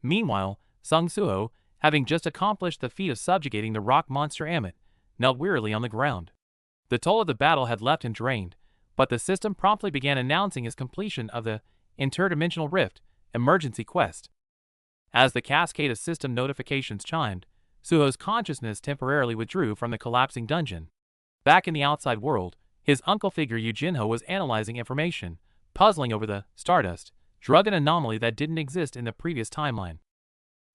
Meanwhile, Sung Suho, having just accomplished the feat of subjugating the rock monster Amit, knelt wearily on the ground. The toll of the battle had left him drained, but the system promptly began announcing his completion of the interdimensional rift emergency quest. As the cascade of system notifications chimed, Suho's consciousness temporarily withdrew from the collapsing dungeon. Back in the outside world, his uncle figure Jinwoo was analyzing information, puzzling over the Stardust drug, an anomaly that didn't exist in the previous timeline.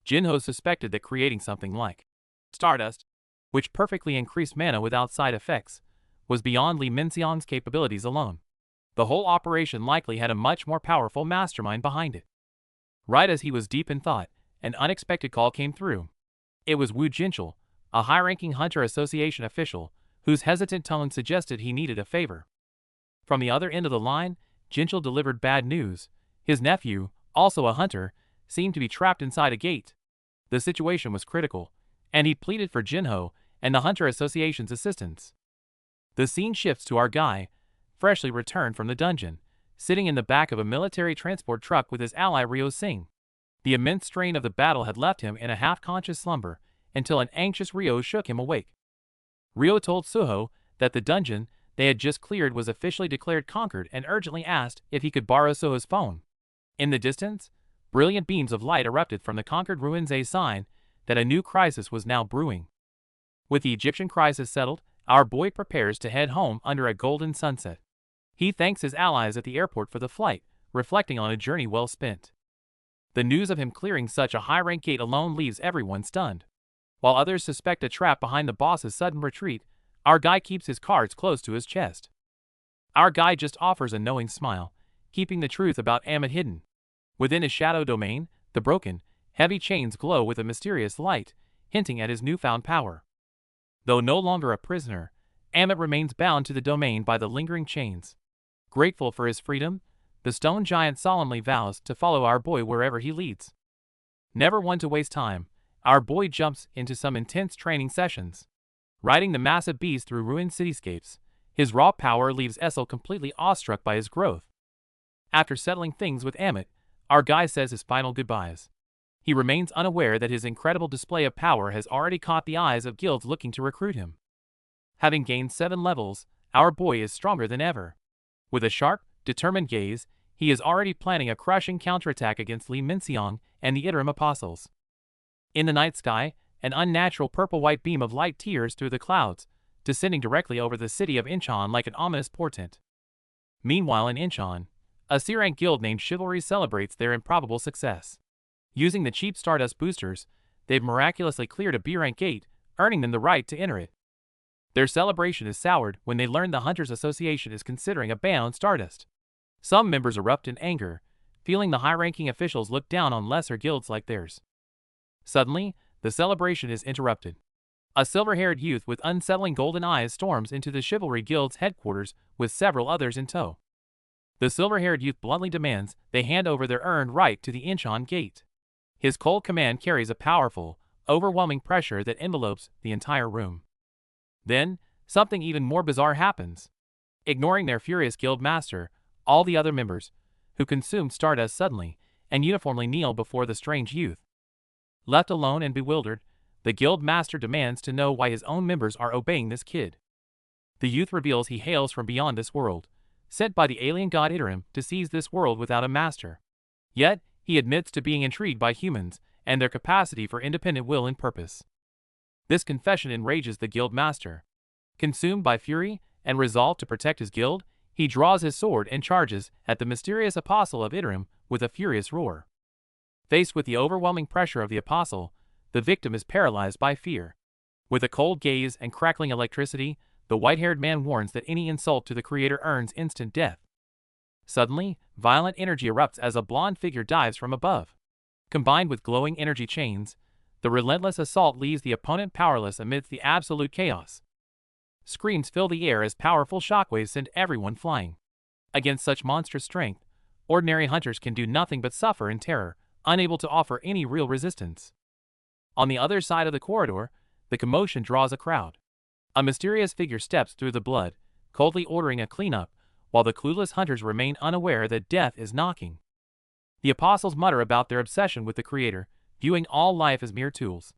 Jinwoo suspected that creating something like Stardust, which perfectly increased mana without side effects, was beyond Lee Minseong's capabilities alone. The whole operation likely had a much more powerful mastermind behind it. Right as he was deep in thought, an unexpected call came through. It was Wu Jinchul, a high-ranking Hunter Association official, whose hesitant tone suggested he needed a favor. From the other end of the line, Jinchul delivered bad news. His nephew, also a hunter, seemed to be trapped inside a gate. The situation was critical, and he pleaded for Jinwoo and the Hunter Association's assistance. The scene shifts to our guy, freshly returned from the dungeon, sitting in the back of a military transport truck with his ally Ryo Singh. The immense strain of the battle had left him in a half-conscious slumber until an anxious Ryo shook him awake. Ryo told Suho that the dungeon they had just cleared was officially declared conquered and urgently asked if he could borrow Suho's phone. In the distance, brilliant beams of light erupted from the conquered ruins, a sign that a new crisis was now brewing. With the Egyptian crisis settled, our boy prepares to head home under a golden sunset. He thanks his allies at the airport for the flight, reflecting on a journey well spent. The news of him clearing such a high-rank gate alone leaves everyone stunned. While others suspect a trap behind the boss's sudden retreat, our guy keeps his cards close to his chest. Our guy just offers a knowing smile, keeping the truth about Amit hidden. Within his shadow domain, the broken, heavy chains glow with a mysterious light, hinting at his newfound power. Though no longer a prisoner, Amit remains bound to the domain by the lingering chains. Grateful for his freedom, the stone giant solemnly vows to follow our boy wherever he leads. Never one to waste time, our boy jumps into some intense training sessions. Riding the massive beast through ruined cityscapes, his raw power leaves Essel completely awestruck by his growth. After settling things with Amit, our guy says his final goodbyes. He remains unaware that his incredible display of power has already caught the eyes of guilds looking to recruit him. Having gained 7 levels, our boy is stronger than ever. With a sharp, determined gaze, he is already planning a crushing counterattack against Lee Minseong and the Iterum Apostles. In the night sky, an unnatural purple-white beam of light tears through the clouds, descending directly over the city of Incheon like an ominous portent. Meanwhile in Incheon, a C-rank guild named Chivalry celebrates their improbable success. Using the cheap Stardust boosters, they've miraculously cleared a B-rank gate, earning them the right to enter it. Their celebration is soured when they learn the Hunters Association is considering a ban on Stardust. Some members erupt in anger, feeling the high-ranking officials look down on lesser guilds like theirs. Suddenly, the celebration is interrupted. A silver-haired youth with unsettling golden eyes storms into the Chivalry Guild's headquarters with several others in tow. The silver-haired youth bluntly demands they hand over their earned right to the Incheon gate. His cold command carries a powerful, overwhelming pressure that envelopes the entire room. Then, something even more bizarre happens. Ignoring their furious guild master, all the other members, who consumed stardust suddenly, and uniformly kneel before the strange youth. Left alone and bewildered, the guild master demands to know why his own members are obeying this kid. The youth reveals he hails from beyond this world, sent by the alien god Iterum to seize this world without a master. Yet, he admits to being intrigued by humans and their capacity for independent will and purpose. This confession enrages the guild master. Consumed by fury and resolved to protect his guild, he draws his sword and charges at the mysterious apostle of Iterum with a furious roar. Faced with the overwhelming pressure of the apostle, the victim is paralyzed by fear. With a cold gaze and crackling electricity, the white-haired man warns that any insult to the creator earns instant death. Suddenly, violent energy erupts as a blonde figure dives from above. Combined with glowing energy chains, the relentless assault leaves the opponent powerless amidst the absolute chaos. Screams fill the air as powerful shockwaves send everyone flying. Against such monstrous strength, ordinary hunters can do nothing but suffer in terror, unable to offer any real resistance. On the other side of the corridor, the commotion draws a crowd. A mysterious figure steps through the blood, coldly ordering a cleanup, while the clueless hunters remain unaware that death is knocking. The apostles mutter about their obsession with the creator, viewing all life as mere tools.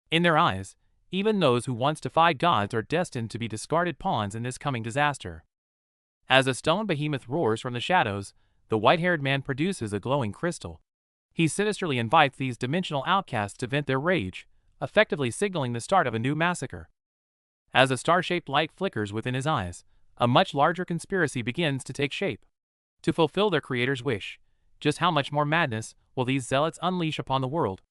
In their eyes, even those who once defied gods are destined to be discarded pawns in this coming disaster. As a stone behemoth roars from the shadows, the white-haired man produces a glowing crystal. He sinisterly invites these dimensional outcasts to vent their rage, effectively signaling the start of a new massacre. As a star-shaped light flickers within his eyes, a much larger conspiracy begins to take shape. To fulfill their creator's wish, just how much more madness will these zealots unleash upon the world?